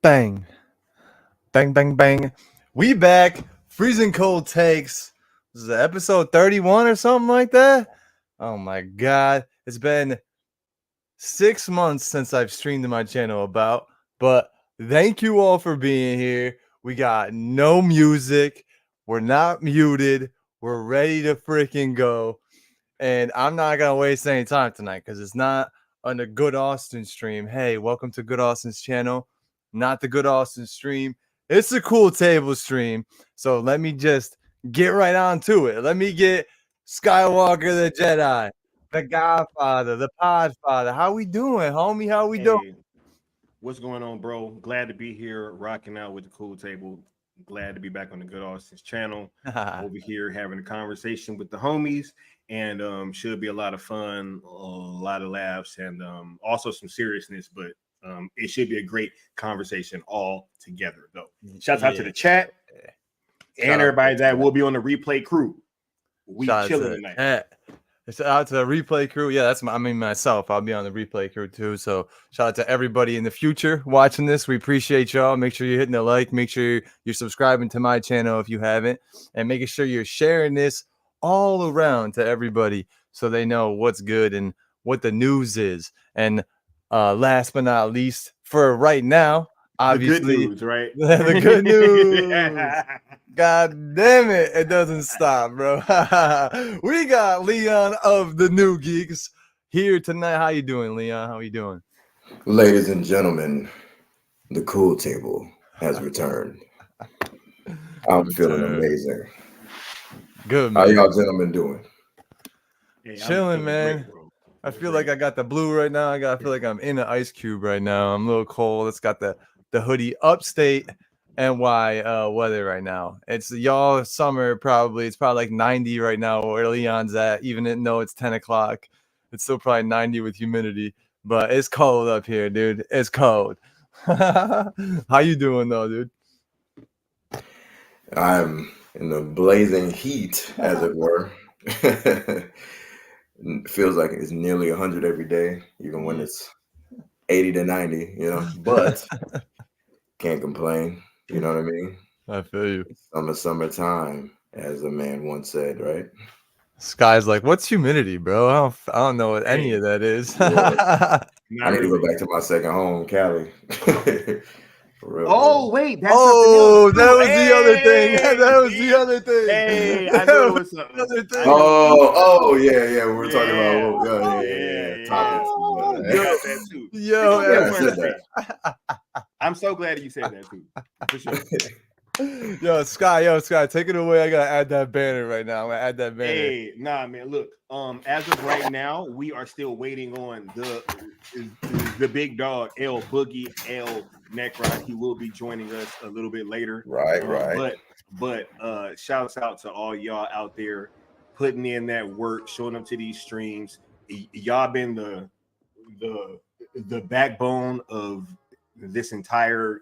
Bang, bang, bang, bang. We back. Freezing cold takes. This is episode 31 or something like that. Oh my god. It's been 6 months since I've streamed to my channel about, but thank you all for being here. We got no music. We're not muted. We're ready to freaking go. And I'm not gonna waste any time tonight because it's not on the Good Austin stream. Hey, welcome to Good Austin's channel. Not the Good Austin stream. It's the Cool Table stream. So let me just get right on to it. Let me get Skiiwalker the Jedi, the Godfather, the Podfather. How we doing, homie? How we doing? Hey, what's going on, bro? Glad to be here, rocking out with the Cool Table. Glad to be back on the Good Austin's channel. Over here having a conversation with the homies, and should be a lot of fun, a lot of laughs, and also some seriousness. But it should be a great conversation all together, though. Shouts out to the chat and everybody that will be on the replay crew. We chilling tonight. Shout out to the replay crew. Yeah, that's myself. I'll be on the replay crew too. So shout out to everybody in the future watching this. We appreciate y'all. Make sure you're hitting the like. Make sure you're subscribing to my channel if you haven't, and making sure you're sharing this all around to everybody so they know what's good and what the news is. And last but not least, for right now, obviously, the good news, right? The good news. God damn it, it doesn't stop, bro. We got Leon of the New Geekz here tonight. How you doing, Leon? How you doing? Ladies and gentlemen, the Cool Table has returned. I'm feeling amazing. Good, man. How y'all gentlemen doing? Hey, chilling, man. Great, I feel like I got the blue right now. I feel like I'm in an ice cube right now. I'm a little cold. It's got the hoodie upstate NY weather right now. It's y'all summer probably. It's probably like 90 right now where Leon's at. Even though it's 10 o'clock, it's still probably 90 with humidity. But it's cold up here, dude. It's cold. How you doing though, dude? I'm in the blazing heat, as it were. It feels like it's nearly 100 every day, even when it's 80 to 90, you know, but can't complain. You know what I mean? I feel you. Summertime, as a man once said, right? Sky's like, what's humidity, bro? I don't know what any of that is. I need to go back to my second home, Cali. For real, oh, wait. That's that was the other thing. That was the other thing. Hey, I know it was something. Oh, yeah. We were talking about, topics. I'm so glad you said that, too. For sure. Yo, Sky, take it away. I gotta add that banner right now. I'm gonna add that banner. Hey, nah, man. Look, as of right now, we are still waiting on the big dog, L Boogie, L Necron. He will be joining us a little bit later. Right. But shouts out to all y'all out there putting in that work, showing up to these streams. Y'all been the backbone of this entire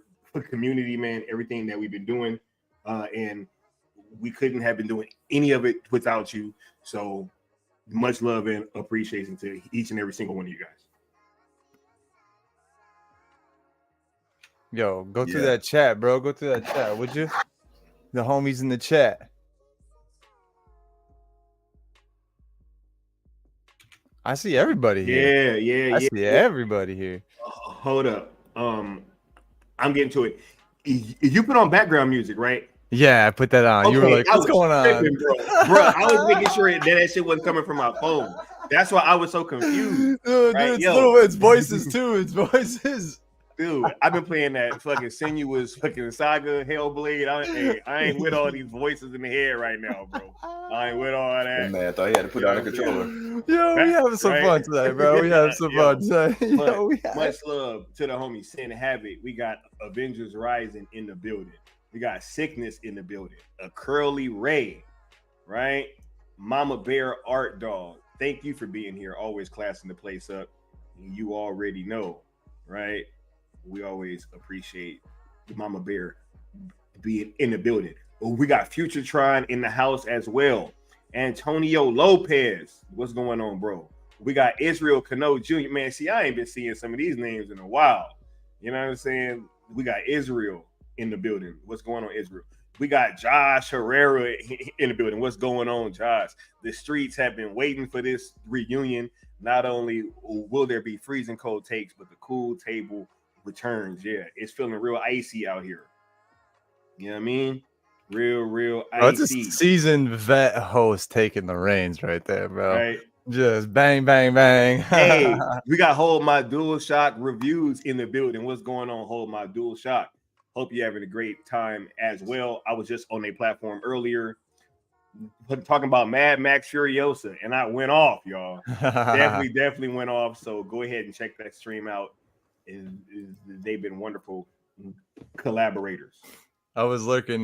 community, man. Everything that we've been doing, and we couldn't have been doing any of it without you. So much love and appreciation to each and every single one of you guys. Yo, go through that chat, bro. Go through that chat, would you? The homies in the chat. I see everybody here. I see everybody here. Hold up. I'm getting to it. You put on background music, right? Yeah, I put that on. Okay, you were like, what's going on? Bro, I was making sure that shit wasn't coming from my phone. That's why I was so confused. Dude, right? It's voices too. It's voices. Dude, I've been playing that fucking sinuous fucking saga, Hellblade. I ain't with all these voices in the head right now, bro. I ain't with all that. Man, I thought he had to put on a controller. Yo, we having some fun today, bro. We have some fun today. Much love to the homie Sin Havoc. We got Avengers Rising in the building. We got Sickness in the building. A Curly Ray, right? Mama Bear Art Dog. Thank you for being here. Always classing the place up. You already know, right? We always appreciate the Mama Bear being in the building. We got Futuretron in the house as well. Antonio Lopez. What's going on, bro? We got Israel Cano Jr. Man, see, I ain't been seeing some of these names in a while. You know what I'm saying? We got Israel in the building. What's going on, Israel? We got Josh Herrera in the building. What's going on, Josh? The streets have been waiting for this reunion. Not only will there be freezing cold takes, but the cool table returns. Yeah, it's feeling real icy out here. You know what I mean? Real It's icy. a seasoned vet host taking the reins right there, bro. Right? Just bang, bang, bang. Hey, we got Hold My Dual Shock reviews in the building. What's going on, Hold My Dual Shock? Hope you're having a great time as well. I was just on a platform earlier talking about Mad Max Furiosa, and I went off, y'all. definitely went off. So go ahead and check that stream out. They've been wonderful collaborators. I was looking,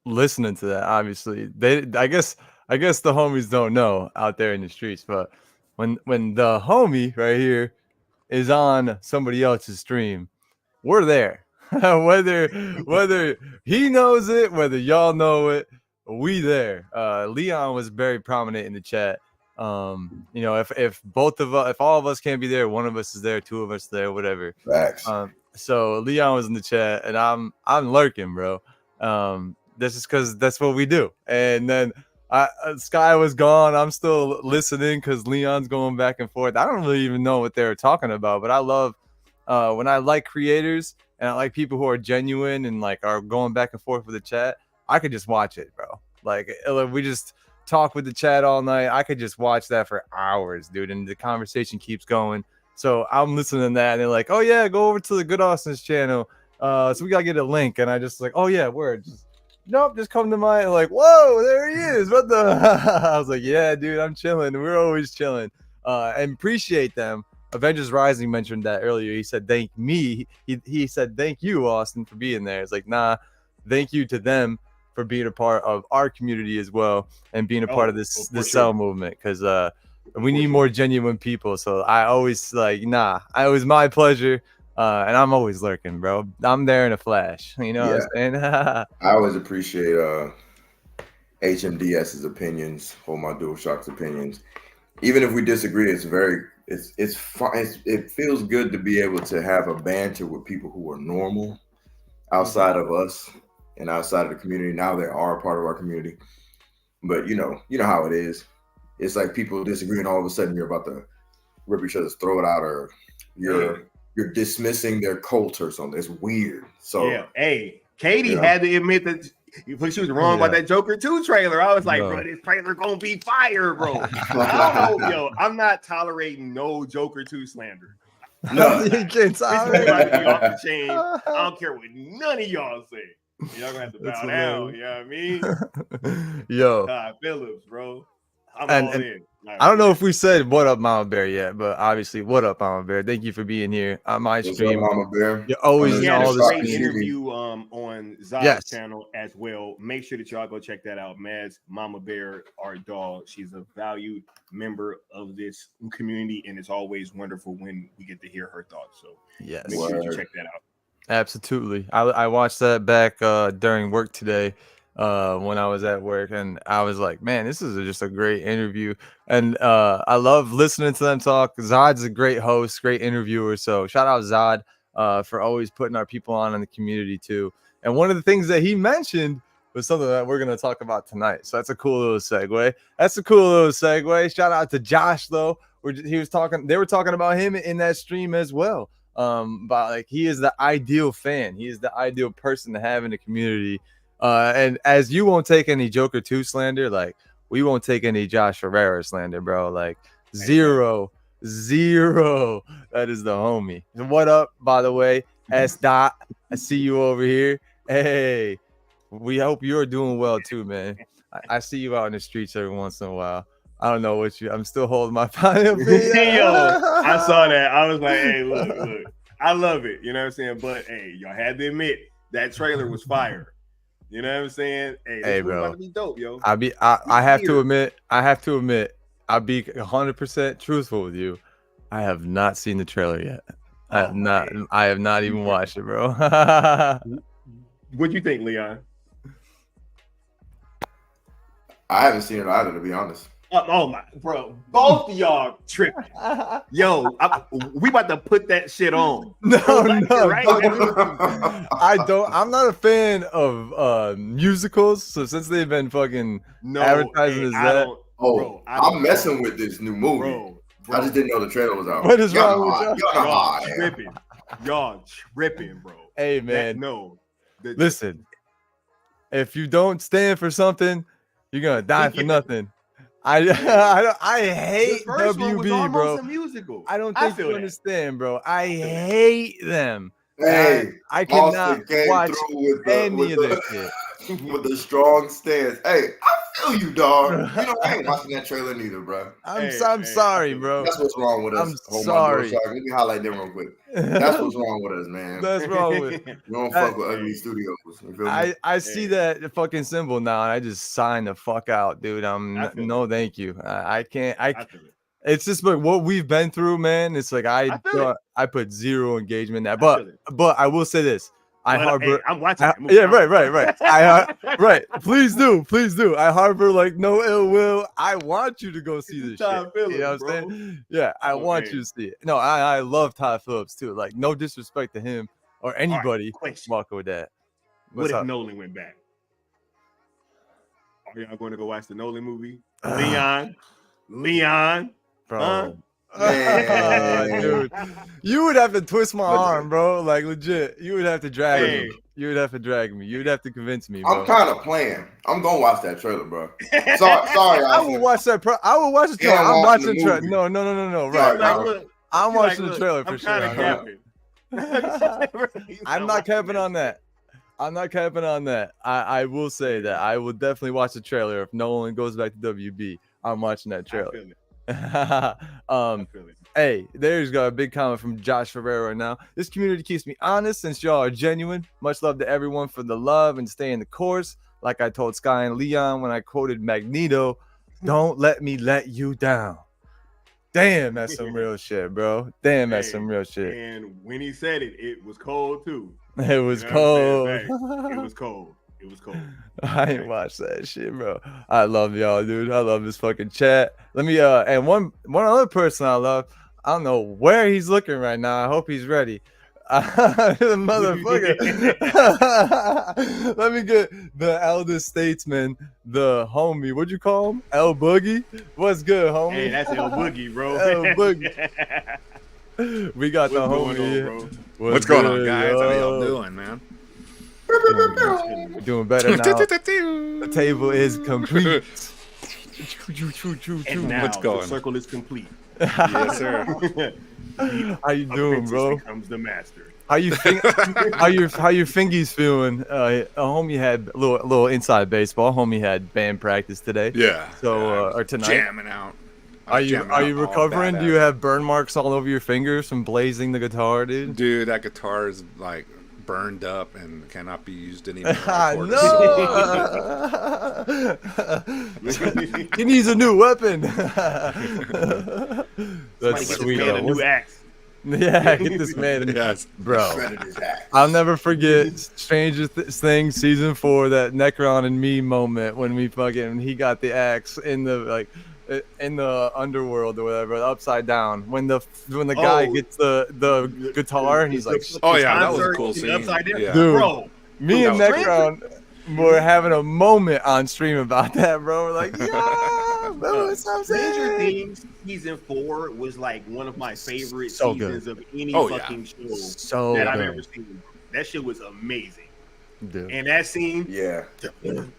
listening to that. Obviously, I guess the homies don't know out there in the streets, but when the homie right here is on somebody else's stream, we're there. whether he knows it, whether y'all know it, we there. Leon was very prominent in the chat. You know, if all of us can't be there, one of us is there, two of us there, whatever. Facts. So Leon was in the chat, and I'm lurking, bro. This is because that's what we do. And then Sky was gone. I'm still listening because Leon's going back and forth. I don't really even know what they're talking about, but I love when I like creators and I like people who are genuine and like are going back and forth with the chat. I could just watch it, bro. Like we just talk with the chat all night. I could just watch that for hours, dude, and the conversation keeps going. So I'm listening to that, and they're like, "Oh yeah, go over to the Good Austin's channel. So we gotta get a link." And I just like, "Oh yeah, word." Just come to my like, "Whoa, there he is!" What the? I was like, "Yeah, dude, I'm chilling. We're always chilling." And appreciate them. Avengers Rising mentioned that earlier. He said, "Thank me." He said, "Thank you, Austin, for being there." It's like, nah, thank you to them for being a part of our community as well and being a part of this cell movement, because we need more genuine people. So I always like, nah, it was my pleasure. And I'm always lurking, bro. I'm there in a flash. You know what I'm saying? I always appreciate HMDS's opinions, Hold My Dual Shock's opinions. Even if we disagree, it's fun. It feels good to be able to have a banter with people who are normal outside of us and outside of the community. Now they are a part of our community. But you know how it is. It's like people disagree, and all of a sudden you're about to rip each other's throat out, or you're dismissing their cult or something. It's weird. So yeah, hey, Katie had to admit that she was wrong about that Joker 2 trailer. I was like, bro, this trailer gonna be fire, bro. I don't know, yo, I'm not tolerating no Joker 2 slander. No, you can't tolerate. About to be off the chain. I don't care what none of y'all say. Y'all gonna have to bow down. You know what I mean? Yo, Phillips, bro. I'm all in. I don't know if we said what up, Mama Bear yet, but obviously, what up, Mama Bear? Thank you for being here on my stream. What's up, Mama Bear? You're always in all the this great interview on Zod's channel as well. Make sure that y'all go check that out. Maz, Mama Bear, our dog. She's a valued member of this community, and it's always wonderful when we get to hear her thoughts. So make sure that you check that out. Absolutely. I watched that back during work today. When I was at work, and I was like, man, this is just a great interview. And I love listening to them talk. Zod's a great host, great interviewer. So shout out Zod for always putting our people on in the community too. And one of the things that he mentioned was something that we're going to talk about tonight. So that's a cool little segue. Shout out to Josh though. They were talking about him in that stream as well. But like, he is the ideal fan. He is the ideal person to have in the community. And as you won't take any Joker 2 slander, like we won't take any Josh Herrera slander, bro. Like zero. That is the homie. And what up, by the way, S. Dot? I see you over here. Hey, we hope you're doing well too, man. I see you out in the streets every once in a while. I don't know what I'm still holding my pineapple. Yo, I saw that. I was like, hey, look. I love it. You know what I'm saying? But hey, y'all had to admit that trailer was fire. You know what I'm saying? Hey bro, about to be dope, yo. I have to admit, I'll be 100% truthful with you. I have not seen the trailer yet. I have not even watched it, bro. What'd you think, Leon? I haven't seen it either, to be honest. Oh my, bro, both of y'all tripping. Yo, we about to put that shit on. No, Right? I'm not a fan of musicals. So since they've been fucking advertising as that, I'm messing with this new movie. Bro, I just didn't know the trailer was out. What is wrong with y'all? Y'all tripping, bro. Hey man, listen. If you don't stand for something, you're gonna die for nothing. I hate WB, bro. I don't think you understand, bro. I hate them. Hey, I cannot watch any of this shit. With a strong stance. Hey, I feel you, dog. You know, I ain't watching that trailer neither, bro. I'm sorry, bro. That's what's wrong with us. I'm sorry. Let me highlight them real quick. That's what's wrong with us, man. That's wrong with we don't fuck with ugly studios. You feel me? I see that fucking symbol now, and I just sign the fuck out, dude. No, thank you. I can't. It's just like what we've been through, man. It's like I put zero engagement in that, but I will say this. I'm watching. Yeah, right. Right. Please do. I harbor like no ill will. I want you to go see this shit. You know what I'm saying? Yeah, I want you to see it. No, I love Todd Phillips too. Like, no disrespect to him or anybody walking with that. What if Nolan went back? Are y'all going to go watch the Nolan movie? Leon, bro. Dude, you would have to twist my arm, bro. Like legit, you would have to drag me. You would have to drag me. You would have to convince me, bro. I'm kind of playing. I'm gonna watch that trailer, bro. Sorry, I will watch that. I will watch the trailer. I'm watching the trailer. No. Right, I'm watching the trailer for sure. I'm not capping on that. I will say that I will definitely watch the trailer if Nolan goes back to WB. I'm watching that trailer. Hey, there's got a big comment from Josh Ferreira now. This community keeps me honest since y'all are genuine. Much love to everyone for the love and staying the course. Like I told Sky and Leon when I quoted Magneto, don't let me let you down. Damn, that's some real shit, bro. Damn, that's some real shit. And when he said it, it was cold too. It was cold. It was cold. It was cold. I ain't watched that shit, bro. I love y'all, dude. I love this fucking chat. Let me and one other person I love. I don't know where he's looking right now. I hope he's ready. The motherfucker. Let me get the eldest statesman, the homie. What'd you call him? El Boogie? What's good, homie? Hey, that's El Boogie, bro. El Boogie. We got the homie here. What's going on, guys? How y'all doing, man? Doing better now. The table is complete. And now the circle is complete. Yes, sir. How you doing, bro? Becomes the master. How your fingies feeling? A homie had a little inside baseball. Homie had band practice today. Yeah. So or tonight. Jamming out. Are you recovering? Do you have burn marks all over your fingers from blazing the guitar, dude? Dude, that guitar is like burned up and cannot be used anymore. No. He needs a new weapon. That's sweet. A new axe. Yeah, get this man. Yes, bro. I'll never forget Stranger Things season 4, that Necron and me moment when he got the axe in the underworld or whatever, upside down, when the guy gets the guitar and he's like, oh yeah, that was a cool scene. Yeah. Dude, bro, me and Necron were having a moment on stream about that, bro. We're like, yeah, bro, Stranger Things season 4 was like one of my favorite seasons of any fucking show that I've ever seen. That shit was amazing. Dude. And that scene, yeah. I was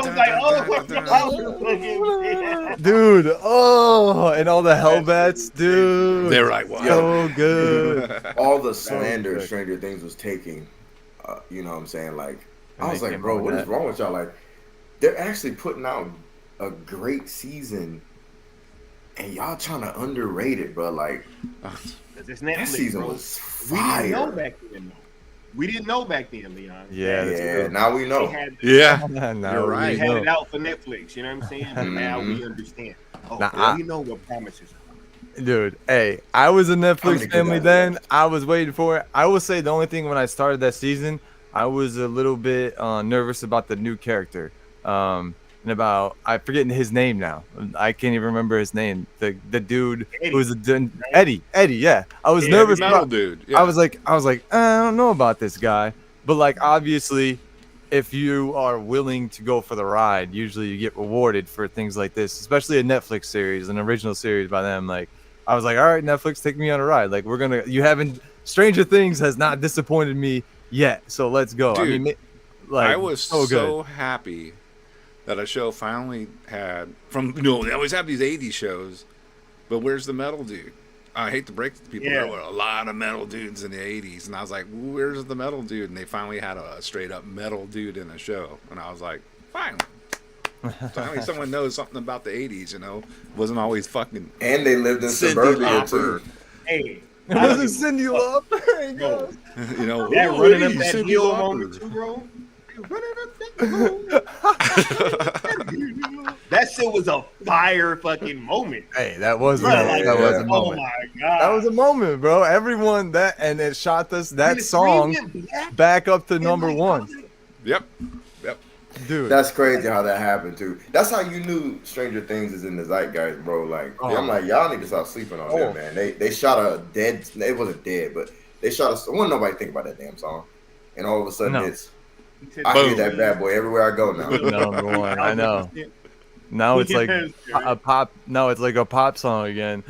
like, oh, dude, and all the Hellbats, dude. They're like, wow. So good. All the slander Stranger Things was taking, you know what I'm saying? Like, I was like, bro, what is wrong with y'all? Like, they're actually putting out a great season, and y'all trying to underrate it, bro. Like, that season was fire. We didn't know back then, Leon. Yeah. Now we know. You're right. They had it out for Netflix. You know what I'm saying? But now we understand. We know what promises are. Dude, hey, I was a Netflix family then. I was waiting for it. I will say the only thing when I started that season, I was a little bit nervous about the new character. in about, I'm forgetting his name now. I can't even remember his name. The dude Eddie, who was Eddie. Yeah. I was Heavy nervous metal about. dude. I Yeah. was like, I don't know about this guy, but like obviously, if you are willing to go for the ride, usually you get rewarded for things like this, especially a Netflix series, an original series by them. Like I was like, all right, Netflix, take me on a ride. Like you haven't. Stranger Things has not disappointed me yet, so let's go. Dude, I mean, like I was so good. happy that a show finally had they always have these 80s shows, but where's the metal dude? I hate to break it to people, Yeah. there were a lot of metal dudes in the 80s, and I was like, where's the metal dude? And they finally had a straight up metal dude in a show, and I was like, finally. Finally someone knows something about the 80s, wasn't always fucking And they lived in Cyndi suburbia Lauper. too. Hey, It wasn't Cindy Lauper. bro, That that running up that hill moment too, bro. Running up that hill. That shit was a fire fucking moment. Hey, that was Bro, like, that was a yeah. oh moment. my god, That was a moment, bro. Everyone and it shot us that And the song screen went black back up to and number like, one, Yep. dude. That's crazy how that happened too. That's how you knew Stranger Things is in the zeitgeist, bro. Like I'm like, y'all need to stop sleeping on that, man. They shot a dead. It wasn't dead, but they shot a. Wouldn't nobody think about that damn song, and all of a sudden No. I hear that bad boy everywhere I go now. Number one. I know. Now it's like a pop. No, it's like a pop song again.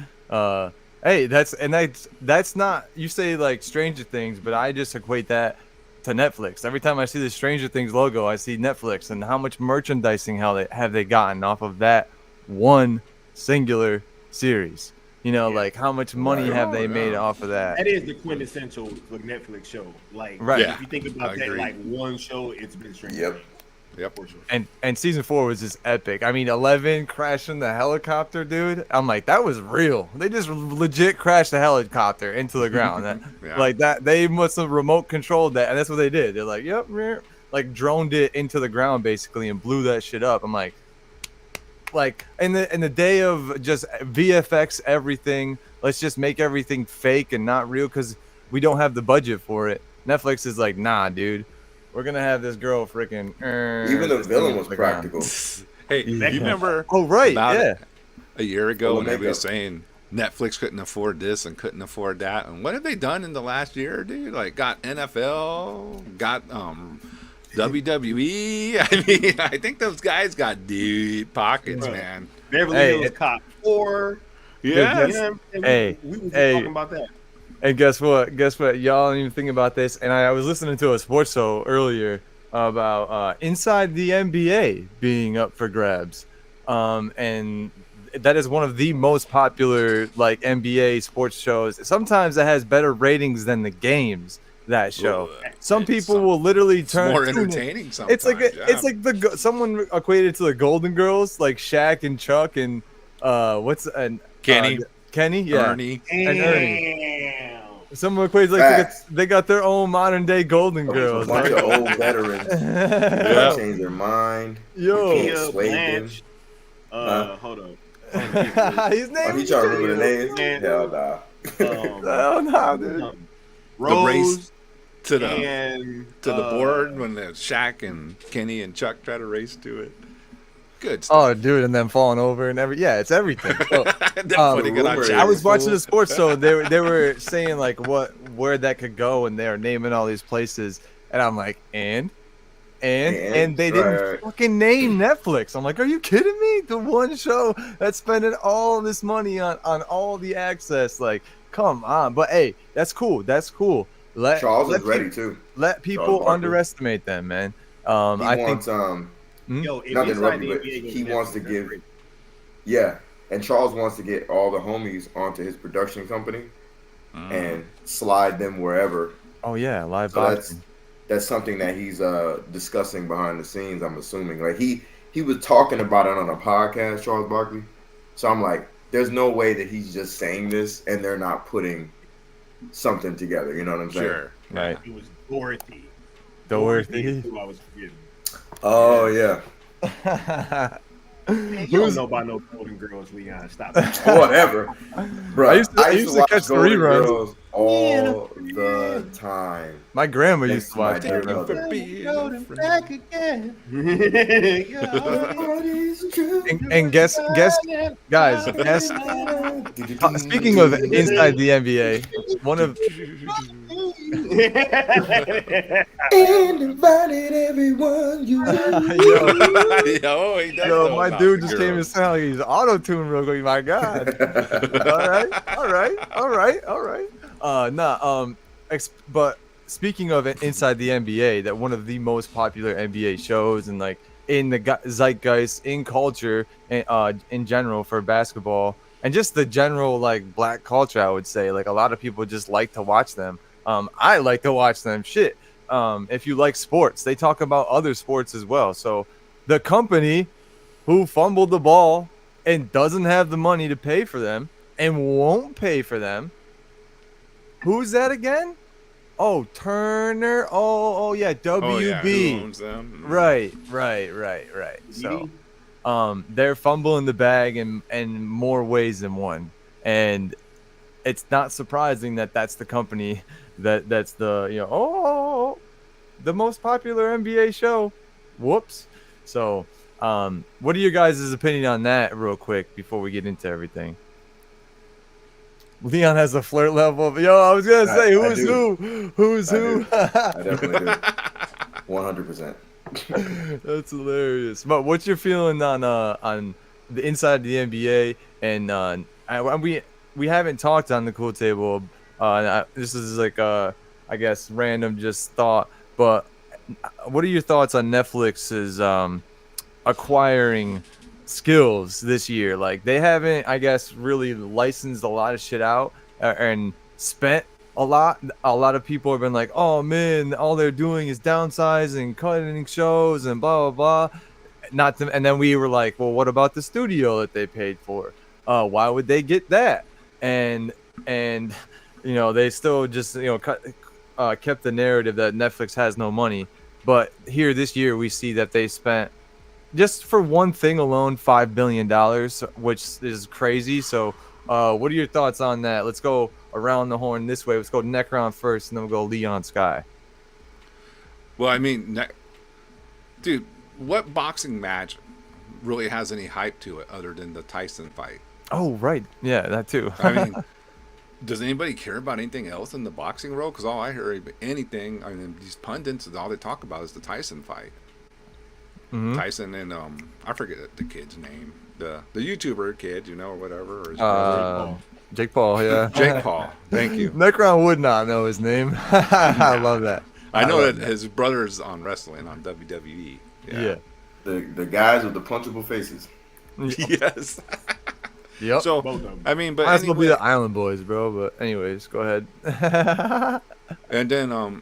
Hey, that's not. You say like Stranger Things, but I just equate that to Netflix. Every time I see the Stranger Things logo, I see Netflix, and how much merchandising have they gotten off of that one singular series? Like how much money have they made off of that? That is the quintessential Netflix show. Like, Right. if you think about that, agree. like one show, it's been Stranger Yep. Things. Yep. For sure. And season 4 was just epic. I mean, 11 crashing the helicopter, dude. I'm like, that was real. They just legit crashed the helicopter into the ground. Yeah. Like that, they must have remote controlled that, and that's what they did. They're like, yep, like droned it into the ground basically and blew that shit up. I'm like in the day of just VFX everything, let's just make everything fake and not real because we don't have the budget for it. Netflix is like, nah, dude. We're gonna have this girl freaking. Even the villain was practical. Hey, you remember? Oh right, about yeah. A year ago Full when of everybody was makeup. saying Netflix couldn't afford this and couldn't afford that, and what have they done in the last year, dude? Like got NFL, got WWE. I mean, I think those guys got deep pockets, Bro. man. Beverly Hey, Hills Cop 4. Yeah. You know, and Hey, we were just hey. talking about that. And guess what? Y'all don't even think about this. And I was listening to a sports show earlier about inside the NBA being up for grabs. And that is one of the most popular like NBA sports shows. Sometimes it has better ratings than the games. That show. Some people will literally turn. more tune in. entertaining sometimes. It's like it's like someone equated to the Golden Girls, like Shaq and Chuck and Kenny. Kenny, yeah, Ernie. and Ernie. Damn. Some equates like Facts. they got their own modern day Golden A Girls. bunch Like, of old veterans. Yeah. Change their mind. Yo. You Yeah, can't sway them. Blanche. Huh? Hold up. His name. Oh, he trying to remember the names? Man. Hell nah. Hell no, dude. The Rose race to the and board when the Shaq and Kenny and Chuck try to race to it. Good stuff. Oh, dude, and then falling over and it's everything. So, Putting it on rumor I was Shaq. watching the sports show. They were saying like where that could go, and they are naming all these places, and I'm like, and they didn't right. fucking name Netflix. I'm like, are you kidding me? The one show that's spending all this money on all the access, like, come on. But hey, that's cool. That's cool. Charles let is ready too. Let people Barkley. underestimate them, man. He I wants think Yo, if not it's interrupt not you, but the NBA, he then wants to that's give great. and Charles wants to get all the homies onto his production company and slide them wherever. oh yeah, live So boxing. that's something that he's discussing behind the scenes, I'm assuming. Like he was talking about it on a podcast, Charles Barkley. So I'm like, there's no way that he's just saying this and they're not putting something together. You know what I'm saying? Sure. Right. It was Dorothy. Dorothy. is who I was forgetting. Oh yeah. Man, you don't know about no Golden Girls, Leon. Stop. Whatever, bro. I used to watch catch the Golden reruns. Girls all the time. My grandma Thanks used to to my watch dear it. mother. Back again. And guess, guys, guess. Speaking of inside the NBA, one of Invited everyone you yo, my dude just came to sound like he's auto-tuned real quick. My God. all right. But speaking of it, inside the NBA, that one of the most popular NBA shows and like in the zeitgeist, in culture, in general for basketball, and just the general like black culture, I would say, like a lot of people just like to watch them. I like to watch them. Shit. If you like sports, they talk about other sports as well. So the company who fumbled the ball and doesn't have the money to pay for them and won't pay for them. Who's that again? Oh, Turner. Oh yeah, WB. Oh, yeah. Who owns them? Right. So, they're fumbling the bag in more ways than one, and it's not surprising that that's the company that's the the most popular NBA show. Whoops. So, what are your guys' opinion on that, real quick, before we get into everything? Leon has a flirt level. I was gonna say who's who. I definitely do. 100%. That's hilarious. But what's your feeling on the inside of the NBA? And we haven't talked on the cool table. This is like I guess random just thought. But what are your thoughts on Netflix's acquiring skills this year? Like they haven't, I guess, really licensed a lot of shit out and spent a lot. A lot of people have been like, oh man, all they're doing is downsizing, cutting shows and blah blah blah. And then we were like, well, what about the studio that they paid for? Why would they get that? And they still just kept the narrative that Netflix has no money. But here this year we see that they spent, just for one thing alone, $5 billion, which is crazy. So what are your thoughts on that? Let's go around the horn this way. Let's go Necron first, and then we'll go Leon Sky. Well, I mean, dude, what boxing match really has any hype to it other than the Tyson fight? Oh, right. Yeah, that too. I mean, does anybody care about anything else in the boxing world? Because all I hear anything, I mean, these pundits, all they talk about is the Tyson fight. Mm-hmm. Tyson and I forget the kid's name, the YouTuber kid, or whatever. Or his Jake Paul, yeah. Jake Paul. Thank you. Necron would not know his name. I love that. I know that his brother's on wrestling on WWE. Yeah. The guys with the punchable faces. Yes. Yep. So I mean, but might as well be the Island Boys, bro. But anyways, go ahead. And then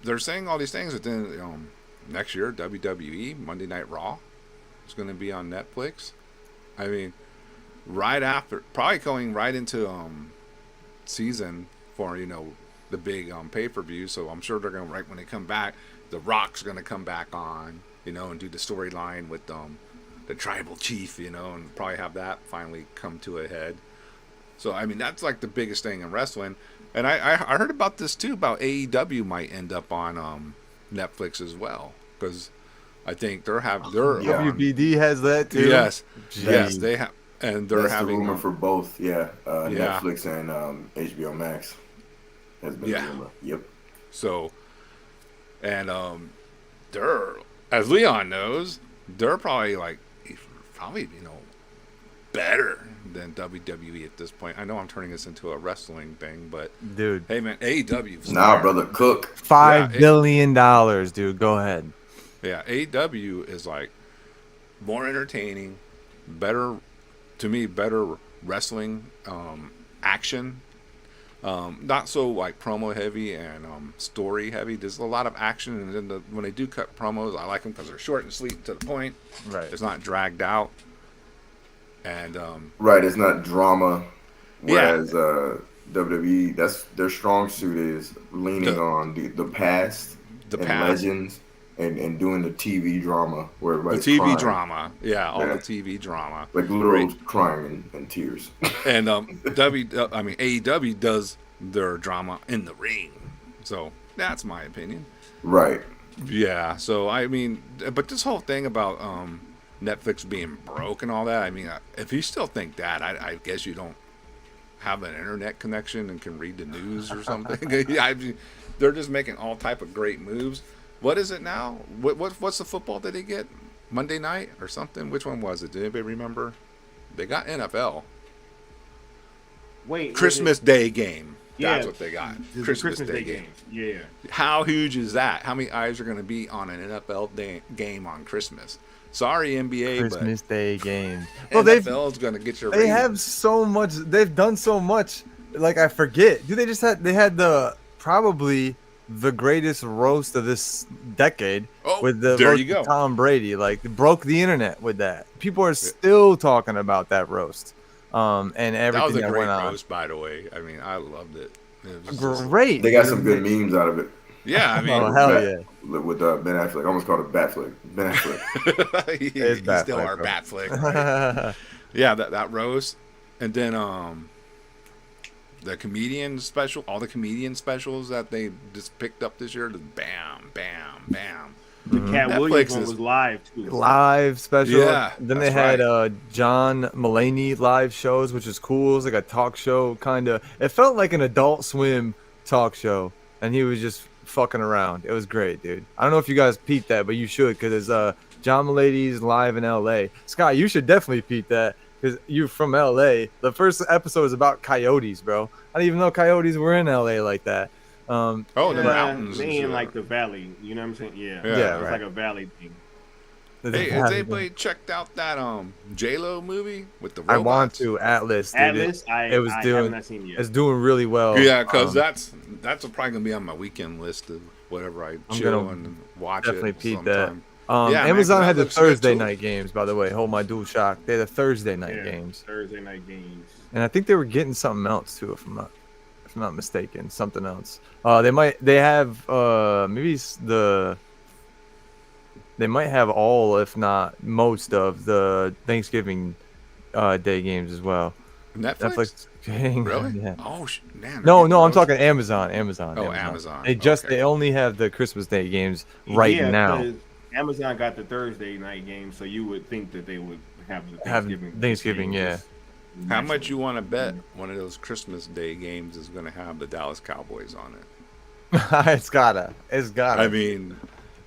they're saying all these things, but then next year WWE Monday Night Raw is going to be on Netflix. I mean, right after, probably going right into season for the big pay-per-view. So I'm sure they're going to, right when they come back, The Rock's going to come back on, and do the storyline with the tribal chief, and probably have that finally come to a head. So I mean, that's like the biggest thing in wrestling. And I heard about this too, about AEW might end up on Netflix as well, because I think they're WBD has that too. Yes, they have, and they're that's having the rumor for both. Netflix and HBO Max has been the rumor. Yep. So, and they're, as Leon knows, they're probably better than WWE at this point. I know I'm turning this into a wrestling thing, but dude, hey man, AEW. Nah, brother, cook. $5 billion, dude. Go ahead. Yeah, AEW is like more entertaining, better wrestling, action. Not so like promo heavy and story heavy. There's a lot of action, and then when they do cut promos, I like them because they're short and sweet to the point. Right. It's not dragged out. And it's not drama. Whereas WWE, that's their strong suit is leaning on the past, legends, and doing the TV drama where The everybody's TV crying. drama, yeah, all Yeah. the TV drama, Like literal crying and tears. and AEW does their drama in the ring. So that's my opinion. Right. Yeah. So I mean, but this whole thing about Netflix being broke and all that. I mean, if you still think that, I guess you don't have an internet connection and can read the news or something. I mean, they're just making all type of great moves. What is it now? What's the football that they get? Monday night or something? Which one was it? Did anybody remember? They got NFL. Wait, Christmas Day game. Yeah, That's what they got. the Christmas Day game. Yeah. How huge is that? How many eyes are going to be on an NFL game on Christmas? Sorry, NBA, Christmas Day game. but Well, NFL's going to get your they ratings. have so much. They've done so much. Like I forget. Dude, they had the probably the greatest roast of this decade Oh, with the there roast you go. of Tom Brady. Like broke the internet with that. People are still talking about that roast. And everything That was a that great went on. roast, by the way. I mean, I loved it. It was just- Great. They got some good memes out of it. yeah, I mean, Oh hell yeah. With Ben Affleck. I almost called it Batflick. Ben Affleck. he's Bat still flick, our bro. bat flick. Right? Yeah, that roast, and then the comedian special, all the comedian specials that they just picked up this year, just bam, bam, bam. The Cat Netflix Williams one is- was live too. Live special. Yeah, Then they that's had right. John Mulaney live shows, which is cool. It was like a talk show kind of. It felt like an Adult Swim talk show, and he was just fucking around. It was great, dude. I don't know if you guys peeped that, but you should because it's John Mulaney's live in L.A. Sky, you should definitely peep that because you're from L.A. The first episode is about coyotes, bro. I didn't even know coyotes were in L.A. like that. Oh, the Yeah, mountains. They and in shit. like the valley. You know what I'm saying? Yeah. Yeah, It's right. like a valley thing. Hey, has anybody checked out that J-Lo movie with the robots? I want to Atlas. Dude. Atlas, it was I doing- have not seen yet. It's doing really well. Yeah, because Um, that's probably gonna be on my weekend list of whatever I I'm chill gonna and watch definitely it. peep sometime. that. Yeah, man, Amazon 'cause had that the looks good, Thursday too. night games, by the way. Hold my DualShock. They had the Thursday night Yeah, games, Thursday night games. and I think they were getting something else too, if I'm not mistaken, something else. They have they might have all, if not most, of the Thanksgiving Day games as well. Netflix? Getting- Really? Yeah. Oh, man. No, they're no, I'm getting talking Amazon. Oh, Amazon. They Okay. only have the Christmas Day games right Yeah, now. 'cause Amazon got the Thursday night game, so you would think that they would have the Have Thanksgiving. Thanksgiving, game yeah. just How naturally. much you want to bet one of those Christmas Day games is going to have the Dallas Cowboys on it? It's gotta. I mean,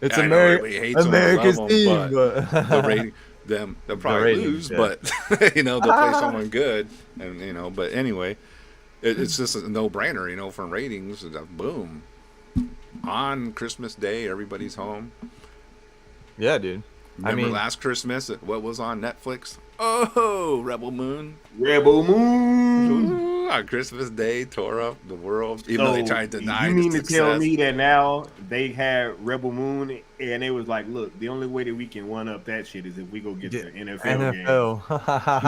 It's I know everybody hates them, America's love team, them, but the rating, they'll probably ratings, lose, yeah. but they'll play someone good, and but anyway, it's just a no-brainer, for ratings. Boom, on Christmas Day, everybody's home. yeah, dude. Remember last Christmas, what was on Netflix? Oh, Rebel Moon. Rebel Moon. Ooh, on Christmas Day, tore up the world. Even though they tried to deny you mean the to tell success. me that now they had Rebel Moon and it was like, look, the only way that we can one up that shit is if we go get the NFL game.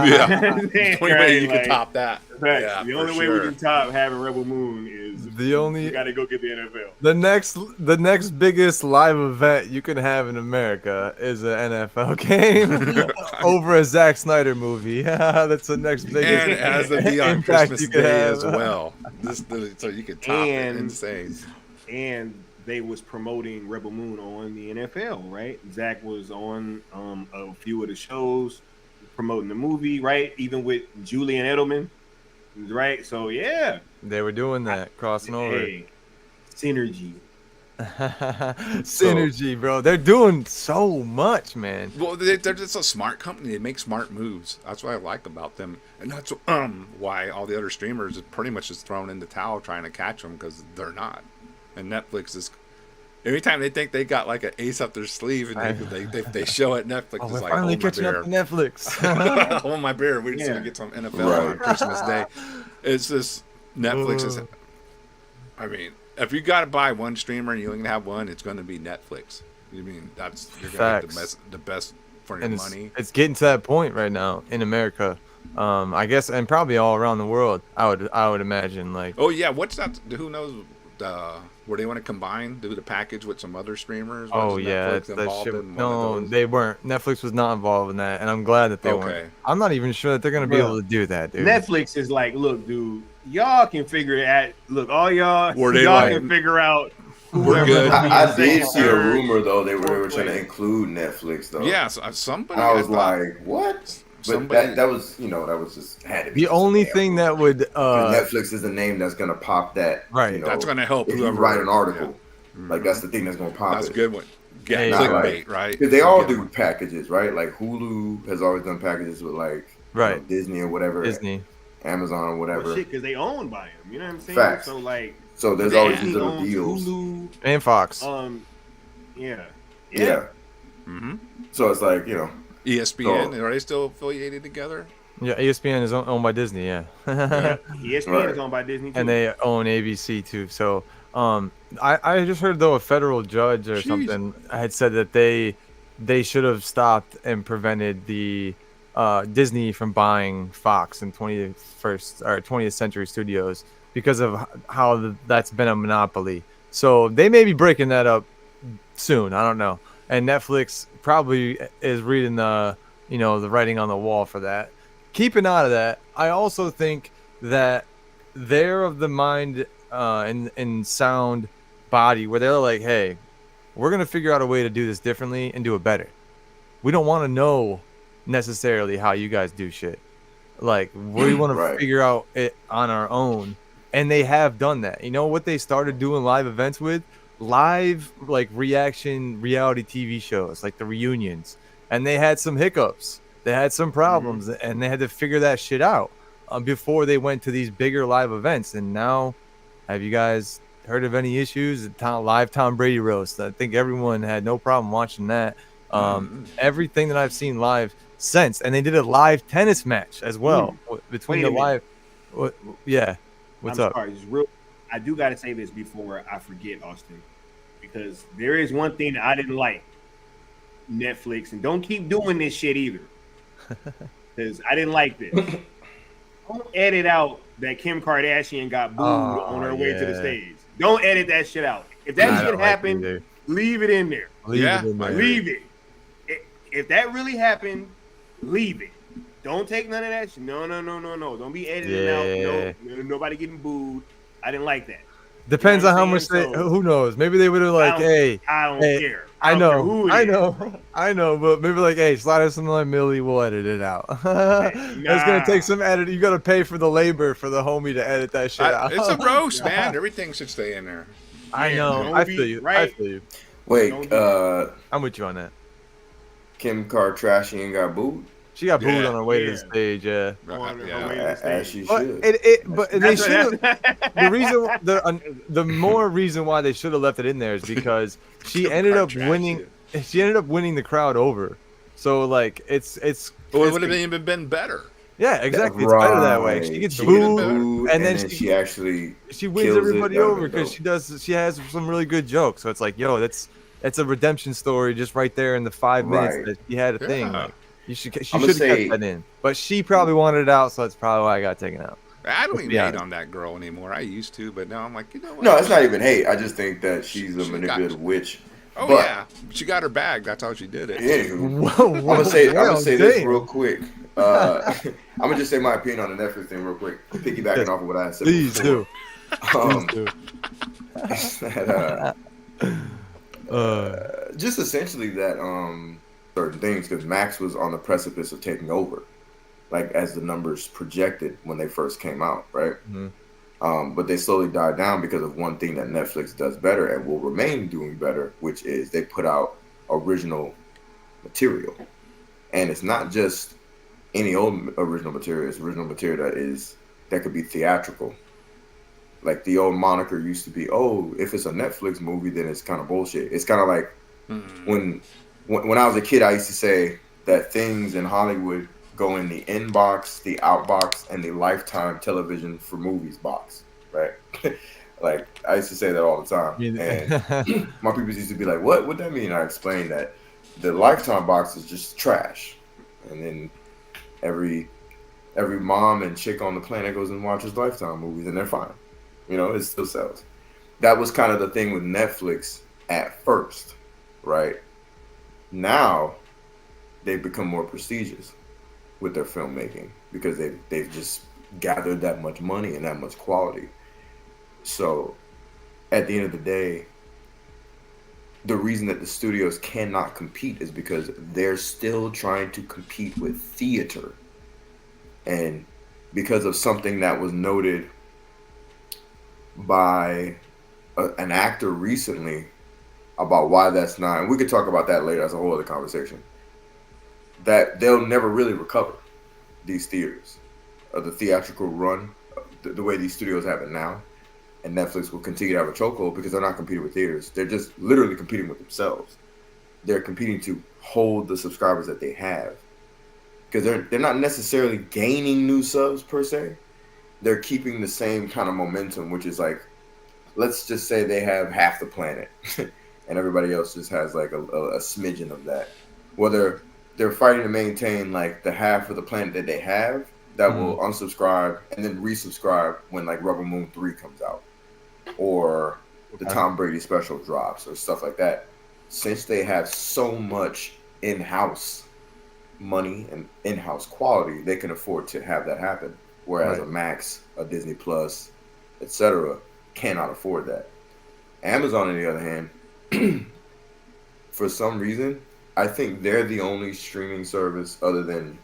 Yeah, the only way you Like, can top that. Right. Yeah, the for only way sure. we can top having Rebel Moon is The only- we got to go get the NFL. The next biggest live event you can have in America is an NFL game over a Zack Snyder movie. That's the next biggest. And it has to be on impact Christmas you could Day have. as well. So you can top it. And- Insane. And they was promoting Rebel Moon on the NFL, right? Zach was on a few of the shows promoting the movie, right? Even with Julian Edelman, right? So yeah, They were doing that, crossing over. hey, synergy. Synergy, bro. They're doing so much, man. Well, they're just a smart company. They make smart moves. That's what I like about them, and that's why all the other streamers are pretty much just thrown in the towel trying to catch them because they're not. And Netflix is. Every time they think they got like an ace up their sleeve and they show it, Netflix Oh, is we're like, finally hold my catching beer. up to Netflix. Hold my beer. We're just Yeah. gonna get some NFL on Christmas Day. It's just Netflix is. I mean, if you got to buy one streamer and you only have one, it's going to be Netflix. You mean you're going to get the best for your And money. it's getting to that point right now in America. I guess, and probably all around the world. I would imagine. Like, Oh yeah, what's that? Who knows? where they want to do the package with some other streamers. Oh Wasn't yeah, Netflix that involved shit. in one of No, those? they weren't. Netflix was not involved in that, and I'm glad that they Okay. weren't. I'm not even sure that they're gonna be Bruh. able to do that, dude. Netflix is like, look, dude, y'all can figure it out. Look, all y'all, Were they y'all like, can figure out we're whoever good? gonna be I in did second, see a third, rumor though they were fourth trying to place. include Netflix though. Yeah, somebody. And I was thought- like, what? But Somebody- that was that was just had to be The just a only damn thing rumor. that would Because Netflix is the name that's gonna pop that. Right. That's gonna help if you whoever write an article. yeah. Like that's the thing that's gonna pop That's a it. good one. Get Hey, clickbait, right? Because they all Get do 'em. packages, right? Like Hulu has always done packages with like Right. Disney or whatever, Disney. Amazon or whatever. Well, shit, because they owned by them. You know what I'm saying? Facts. So like, So there's always Disney these little owns deals. Hulu, And Fox. yeah. Yeah. Mm-hmm. So it's like ESPN, So- are they still affiliated together? Yeah, ESPN is owned by Disney. Yeah. Yeah. ESPN Right. is owned by Disney too. And they own ABC too. So, I just heard though a federal judge or Jeez. something had said that they should have stopped and prevented the Disney from buying Fox in 20th century studios because of how that's been a monopoly. So they may be breaking that up soon. I don't know. And Netflix probably is reading the writing on the wall for that. Keeping out of that, I also think that they're of the mind and sound body where they're like, hey, we're going to figure out a way to do this differently and do it better. We don't want to know necessarily how you guys do shit. Like, we want to Right. figure out it on our own. And they have done that. You know what they started doing live events with? Live, like, reaction reality TV shows, like the reunions. And they had some hiccups. They had some problems, and they had to figure that shit out before they went to these bigger live events. And now, have you guys heard of any issues? Live Tom Brady roast. I think everyone had no problem watching that. Everything that I've seen live since, and they did a live tennis match as well between Wait a the live. Yeah, what's I'm up? sorry, I do got to say this before I forget, Austin, because there is one thing that I didn't like. Netflix, and don't keep doing this shit either, because I didn't like this. Don't edit out that Kim Kardashian got booed on her way to the yeah. stage. Don't edit that shit out. If that I shit don't like happened, either. leave it in there. Leave Yeah, it in there. Leave it. If that really happened, leave it. Don't take none of that shit. No. Don't be editing out. No, nobody getting booed. I didn't like that. Depends You know on how what I'm much saying? they. Who knows? Maybe they would have like, hey, I don't hey, care. I don't care who it is. I know, but maybe like, hey, slide us something like Millie, we'll edit it out. It's gonna take some edit. You gotta pay for the labor for the homie to edit that shit out. It's a roast, man. Everything should stay in there. I know. don't I be- feel you. I right? feel you. Wait, Don't I'm with you on that. Kim Kardashian got booed She got booed Yeah. on her way to the Yeah. stage. Yeah. On her Yeah. way to the as stage. she But should. but they That's should. what- The reason the more reason why they should have left it in there is because she ended up winning. She ended up winning the crowd over. So like it's Well, it would have even been better. yeah, exactly. It's better that way. She Right. gets She would've booed, been Booed, and then she actually she wins kills it. everybody That would've over been because she has some really good jokes. So it's like, yo, that's a redemption story just right there in the 5 minutes Right. that she had a thing. Yeah. Like, she I'ma should have say- kept that in, but she probably wanted it out, so that's probably why I got taken out. I don't Let's even be hate honest. on that girl anymore. I used to, but now I'm like, you know what? No, it's not even hate. I just think that she's a She manipulative witch. Oh but- yeah, she got her bag. That's how she did it. Anywho, Whoa, I'm gonna say this damn. real quick. I'm gonna just say my opinion on the Netflix thing real quick, piggybacking Yes. off of what I said. Please before. do. Please do. That, Uh, just essentially that certain things, because Max was on the precipice of taking over, like as the numbers projected when they first came out, right? Mhm. But they slowly died down because of one thing that Netflix does better and will remain doing better, which is they put out original material. And it's not just any old original material, it's original material that could be theatrical. Like the old moniker used to be, oh, if it's a Netflix movie, then it's kind of bullshit. It's kind of like when I was a kid, I used to say that things in Hollywood go in the inbox, the outbox, and the Lifetime television for movies box, right? Like I used to say that all the time, and my people used to be like, "What? What that mean?" I explained that the Lifetime box is just trash, and then every mom and chick on the planet goes and watches Lifetime movies, and they're fine. You know, it still sells. that was kind of the thing with Netflix at first, right? Now they've become more prestigious with their filmmaking because they've just gathered that much money and that much quality. So at the end of the day, the reason that the studios cannot compete is because they're still trying to compete with theater. And because of something that was noted by an actor recently about why that's not, and we could talk about that later, that's a whole other conversation, that they'll never really recover these theaters, the theatrical run, the way these studios have it now. And Netflix will continue to have a chokehold because they're not competing with theaters. They're just literally competing with themselves. They're competing to hold the subscribers that they have. Because they're not necessarily gaining new subs per se. They're keeping the same kind of momentum, which is like, let's just say they have half the planet and everybody else just has like a smidgen of that. Whether they're fighting to maintain like the half of the planet that they have that will unsubscribe and then resubscribe when like Rebel Moon 3 comes out or the Tom Brady special drops or stuff like that. Since they have so much in-house money and in-house quality, they can afford to have that happen. Whereas a Max, a Disney Plus, etc., cannot afford that. Amazon, on the other hand, for some reason, I think they're the only streaming service other than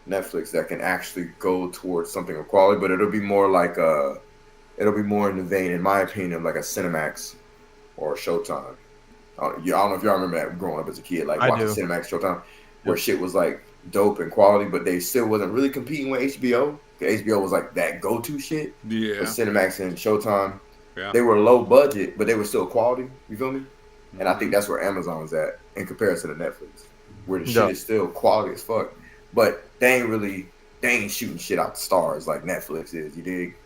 Netflix that can actually go towards something of quality, but it'll be more like it'll be more in the vein, in my opinion, of like a Cinemax or a Showtime. I don't know if y'all remember that growing up as a kid, like watching Cinemax, Showtime, where shit was like dope and quality, but they still wasn't really competing with HBO. HBO was like that go-to shit. Yeah. But Cinemax and Showtime, they were low budget, but they were still quality. You feel me? And I think that's where Amazon's at in comparison to Netflix, where the shit is still quality as fuck, but they ain't shooting shit out the stars like Netflix is. You dig?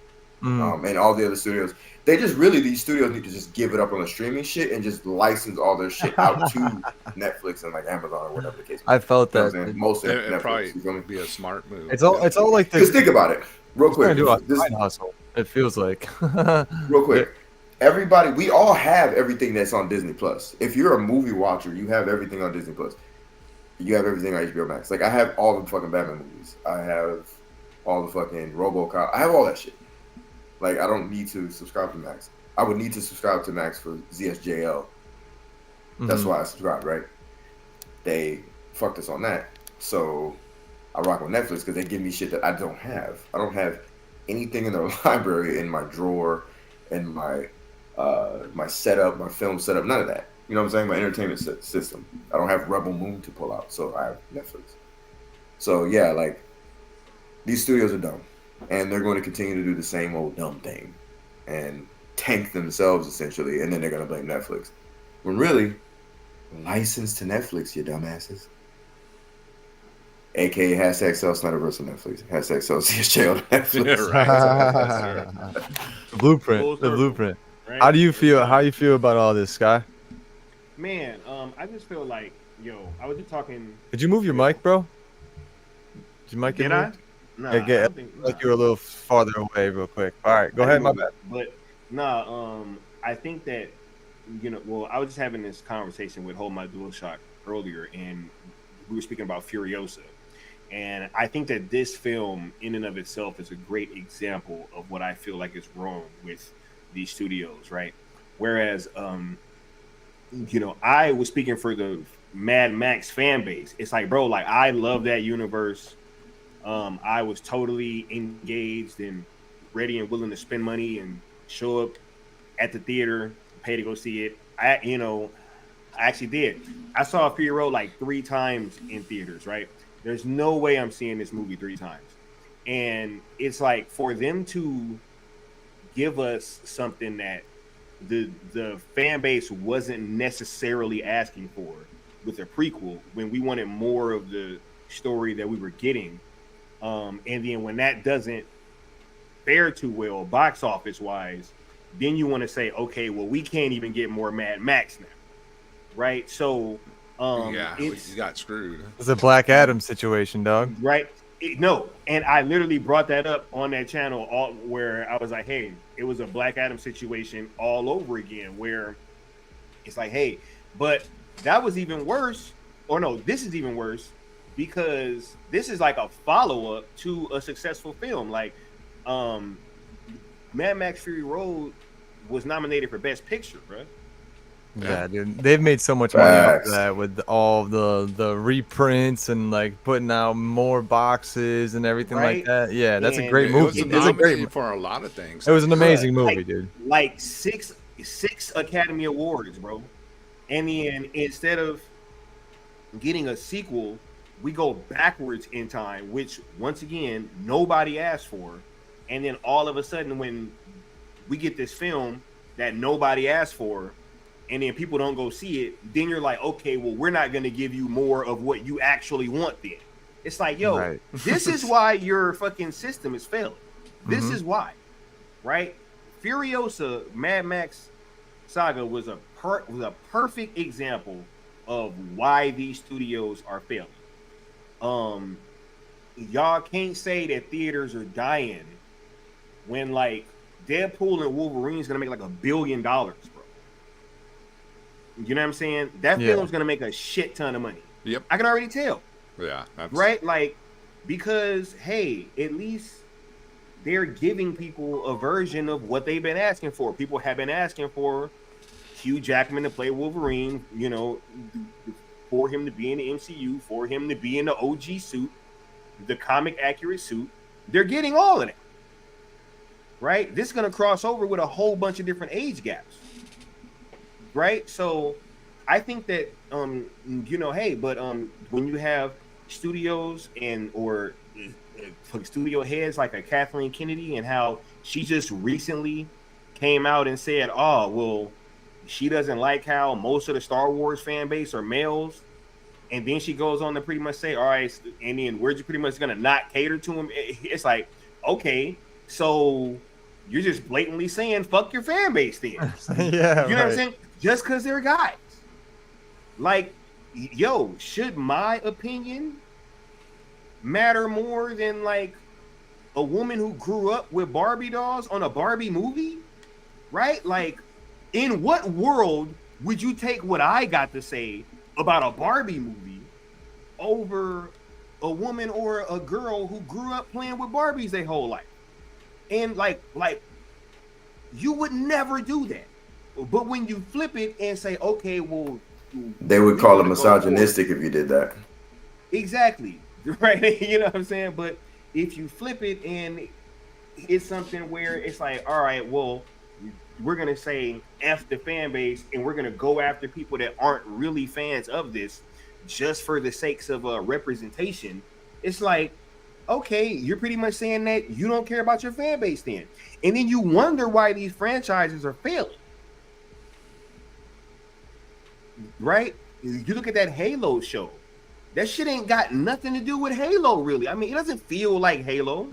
And all the other studios, these studios need to just give it up on the streaming shit and just license all their shit out to Netflix and like Amazon or whatever the case. I felt that most of Netflix probably be a smart move. It's all like just think about it real quick. This hustle. It feels like real quick. Everybody, we all have everything that's on Disney Plus. If you're a movie watcher, you have everything on Disney Plus. You have everything on HBO Max. Like I have all the fucking Batman movies. I have all the fucking RoboCop. I have all that shit. Like, I don't need to subscribe to Max. I would need to subscribe to Max for ZSJL. That's why I subscribe, right? They fucked us on that. So I rock with Netflix because they give me shit that I don't have. I don't have anything in their library, in my drawer, in my my setup, my film setup, none of that. You know what I'm saying? My entertainment system. I don't have Rebel Moon to pull out, so I have Netflix. So yeah, like, these studios are dumb. And they're going to continue to do the same old dumb thing and tank themselves, essentially, and then they're going to blame Netflix. When really, license to Netflix, you dumbasses. AKA hashtag sell Snyderverse on Netflix. Hashtag sell CSJ on Netflix. Yeah, right. The blueprint. Right? How do you feel about all this, Sky? Man, I just feel like, I was just talking. Did you move your mic, bro? Did your mic get moved? No, like you were a little farther away real quick. All right, go ahead, my bad. But I think that, I was just having this conversation with Hold My DualShock earlier, and we were speaking about Furiosa. And I think that this film, in and of itself, is a great example of what I feel like is wrong with these studios, right? Whereas, I was speaking for the Mad Max fan base. It's like, bro, like, I love that universe. I was totally engaged and ready and willing to spend money and show up at the theater, pay to go see it. I actually did. I saw Fury Road like 3 times in theaters, right? There's no way I'm seeing this movie 3 times. And it's like, for them to give us something that the fan base wasn't necessarily asking for with a prequel, when we wanted more of the story that we were getting. And then when that doesn't fare too well, box office wise, then you want to say, okay, well, we can't even get more Mad Max now, right? So, we got screwed. It's a Black Adam situation, dog. Right? No, and I literally brought that up on that channel, where I was like, hey, it was a Black Adam situation all over again, where it's like, hey, but that was even worse. Or no, this is even worse because this is like a follow-up to a successful film. Like, Mad Max Fury Road was nominated for Best Picture, bro. Yeah, dude, they've made so much money off Facts. that with all the reprints and like putting out more boxes and everything like Right? that. Yeah, that's a And great It was movie. It's a great. nominated for a lot of things. It was an amazing Bruh, movie, like, dude. like six Academy Awards, bro. And then instead of getting a sequel, we go backwards in time, which once again nobody asked for. And then all of a sudden, when we get this film that nobody asked for, and then people don't go see it, then you're like, okay, well, we're not going to give you more of what you actually want then. It's like, yo, Right. this is why your fucking system is failing. This Mhm. is why, right? Furiosa Mad Max Saga was a perfect example of why these studios are failing. Y'all can't say that theaters are dying when like Deadpool and Wolverine is gonna make like $1 billion, bro. You know what I'm saying? That Yeah. film's gonna make a shit ton of money. Yep. I can already tell, Yeah. That's, right? Like, because hey, at least they're giving people a version of what they've been asking for. People have been asking for Hugh Jackman to play Wolverine, you know, for him to be in the MCU, for him to be in the OG suit, the comic accurate suit. They're getting all of it, right? This is going to cross over with a whole bunch of different age gaps, right? So I think that, you know, hey, but when you have studios or studio heads like a Kathleen Kennedy, and how she just recently came out and said, oh, well, she doesn't like how most of the Star Wars fan base are males. And then she goes on to pretty much say, all right, and then we're just pretty much going to not cater to them. It's like, okay, so you're just blatantly saying, fuck your fan base then. Yeah, You know what I'm saying? Just because they're guys. Like, yo, should my opinion matter more than like a woman who grew up with Barbie dolls on a Barbie movie? Right? Like, in what world would you take what I got to say about a Barbie movie over a woman or a girl who grew up playing with Barbies their whole life? And like you would never do that. But when you flip it and say, okay, well, They would call it misogynistic if you did that. exactly, right? You know what I'm saying? But if you flip it and it's something where it's like, all right, well, we're gonna say F the fan base, and we're gonna go after people that aren't really fans of this, just for the sakes of representation. It's like, okay, you're pretty much saying that you don't care about your fan base then, and then you wonder why these franchises are failing, right? You look at that Halo show. That shit ain't got nothing to do with Halo, really. I mean, it doesn't feel like Halo.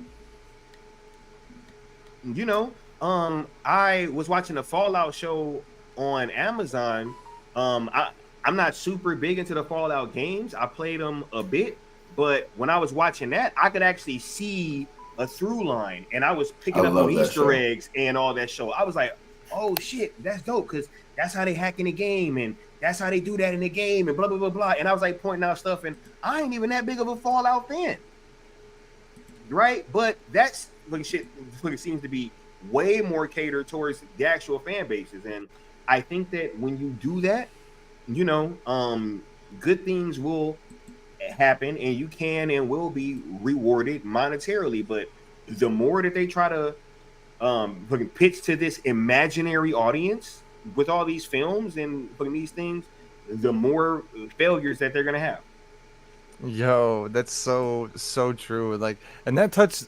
You know, I was watching the Fallout show on Amazon. I'm not super big into the Fallout games. I played them a bit, but when I was watching that, I could actually see a through line, and I was picking up on Easter eggs and all that show. I was like, oh shit, that's dope, because that's how they hack in the game, and that's how they do that in the game, and blah blah blah blah. And I was like pointing out stuff, and I ain't even that big of a Fallout fan, right? But that's like shit. It seems to be way more catered towards the actual fan bases, and I think that when you do that, you know, good things will happen, and you can and will be rewarded monetarily. But the more that they try to pitch to this imaginary audience with all these films and these things, the more failures that they're gonna have. Yo, that's so true. Like, and that touched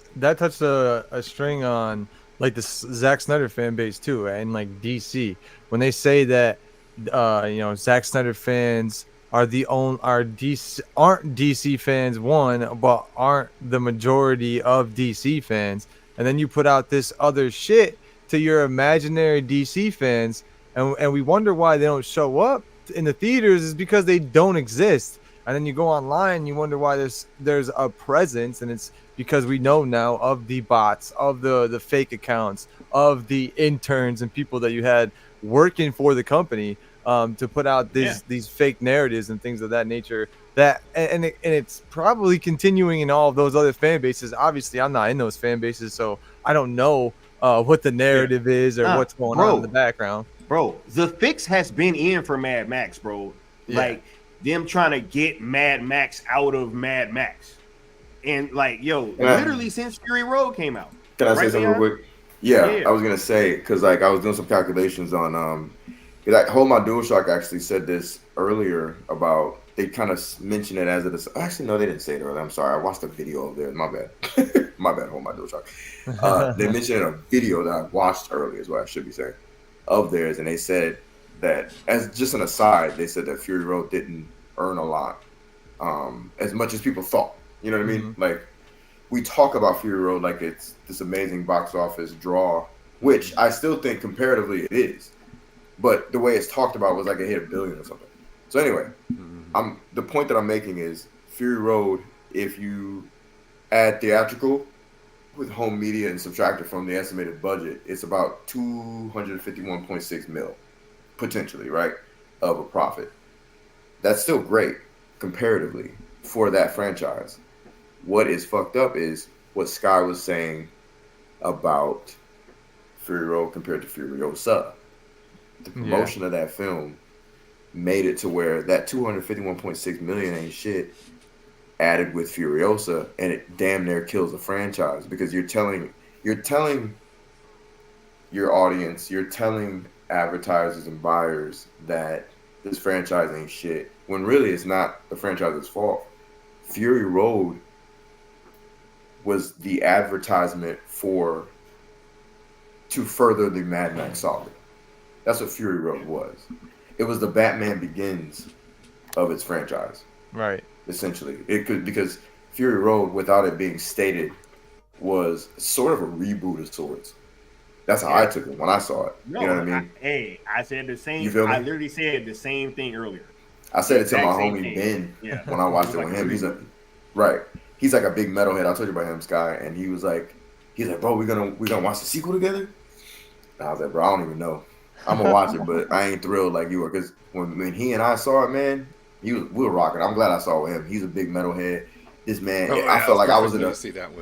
a string on like the Zack Snyder fan base too, and like DC, when they say that you know, Zack Snyder fans aren't DC fans, one, but aren't the majority of DC fans, and then you put out this other shit to your imaginary DC fans, and we wonder why they don't show up in the theaters is because they don't exist. And then you go online, you wonder why there's a presence, and it's because we know now of the bots, of the fake accounts, of the interns and people that you had working for the company to put out these fake narratives and things of that nature. And it's probably continuing in all of those other fan bases. Obviously, I'm not in those fan bases, so I don't know what the narrative is or what's going on in the background. Bro, the fix has been in for Mad Max, bro. Yeah. Like them trying to get Mad Max out of Mad Max. And like, literally since Fury Road came out. Can I say something real quick? Yeah, I was gonna say, because like I was doing some calculations on like Hold My DualShock actually said this earlier about, they kind of mentioned it as it is. Actually, no, they didn't say it earlier. I'm sorry. I watched a video of theirs. My bad. My bad. Hold My DualShock. They mentioned in a video that I watched earlier is what I should be saying, of theirs, and they said that, as just an aside, they said that Fury Road didn't earn a lot, as much as people thought. You know what I mean? Like, we talk about Fury Road like it's this amazing box office draw, which I still think comparatively it is. But the way it's talked about was like it hit $1 billion or something. So anyway, the point that I'm making is Fury Road, if you add theatrical with home media and subtract it from the estimated budget, it's about 251.6 mil, potentially, right, of a profit. That's still great comparatively for that franchise. What is fucked up is what Sky was saying about Fury Road compared to Furiosa. The promotion of that film made it to where that 251.6 million ain't shit added with Furiosa, and it damn near kills the franchise, because you're telling your audience, you're telling advertisers and buyers that this franchise ain't shit, when really it's not the franchise's fault. Fury Road was the advertisement to further the Mad Max saga. That's what Fury Road was. It was the Batman Begins of its franchise. Right. Essentially. Because Fury Road, without it being stated, was sort of a reboot of sorts. That's how I took it when I saw it. No, you know what I mean? I said the same. You feel me? I literally said the same thing earlier. I said it to my homie Ben when I watched it with him. He's like a big metalhead. I told you about him, Sky, and he's like, bro, we're gonna watch the sequel together. And I was like, bro, I don't even know. I'm gonna watch it, but I ain't thrilled like you were, because when he and I saw it, man, we were rocking. I'm glad I saw it with him. He's a big metalhead. This man, I felt like I was in a.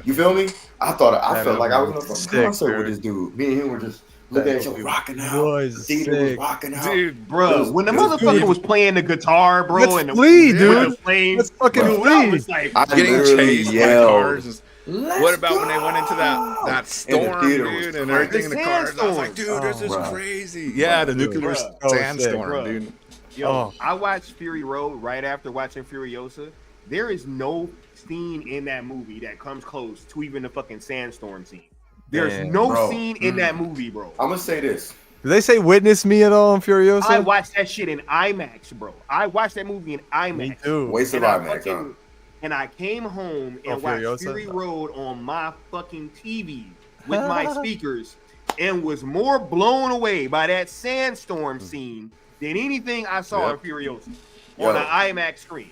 You feel me? I felt like I was in a fucking concert with this dude. Me and him were just looking at each other, rocking out. The theater was rocking out, dude, bro. When the motherfucker was playing the guitar, bro, Let's and the flee, dude. the flames, Let's fucking dude, flee. I was like, I Getting literally chased by yelled. cars. What about when they went into that storm, dude, and everything in the cars? I was like, dude, this is crazy. Yeah, the nuclear sandstorm, dude. Yo, I watched Fury Road right after watching Furiosa. There is no scene in that movie that comes close to even the fucking sandstorm scene. There's no scene in that movie, bro. I'm gonna say this. Do they say "Witness Me" at all in Furiosa? I watched that shit in IMAX, bro. I watched that movie in IMAX. Me too. Waste of IMAX, huh? And I came home and watched Fury Road on my fucking TV with my speakers, and was more blown away by that sandstorm scene than anything I saw in Furiosa on an IMAX screen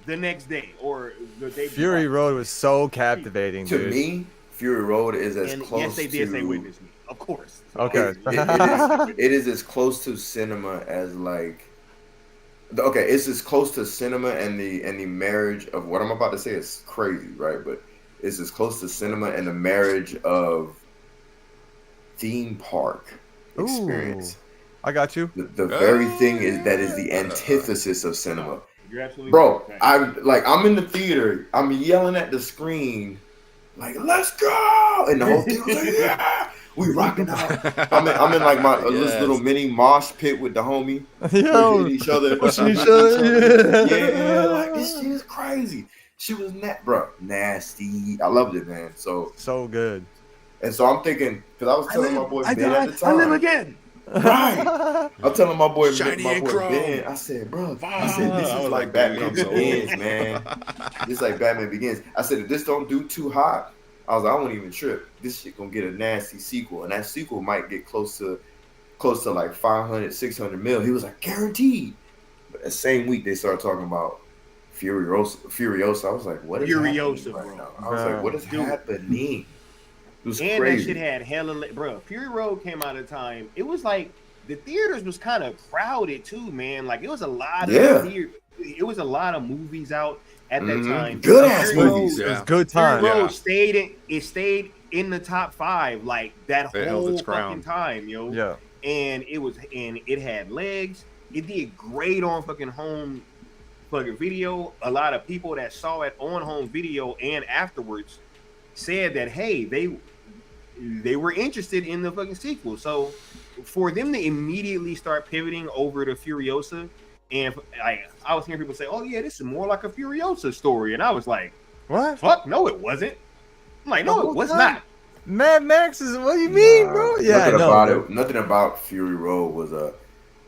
the next day or the day before. Fury Road was so captivating, To dude. me, Fury Road is as close. Yes, they did say "Witness Me," of course. Okay. It is as close to cinema as like. Okay, it's as close to cinema and the marriage of what I'm about to say is crazy, right? But it's as close to cinema and the marriage of theme park experience. Ooh, I got you. The very thing that is the antithesis of cinema. You're absolutely Bro, right. I'm in the theater, I'm yelling at the screen, like, let's go! And the whole thing was like, yeah! We rocking out. I'm in like my this little mini mosh pit with the homie. Yo, each other. pushing each other. Yeah, like this shit is crazy. She was nasty. I loved it, man. So good. And so I'm thinking, because I was telling my boy Ben at the time. I live again. Right. I'm telling my boy Shiny Crow. Ben. I said, bro, this is like Batman Begins, man. This is like Batman Begins. I said, if this don't do too hot, I was like, I won't even trip. This shit gonna get a nasty sequel, and that sequel might get close to like 500, 600 mil. He was like, guaranteed. But the same week they started talking about Furiosa. I was like, what is Furiosa, happening right bro. now? I was like, what is Dude. happening? It was And crazy. that shit had hella, bro. Fury Road came out at a time. It was like the theaters was kind of crowded too, man. Like it was a lot of it was a lot of movies out at that time. Good ass Fury movies. Road, It was good Fury time. Road stayed in the top 5 like that It held whole its crown. fucking time, yo. Yeah. And it had legs. It did great on fucking home fucking video. A lot of people that saw it on home video and afterwards said that hey, they were interested in the fucking sequel. So for them to immediately start pivoting over to Furiosa, and I was hearing people say, "Oh yeah, this is more like a Furiosa story," and I was like, What? "Fuck, no, it wasn't." I'm like, "No, it was not." Mad Max is what do you mean, bro? Yeah, Nothing about Fury Road was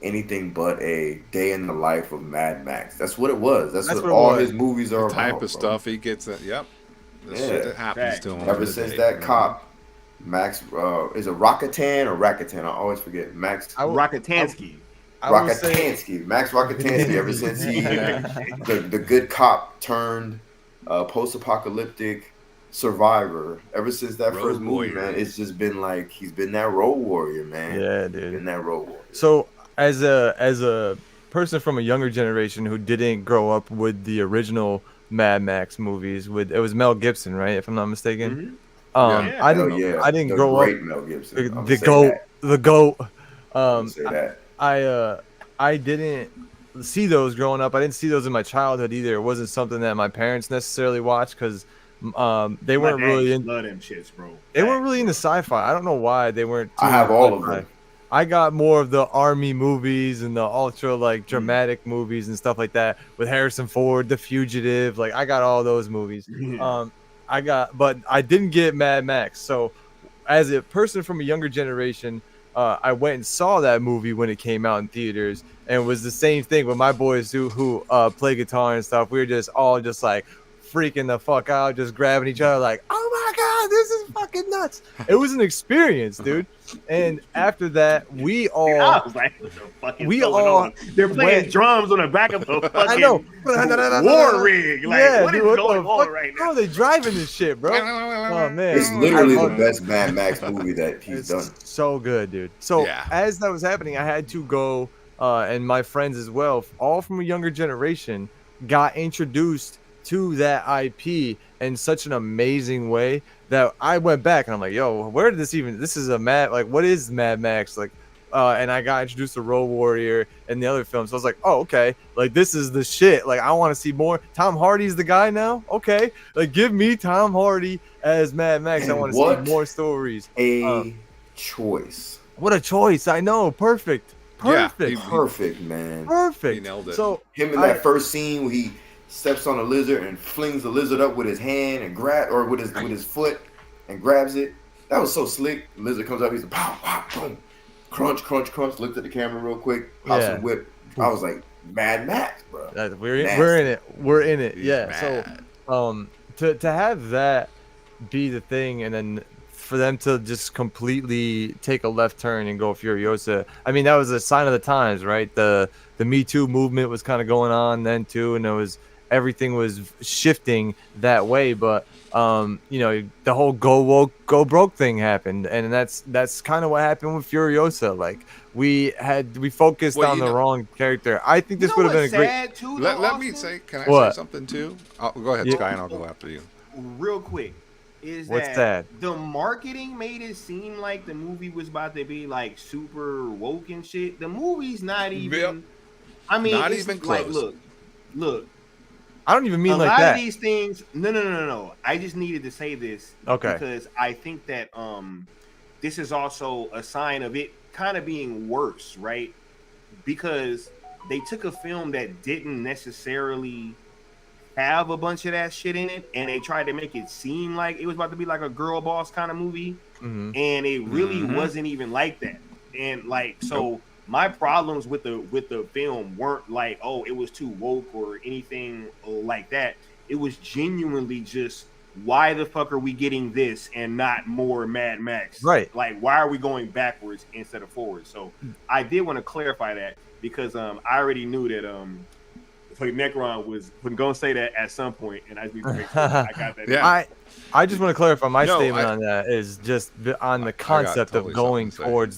anything but a day in the life of Mad Max. That's what it was. That's what all his movies are The type about, of stuff he gets. Yep. The shit that happens to him. Ever since that cop, Max, is it Rockatan or Rakatan? I always forget. Max Rockatansky. Max Rockatansky. Ever since he, the good cop turned post-apocalyptic survivor. Ever since that first movie, man, it's just been like he's been that road warrior, man. Yeah, dude. Been that road warrior. So as a person from a younger generation who didn't grow up with the original Mad Max movies, it was Mel Gibson, right? If I'm not mistaken. Mm-hmm. I didn't grow up. Mel Gibson. The goat. Say that. I didn't see those growing up. I didn't see those in my childhood either. It wasn't something that my parents necessarily watched because they weren't really in. Love them shits, bro. They weren't really into sci-fi. I don't know why they weren't. I have all of them. I got more of the army movies and the ultra like dramatic movies and stuff like that with Harrison Ford, The Fugitive. Like I got all those movies. But I didn't get Mad Max. So as a person from a younger generation, I went and saw that movie when it came out in theaters, and it was the same thing with my boys who play guitar and stuff. We were just all just like freaking the fuck out, just grabbing each other like, oh my god, this is fucking nuts. It was an experience, dude. And after that, we all I was like, what the fuck is going on? They're playing drums on the back of a fucking war rig. Like, what is going on right now? Bro, they driving this shit, bro. Oh man, it's literally the best Mad Max movie that he's done. So good, dude. So as that was happening, I had to go, and my friends as well, all from a younger generation, got introduced to that IP in such an amazing way that I went back and I'm like, yo, where did this is what is Mad Max? Like, and I got introduced to Road Warrior and the other films. So I was like, oh, okay, like this is the shit. Like I want to see more. Tom Hardy's the guy now. Okay, like give me Tom Hardy as Mad Max. I want to see more stories. Choice. What a choice. I know. Perfect, perfect, man. Perfect. He nailed it. So him in that first scene where he steps on a lizard and flings the lizard up with his hand and with his foot and grabs it. That was so slick. The lizard comes up, he's like, pow, pow, boom, crunch, crunch, crunch. Looked at the camera real quick, pops and whip. I was like, Mad Max, bro. We're in it. Yeah. Mad. So to have that be the thing, and then for them to just completely take a left turn and go Furiosa. I mean, that was a sign of the times, right? The Me Too movement was kind of going on then too, and everything was shifting that way. But the whole go woke, go broke thing happened, and that's kind of what happened with Furiosa. Like we focused on the wrong character. I think this would have been a great. Too, let me say, can I say something too? Go ahead, Sky, and I'll go after you. Real quick. What's that? The marketing made it seem like the movie was about to be like super woke and shit. The movie's not even. Yep. I mean, not it's even like, close. Look. I don't even mean like that. A lot of these things. No. I just needed to say this. Okay. Because I think that this is also a sign of it kind of being worse, right? Because they took a film that didn't necessarily have a bunch of that shit in it, and they tried to make it seem like it was about to be like a girl boss kind of movie, and it really wasn't even like that. And like, so my problems with the film weren't like, oh, it was too woke or anything like that. It was genuinely just, why the fuck are we getting this and not more Mad Max? Right. Like, why are we going backwards instead of forwards? So I did want to clarify that, because I already knew that But Necron was gonna say that at some point, and I just need to make sure I got that. Yeah. I just want to clarify my No, statement on that is just on the concept totally of going something to say. towards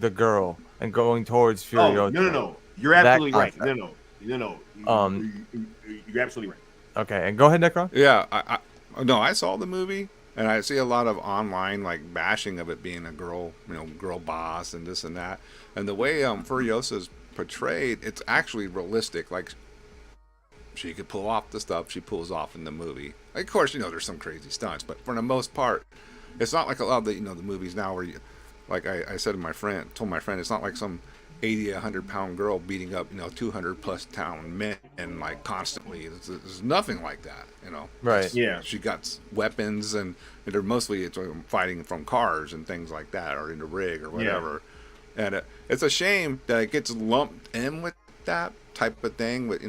the girl and going towards Oh, Furiosa. no. You're That absolutely right. concept. No. You're absolutely right. Okay, and go ahead, Necron. Yeah, I saw the movie, and I see a lot of online like bashing of it being a girl, girl boss and this and that. And the way Furiosa's portrayed, it's actually realistic. Like she could pull off the stuff she pulls off in the movie. Like, of course, there's some crazy stunts, but for the most part, it's not like a lot of the the movies now where like I said to my friend, it's not like some 80, 100-pound girl beating up 200+ pound men and like constantly. There's nothing like that, Right. Yeah. She got weapons and they're mostly fighting from cars and things like that, or in the rig or whatever. Yeah. And it's a shame that it gets lumped in with that type of thing with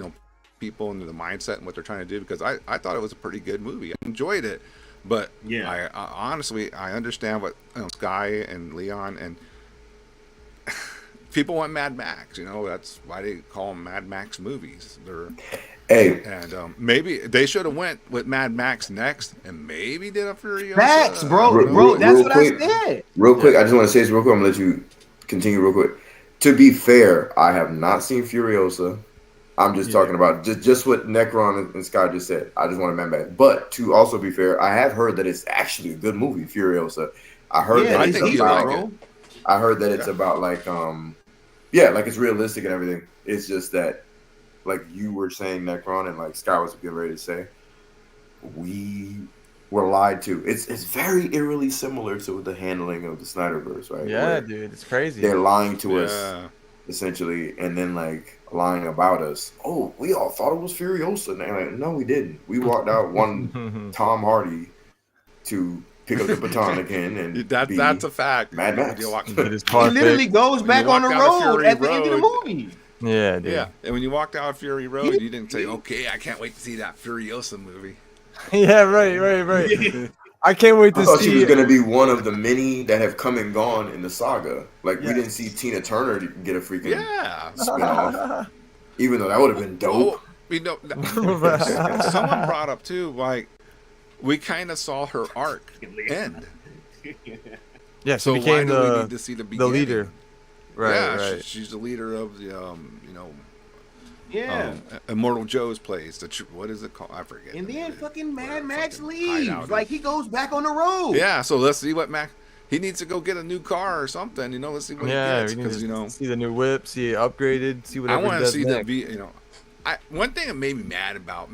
people into the mindset and what they're trying to do, because I thought it was a pretty good movie. I enjoyed it, but I honestly I understand what Sky and Leon and people want Mad Max. That's why they call them Mad Max movies. And maybe they should have went with Mad Max next, and maybe did a Furiosa. Facts, bro. That's what I said. Real quick, I just want to say this real quick. I'm gonna let you continue real quick. To be fair, I have not seen Furiosa. I'm just talking about just what Necron and Sky just said. I just want to Mad Max. But to also be fair, I have heard that it's actually a good movie, Furiosa. I heard that it's about. I heard that it's about like like it's realistic and everything. It's just that, like you were saying, Necron, and like Sky was getting ready to say, we were lied to. It's very eerily similar to the handling of the Snyderverse, right? Yeah, where dude, it's crazy. they're lying to us essentially, and then like lying about us. Oh, we all thought it was Furiosa. And they're like, no, we didn't. We walked out one Tom Hardy to pick up the baton again, and that's a fact. Mad Max. He literally goes back on the road at the end of the movie. Yeah, dude. Yeah, and when you walked out of Fury Road, you didn't say, "Okay, I can't wait to see that Furiosa movie." Yeah, right. I can't wait to see. I thought she was going to be one of the many that have come and gone in the saga. Like we didn't see Tina Turner get a freaking spinoff, even though that would have been dope. Someone brought up too, like we kind of saw her arc end. Yeah, so became why do we need to see the leader? Right. She's the leader of the Yeah. Immortal Joe's place. What is it called? I forget. And then fucking Mad Max leaves. Like he goes back on the road. Yeah. So let's see what he needs to go get a new car or something. Let's see what he gets. Because see the new whip, see it upgraded, see whatever. I want to see next. one thing that made me mad about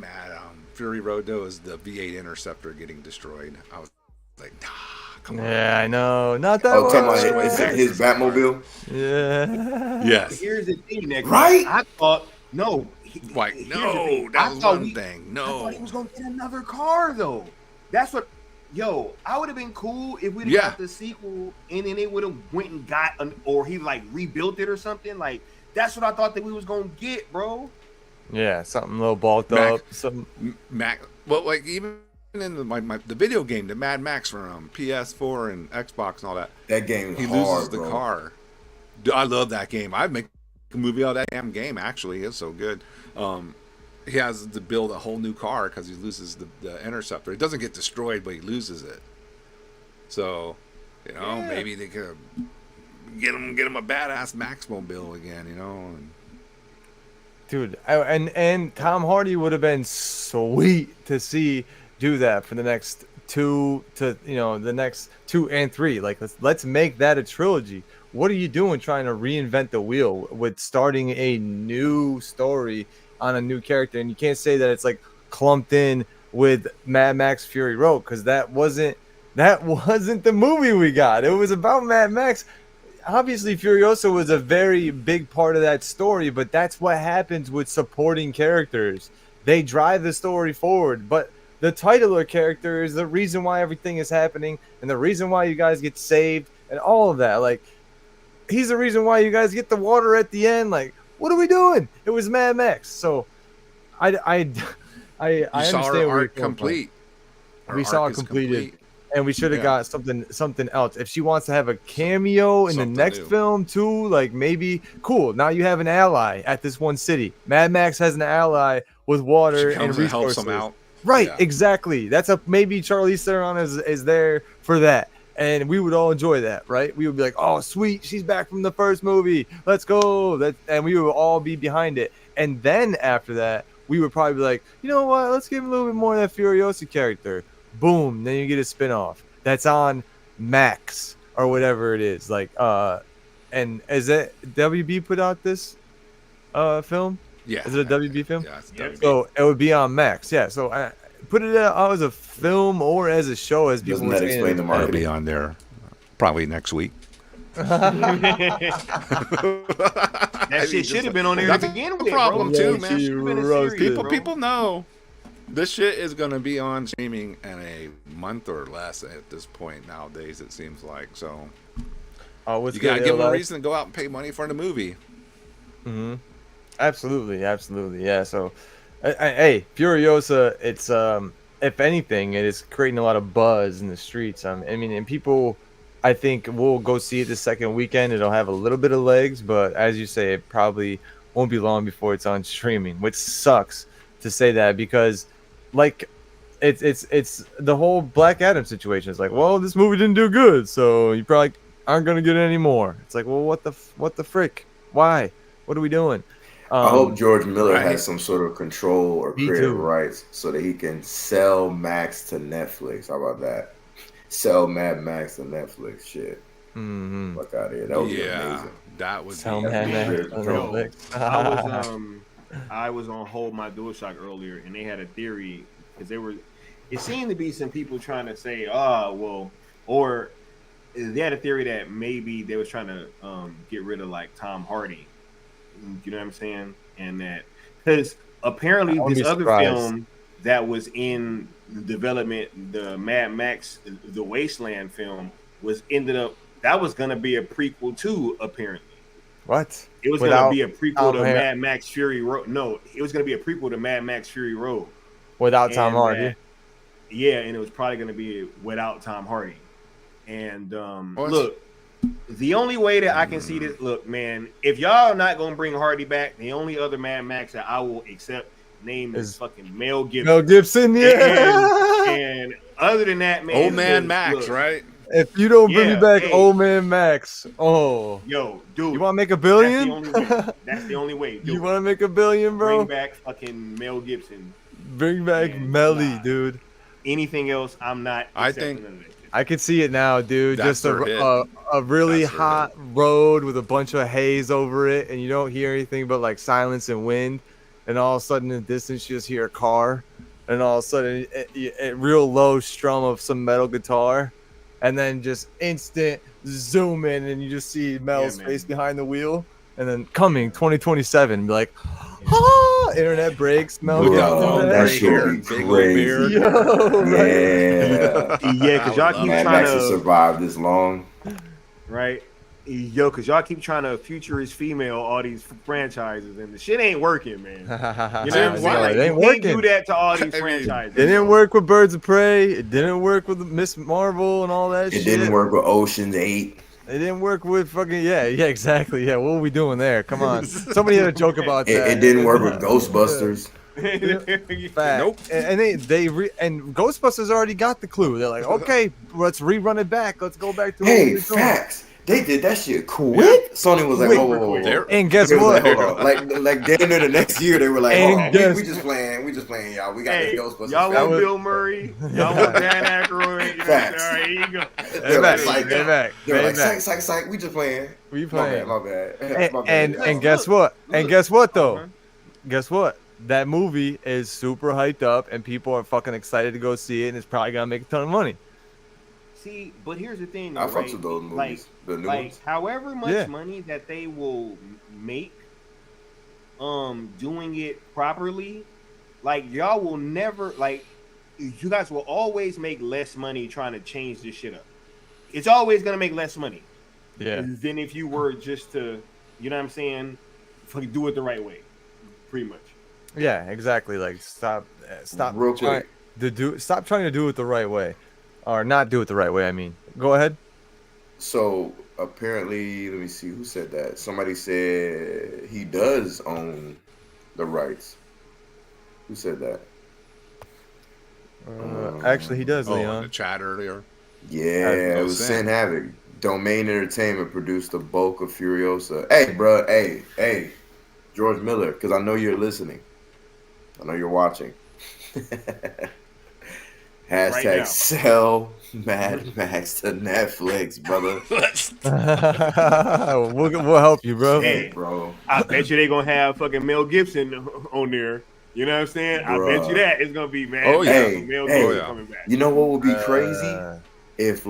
Fury Road though is the V8 Interceptor getting destroyed. I was like, come on. Yeah, I know. Not that one. Talking about his Batmobile. Yeah. Yes. Here's the thing, Nick. Right? I thought no. That was one thing. No. I thought he was gonna get another car though. That's what. Yo, I would have been cool if we'd got the sequel and then it would have went and got or he like rebuilt it or something. Like that's what I thought that we was gonna get, bro. Yeah, something a little bulked up. Some Well, like even in the video game, the Mad Max from PS4 and Xbox and all that. That game, he loses the car. Dude, I love that game. I'd make a movie out of that damn game. Actually, it's so good. He has to build a whole new car because he loses the Interceptor. It doesn't get destroyed, but he loses it. So, maybe they could get him a badass Max mobile again. And, dude, and Tom Hardy would have been sweet to see do that for the next the next 2 and 3. Like let's make that a trilogy. What are you doing trying to reinvent the wheel with starting a new story on a new character? And you can't say that it's like clumped in with Mad Max Fury Road, because that wasn't the movie we got. It was about Mad Max. Obviously Furiosa was a very big part of that story, but that's what happens with supporting characters. They drive the story forward, but the titular character is the reason why everything is happening and the reason why you guys get saved and all of that. Like, he's the reason why you guys get the water at the end. Like, what are we doing? It was Mad Max. So I saw understand our arc complete. We saw it completed. And we should have Yeah. got something else. If she wants to have a cameo in the Something next new. film too, like maybe cool. Now you have an ally at this one city. Mad Max has an ally with water She and comes and resources. helps them out. Right, Yeah. exactly. That's a maybe Charlize Theron is there for that. And we would all enjoy that, right? We would be like, "Oh, sweet, she's back from the first movie. Let's go!" And we would all be behind it. And then after that, we would probably be like, "You know what? Let's give him a little bit more of that Furiosa character." Boom! Then you get a spinoff that's on Max or whatever it is. Like, and is it WB put out this film? Yeah. Is it a WB film? Yeah. It's Yep. WB. So it would be on Max. Yeah. So I put it out as a film or as a show, as people Doesn't were that saying. explain the It'll marketing? be on there probably next week. That shit should have been on there to That's begin a with, problem bro. too, It man. should've been a Roasted. series, People bro. people know this shit is gonna be on streaming in a month or less at this point nowadays. It seems like so. Oh, what's You gotta good, give them a LS? reason to go out and pay money for the movie. Mm-hmm. Absolutely, absolutely, yeah. So, hey, Furiosa, it's if anything, it is creating a lot of buzz in the streets. I mean, and people, I think, will go see it the second weekend. It'll have a little bit of legs, but as you say, it probably won't be long before it's on streaming, which sucks to say that because, like, it's the whole Black Adam situation. It's like, well, this movie didn't do good, so you probably aren't gonna get any more. It's like, well, what the frick? Why? What are we doing? I hope George Miller right. has some sort of control or Me creative too. rights so that he can sell Max to Netflix. How about that? Sell Mad Max to Netflix. Shit. Mhm. Fuck out of here. That would be Yeah, amazing. that would Tell be Mad Max Yo, on yo, Netflix. I was on Hold My DualShock earlier, and they had a theory because it seemed to be some people trying to say, or they had a theory that maybe they was trying to get rid of like Tom Hardy. You know what I'm saying? And that because apparently I wouldn't this be other surprised. film that was in development, the Mad Max, the Wasteland film, that was gonna be a prequel too. Apparently, What? it was Without gonna be a prequel Tom to Har- Mad Max Fury Road. No, it was gonna be a prequel to Mad Max Fury Road. Without Tom And Hardy? that- yeah, and it was probably gonna be without Tom Hardy. And What? look, the only way that I can see this, look, man, if y'all are not gonna bring Hardy back, the only other Mad Max that I will accept name is Is fucking Mel Gibson. Mel Gibson, yeah. And other than that, man, Old Man look, Max, look, right? If you don't bring Yeah, me back, hey. old man Max. Oh, Yo, dude, you want to make a that's the billion? only way. That's the only way. You Dude, want to make a billion, bro? bring back fucking Mel Gibson. Bring back Man, Melly, nah. dude. Anything else, I'm not. I accepting think- none of that shit. I can see it now, dude. That's Just their hit. a really That's their hot road with a bunch of haze over it, and you don't hear anything but like silence and wind. And all of a sudden, in the distance, you just hear a car, and all of a sudden, a real low strum of some metal guitar, and then just instant zoom in, and you just see Mel's man. face behind the wheel, and then coming 2027, be like, ah, internet breaks, Mel Bro, Gibson that back. shit would be Big old crazy. beard. Yo, right? Yeah. Yeah, because y'all keep Mad trying Max has to survived this long. right? Yo, because y'all keep trying to futurist female all these franchises, and the shit ain't working, man. You know what I'm saying? why? Like, It ain't you can't working. do that to all these I mean, franchises. It didn't work with Birds of Prey. It didn't work with Miss Marvel and all that It shit. didn't work with Ocean's 8. It didn't work with fucking yeah, exactly. Yeah, what were we doing there? Come on. Somebody had a joke about that. It didn't work with Ghostbusters. Fact. Nope. And and Ghostbusters already got the clue. They're like, okay, let's rerun it back. Let's go back to what we Hey, were doing. facts. They did that shit quick. Sony was like, Quick, whoa, whoa, whoa, whoa. They're- And guess They was what? like, hold on. Like damn near the next year, they were like, And hold on, guess- we just playing, y'all. We got Hey, this Ghostbusters. y'all That want was- Bill Murray? Y'all want Dan Aykroyd? You know, Facts. all right, here you go. They're like, They're back. They're like, They're back. psych, we just playing. We My playing. bad, my bad. And, My bad. and guess what? And guess what though? Uh-huh. Guess what? That movie is super hyped up, and people are fucking excited to go see it, and it's probably gonna make a ton of money. See, but here's the thing, I though, fucks right? with those movies. Like, The new like ones. however much Yeah. money that they will make doing it properly, like y'all will never, like, you guys will always make less money trying to change this shit up. It's always gonna make less money than if you were just to, you know what I'm saying, fucking do it the right way, pretty much. Yeah, exactly. Like stop Real trying quick. stop trying to do it the right way. or not do it the right way. I mean, go ahead. So apparently, let me see who said that. Somebody said he does own the rights. Who said that? Actually, he does, Oh, in Leon. the chat earlier. Yeah, it was Sin Havoc. Domain Entertainment produced the bulk of Furiosa. Hey, bro. Hey, George Miller, because I know you're listening. I know you're watching. Hashtag sell Mad Max to Netflix, brother. we'll help you, bro. Hey, bro. I bet you they gonna have fucking Mel Gibson on there. You know what I'm saying? Bruh. I bet you that it's gonna be Mad Oh, Max yeah. with Mel Hey, Gibson coming back. You know what would be crazy? If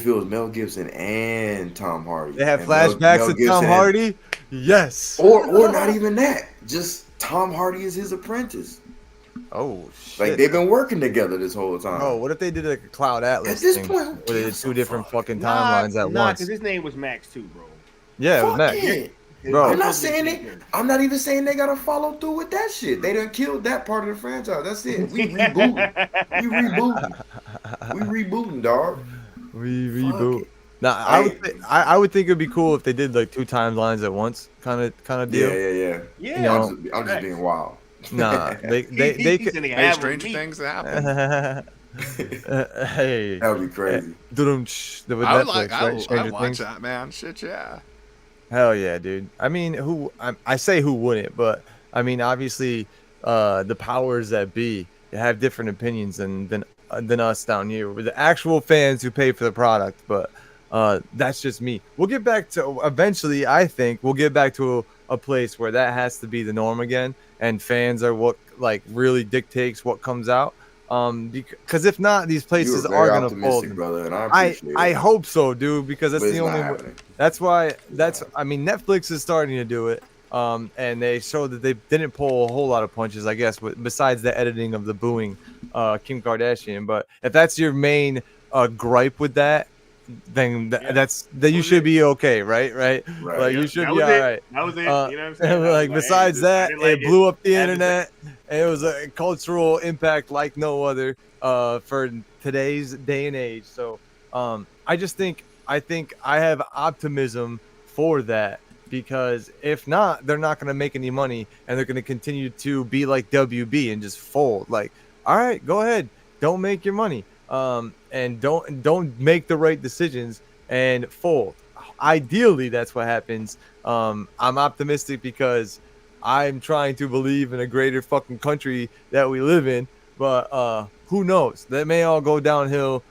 it was Mel Gibson and Tom Hardy. They have and flashbacks Mel of Tom Hardy. Yes. Or not even that. Just Tom Hardy is his apprentice. Oh shit. Like they've been working together this whole time. Bro, what if they did like a Cloud Atlas At this thing? point, who Where they did gives two a different fuck? fucking timelines at once. because his name was Max too, bro. Yeah, it was Fuck Max. it. Bro. I'm not saying it. I'm not even saying they gotta follow through with that shit. They done killed that part of the franchise. That's it. We rebooting. We rebooting, dog. We Fuck reboot. it. Now, I would think it'd be cool if they did like two timelines at once, kind of deal. Yeah. Yeah. You know, I'm just being wild. Nah, they could. Hey, strange things happen. Hey, That would be crazy. With I would Netflix, like. right? I Stranger watch Things. that, man. Shit, yeah. Hell yeah, dude. I mean, I say who wouldn't, but I mean, obviously, the powers that be have different opinions than us down here. We're the actual fans who pay for the product, but that's just me. We'll get back to eventually. I think we'll get back to a place where that has to be the norm again, and fans are what like really dictates what comes out. Because if not, these places You were are very gonna optimistic, fold. brother, and I appreciate I it. hope so, dude, because that's But the it's not only. happening. That's why. I mean, Netflix is starting to do it. And they showed that they didn't pull a whole lot of punches, I guess, besides the editing of the booing Kim Kardashian. But if that's your main gripe with that, then you should be okay, right? Like you should be all right. That was it. You know what I'm saying? Like besides that, it blew up the I had to internet, and it was a cultural impact like no other for today's day and age. So I think I have optimism for that. Because if not, they're not going to make any money, and they're going to continue to be like WB and just fold. Like, all right, go ahead, don't make your money, and don't make the right decisions and fold. Ideally, that's what happens. I'm optimistic because I'm trying to believe in a greater fucking country that we live in, but who knows? That may all go downhill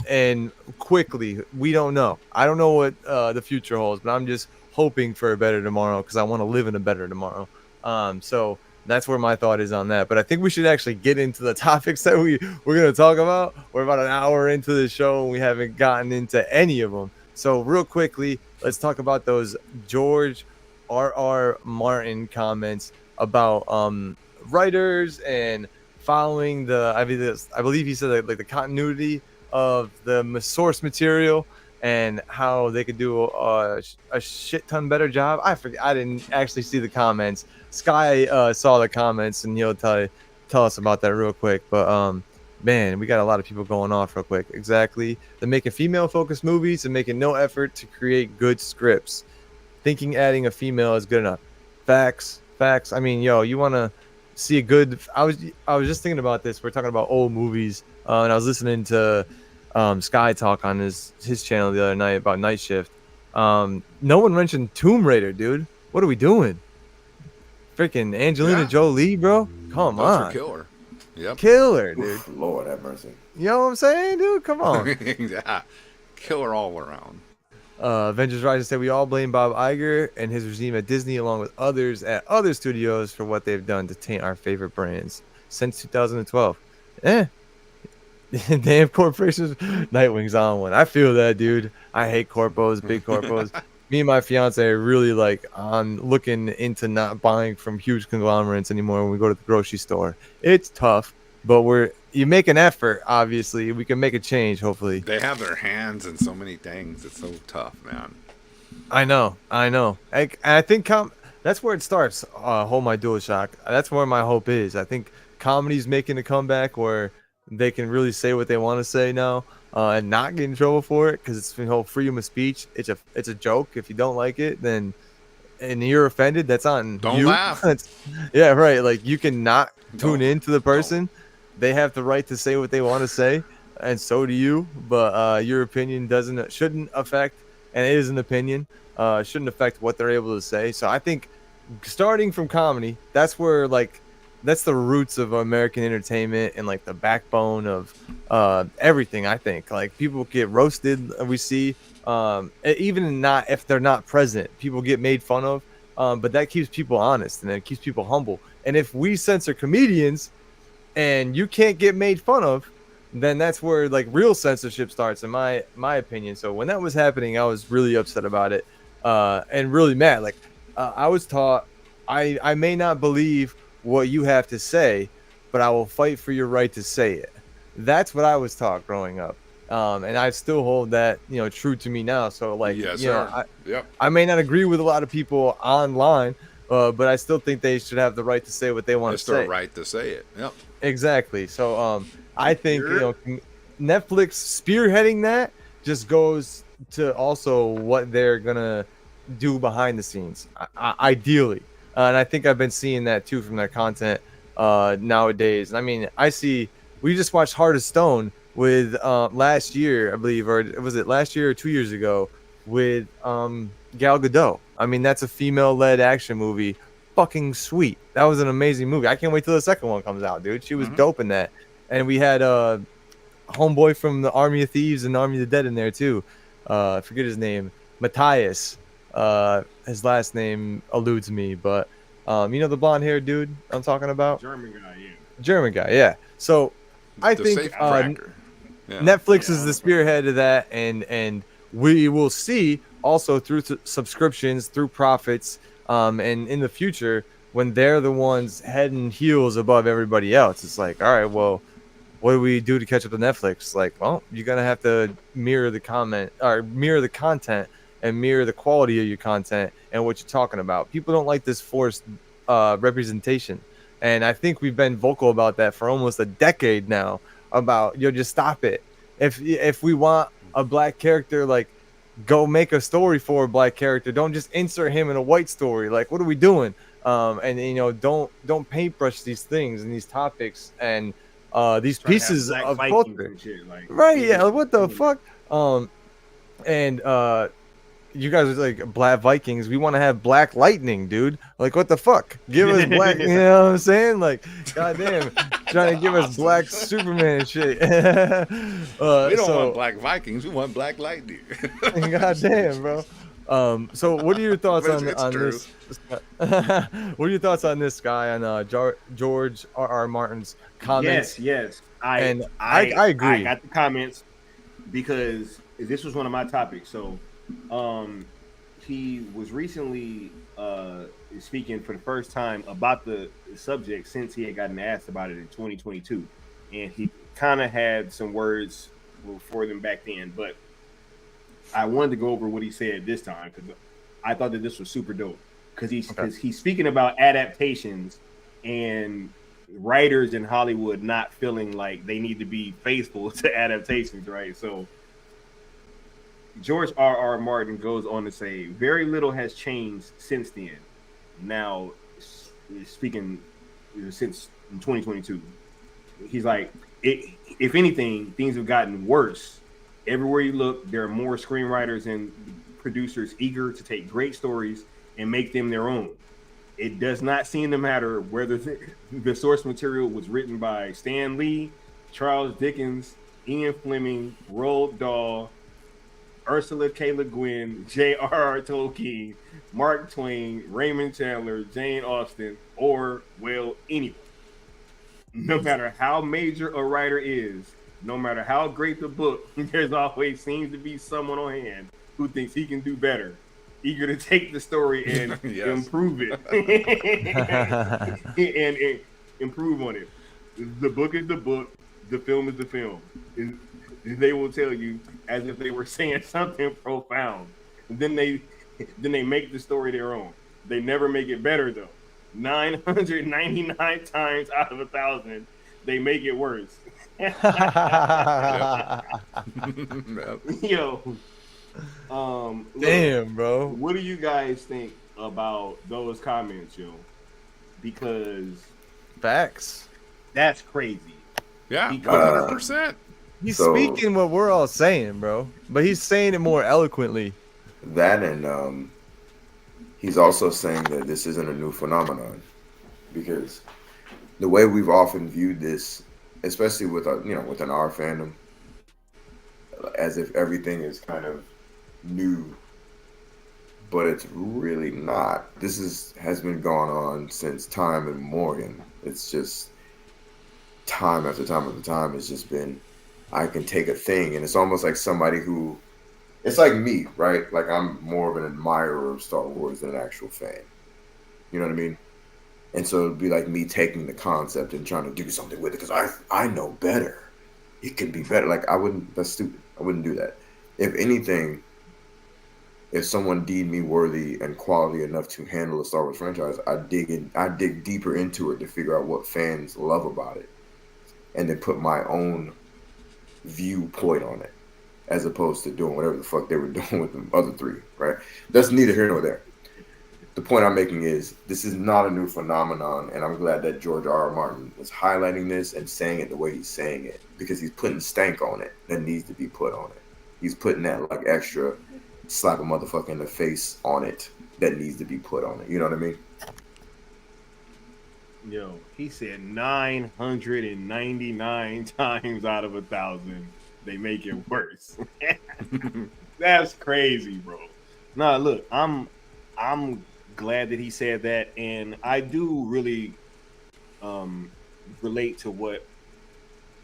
and quickly. We don't know. I don't know what the future holds, but I'm just hoping for a better tomorrow because I want to live in a better tomorrow. So that's where my thought is on that. But I think we should actually get into the topics that we're going to talk about. We're about an hour into the show and we haven't gotten into any of them. So real quickly, let's talk about those George R.R. Martin comments about writers and following I believe he said like the continuity of the source material and how they could do a shit ton better job. I forget. I didn't actually see the comments. Sky saw the comments, and he'll tell us about that real quick. But man, we got a lot of people going off real quick. Exactly. They're making female-focused movies and making no effort to create good scripts. Thinking adding a female is good enough. Facts. I mean, you want to see a good. I was just thinking about this. We're talking about old movies, and I was listening to Sky talk on his channel the other night about Night Shift. No one mentioned Tomb Raider, dude. What are we doing? Freaking Angelina Jolie, bro. Come on. Killer. Yep. Killer, dude. Oof, Lord have mercy. You know what I'm saying, dude? Come on. Yeah. Killer all around. Avengers Rising said we all blame Bob Iger and his regime at Disney along with others at other studios for what they've done to taint our favorite brands since 2012. Damn corporations. Nightwing's on one. I feel that, dude. I hate corpos, big corpos. Me and my fiance are really like on looking into not buying from huge conglomerates anymore when we go to the grocery store. It's tough, but you make an effort. Obviously, we can make a change. Hopefully, They have their hands in so many things. It's so tough, man. I know. I think that's where it starts. Hold my DualShock. That's where my hope is. I think comedy's making a comeback where they can really say what they want to say now and not get in trouble for it because it's freedom of speech. It's a joke. If you don't like it, then and you're offended, that's on Don't you. laugh. Yeah, right. Like you can not tune Don't. in to the person. They have the right to say what they want to say, and so do you. But your opinion shouldn't affect, and it is an opinion. Shouldn't affect what they're able to say. So I think starting from comedy, that's where that's the roots of American entertainment and like the backbone of everything. I think like people get roasted. We see even not if they're not present, people get made fun of. But that keeps people honest and it keeps people humble. And if we censor comedians and you can't get made fun of, then that's where like real censorship starts, in my opinion. So when that was happening, I was really upset about it and really mad. Like I was taught, I may not believe what you have to say, but I will fight for your right to say it. That's what I was taught growing up. And I still hold that, true to me now. So like, Yes, you know, sir. Yep. I may not agree with a lot of people online, but I still think they should have the right to say what they want It's to their say. right to say it. Yep. Exactly. So I think Netflix spearheading that just goes to also what they're gonna do behind the scenes, ideally. And I think I've been seeing that too from their content nowadays. And I mean, we just watched Heart of Stone with last year, I believe, or was it last year or 2 years ago with Gal Gadot. I mean, that's a female-led action movie. Fucking sweet. That was an amazing movie. I can't wait till the second one comes out, dude. She was dope in that. And we had homeboy from the Army of Thieves and Army of the Dead in there too. I forget his name. Matthias. His last name eludes me, but you know the blonde-haired dude I'm talking about? German guy, yeah. German guy, yeah. So I The think safe cracker. Yeah. Netflix is the spearhead of that, and we will see also through subscriptions, through profits, and in the future when they're the ones head and heels above everybody else. It's like, all right, well, what do we do to catch up to Netflix? Like, well, you're gonna have to mirror the content and mirror the quality of your content and what you're talking about. People don't like this forced representation, and I think we've been vocal about that for almost a decade now. About just stop it. If we want a black character, like go make a story for a black character. Don't just insert him in a white story. Like, what are we doing? And don't paintbrush these things and these topics and these pieces of culture. Right? Yeah. What the fuck? And you guys are like Black Vikings. We want to have Black Lightning, dude. Like, what the fuck? Give us black. You know what I'm saying? Like, goddamn, trying to give us Black Superman and shit. We don't want Black Vikings. We want Black Lightning. Goddamn, bro. So what are your thoughts on this? What are your thoughts on this guy on George R.R. Martin's comments? Yes. I agree. I got the comments because this was one of my topics. So he was recently speaking for the first time about the subject since he had gotten asked about it in 2022, and he kind of had some words for them back then, but I wanted to go over what he said this time because I thought that this was super dope because he's speaking about adaptations and writers in Hollywood not feeling like they need to be faithful to adaptations, right? So George R.R. Martin goes on to say, very little has changed since then. Now, speaking since 2022, he's like, if anything, things have gotten worse. Everywhere you look, there are more screenwriters and producers eager to take great stories and make them their own. It does not seem to matter whether the source material was written by Stan Lee, Charles Dickens, Ian Fleming, Roald Dahl, Ursula K. Le Guin, J.R.R. Tolkien, Mark Twain, Raymond Chandler, Jane Austen, or, well, anyone. No matter how major a writer is, no matter how great the book, there's always seems to be someone on hand who thinks he can do better, eager to take the story and improve it. and improve on it. The book is the book, the film is the film. They will tell you as if they were saying something profound. Then they make the story their own. They never make it better though. 999 times out of 1,000, they make it worse. Yep. Yo, look, Damn, bro. what do you guys think about those comments, yo? Because Facts. that's crazy. Yeah, Because 100%. He's So- speaking what we're all saying, bro. But he's saying it more eloquently. That and he's also saying that this isn't a new phenomenon, because the way we've often viewed this, especially with within our fandom, as if everything is kind of new, but it's really not. This has been going on since time immemorial. It's just time after time after time. It's just been, I can take a thing, and it's almost like somebody who, it's like me, right? Like, I'm more of an admirer of Star Wars than an actual fan. You know what I mean? And so it'd be like me taking the concept and trying to do something with it because I know better. It can be better. Like, that's stupid. I wouldn't do that. If anything, if someone deemed me worthy and quality enough to handle the Star Wars franchise, I'd dig deeper into it to figure out what fans love about it, and then put my own viewpoint on it, as opposed to doing whatever the fuck they were doing with the other three, right? That's neither here nor there. The point I'm making is this is not a new phenomenon, and I'm glad that George R.R. Martin is highlighting this and saying it the way he's saying it, because he's putting stank on it that needs to be put on it. He's putting that like extra slap a motherfucker in the face on it that needs to be put on it. You know what I mean? yo, he said 999 times out of 1,000 they make it worse. That's crazy, bro. Nah, look, I'm glad that he said that, and I do really relate to what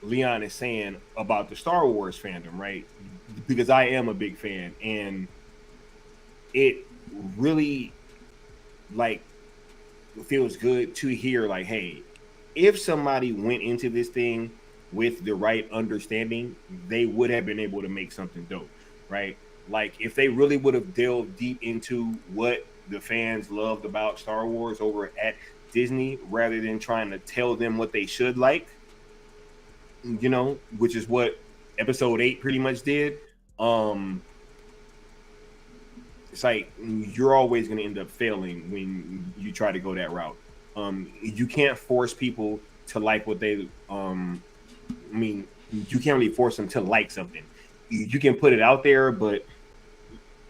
Leon is saying about the Star Wars fandom, right? Because I am a big fan, and it really like feels good to hear like, hey, if somebody went into this thing with the right understanding, they would have been able to make something dope, right? Like, if they really would have delved deep into what the fans loved about Star Wars over at Disney, rather than trying to tell them what they should like, you know, which is what episode 8 pretty much did. It's like you're always going to end up failing when you try to go that route. You can't force people to like what they I mean, you can't really force them to like something. You can put it out there, but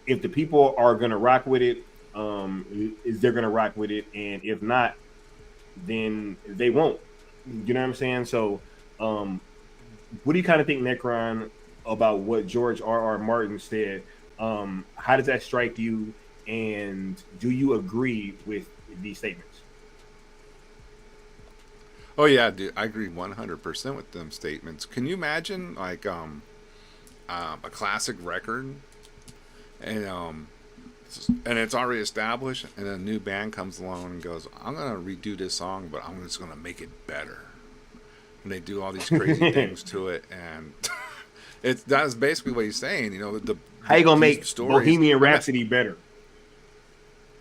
if the people are gonna rock with it, they're gonna rock with it, and if not, then they won't. You know what I'm saying? So, what do you kind of think, Necron, about what George R.R. Martin said? How does that strike you, and do you agree with these statements? Oh yeah, dude, I agree 100% with them statements. Can you imagine like a classic record, and it's already established, and a new band comes along and goes, "I'm gonna redo this song, but I'm just gonna make it better," and they do all these crazy things to it, and that's basically what he's saying. You know, How you gonna make stories, Bohemian Rhapsody better?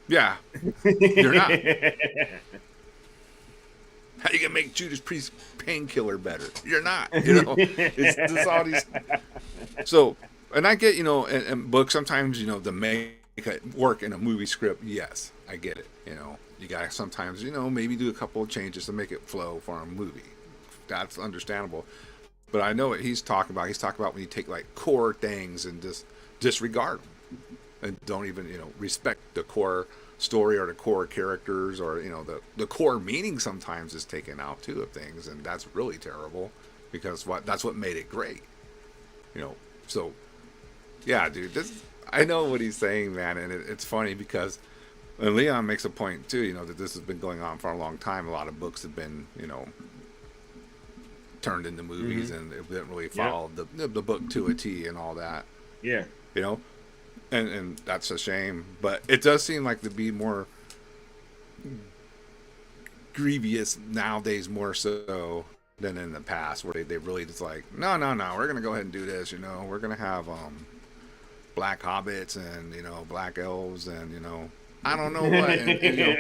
Yeah, you're not. How you gonna make Judas Priest Painkiller better? You're not. You know, it's just all these. So, and I get, you know, in books sometimes, you know, to make it work in a movie script. Yes, I get it. You know, you gotta sometimes, you know, maybe do a couple of changes to make it flow for a movie. That's understandable. But I know what he's talking about. He's talking about when you take like core things and just disregard them and don't even, you know, respect the core story or the core characters, or, you know, the core meaning sometimes is taken out too of things, and that's really terrible, because that's what made it great, you know. So yeah, dude, I know what he's saying, man, and it's funny because, and Leon makes a point too, you know, that this has been going on for a long time. A lot of books have been, you know, turned into movies, and it didn't really follow the book to a T and all that. Yeah, you know. And that's a shame, but it does seem like to be more grievous nowadays, more so than in the past, where they really just like, no, we're gonna go ahead and do this. You know, we're gonna have black hobbits and, you know, black elves and, you know, I don't know what, and, you know,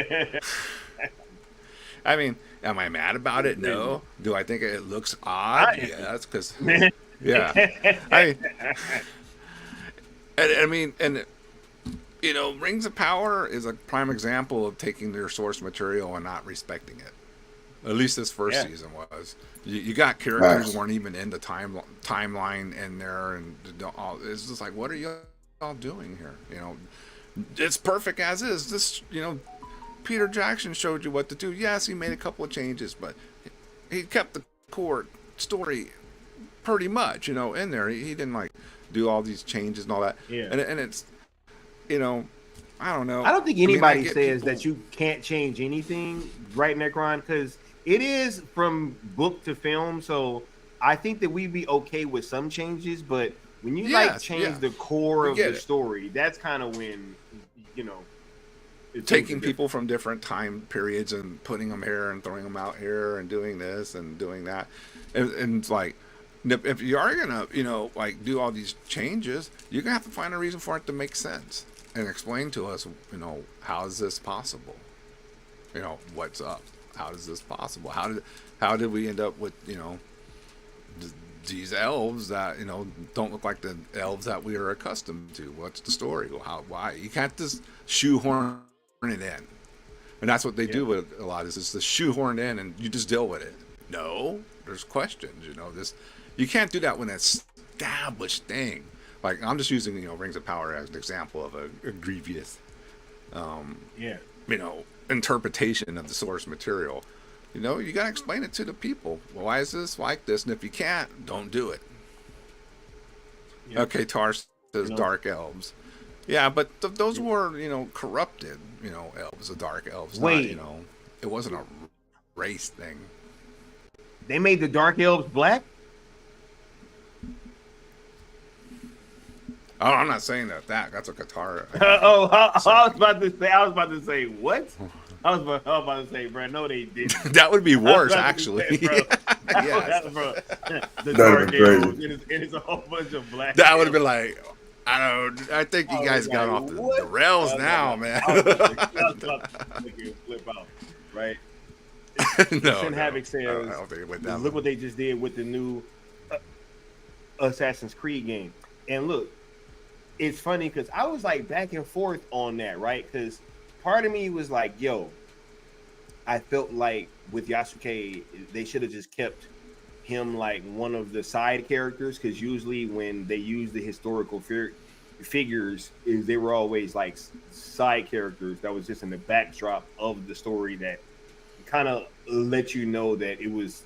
I mean, am I mad about it? No. Do I think it looks odd? Yeah, that's because. Yeah. I mean, and you know, Rings of Power is a prime example of taking their source material and not respecting it. At least this first season was. You got characters who weren't even in the timeline in there, and all, it's just like, what are you all doing here? You know, it's perfect as is. This, you know, Peter Jackson showed you what to do. Yes, he made a couple of changes, but he kept the core story pretty much, you know, in there. He didn't like do all these changes and all that. Yeah. And it's, you know, I don't know. I don't think anybody says people... that you can't change anything, right, Necron? Because it is from book to film, so I think that we'd be okay with some changes. But when you change the core of the story, that's kind of when, you know, taking people from different time periods and putting them here and throwing them out here and doing this and doing that, and it's like, if you are gonna, you know, like do all these changes, you're gonna have to find a reason for it to make sense and explain to us, you know, how is this possible? You know, what's up? How is this possible? How did we end up with, you know, these elves that, you know, don't look like the elves that we are accustomed to? What's the story? Why? You can't just shoehorn it in, and that's what they do with a lot. Is just shoehorn in and you just deal with it. No, there's questions. You know, you can't do that when it's established thing. Like, I'm just using, you know, Rings of Power as an example of a grievous, you know, interpretation of the source material. You know, you gotta explain it to the people. Well, why is this like this? And if you can't, don't do it. Yeah. Okay, Tar says, you know, dark elves. Yeah, but those were, you know, corrupted, you know, elves, the dark elves. Wait, not, you know, it wasn't a race thing. They made the dark elves black? Oh, I'm not saying that's a Qatar. I was about to say what? I was about to say, bro. No, they didn't. That would be worse, actually. Yes, bro. The dark elves, and it's a whole bunch of black. That would have been like, I think you guys got off the rails now, man. I was about to make you flip out, right? No, Havoc says, I don't think it went down. Look what they just did with the new Assassin's Creed game. And look, it's funny because I was like back and forth on that, right? Because part of me was like, yo, I felt like with Yasuke, they should have just kept him like one of the side characters, because usually when they use the historical figures, they were always like side characters that was just in the backdrop of the story that kind of let you know that it was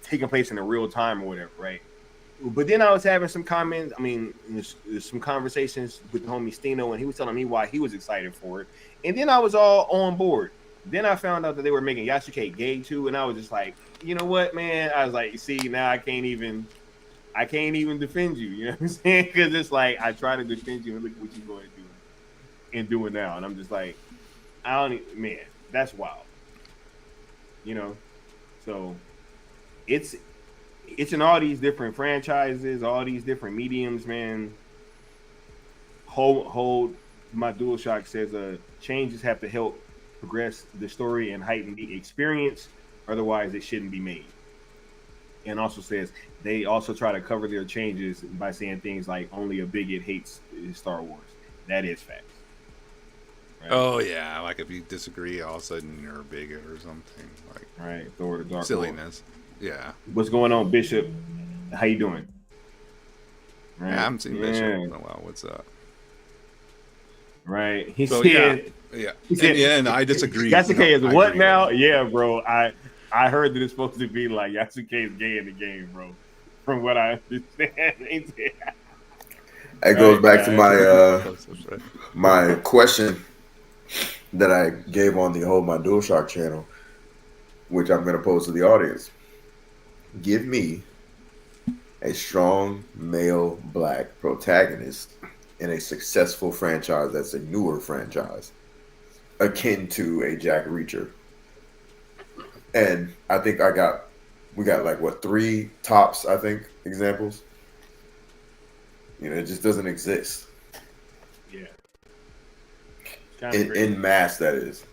taking place in a real time or whatever, right? But then I was having some comments. I mean, there's some conversations with the homie Stino, and he was telling me why he was excited for it. And then I was all on board. Then I found out that they were making Yasuke gay too, and I was just like, you know what, man? I was like, see, now I can't even defend you. You know what I'm saying? Because it's like I try to defend you, and look what you're going to do and doing now. And I'm just like, man, that's wild. You know, so it's in all these different franchises, all these different mediums, man. Hold my DualShock says changes have to help progress the story and heighten the experience, otherwise it shouldn't be made. And also says they also try to cover their changes by saying things like only a bigot hates Star Wars. That is facts. Right? Oh yeah, like if you disagree, all of a sudden you're a bigot or something. Like right, Thor the Dark silliness. Lord. Yeah. What's going on, Bishop? How you doing? Right. Yeah, I haven't seen Bishop in a while. What's up? Right. He said. Yeah. He said, and I disagree. Yasuke is what now? Yeah, bro. I heard that it's supposed to be like Yasuke is gay in the game, bro. From what I understand. That goes back to my question that I gave on the Hold My DualShock channel, which I'm going to pose to the audience. Give me a strong male black protagonist in a successful franchise that's a newer franchise, akin to a Jack Reacher. And I think we got like what, 3 tops, I think, examples. You know, it just doesn't exist. Yeah. In mass, that is.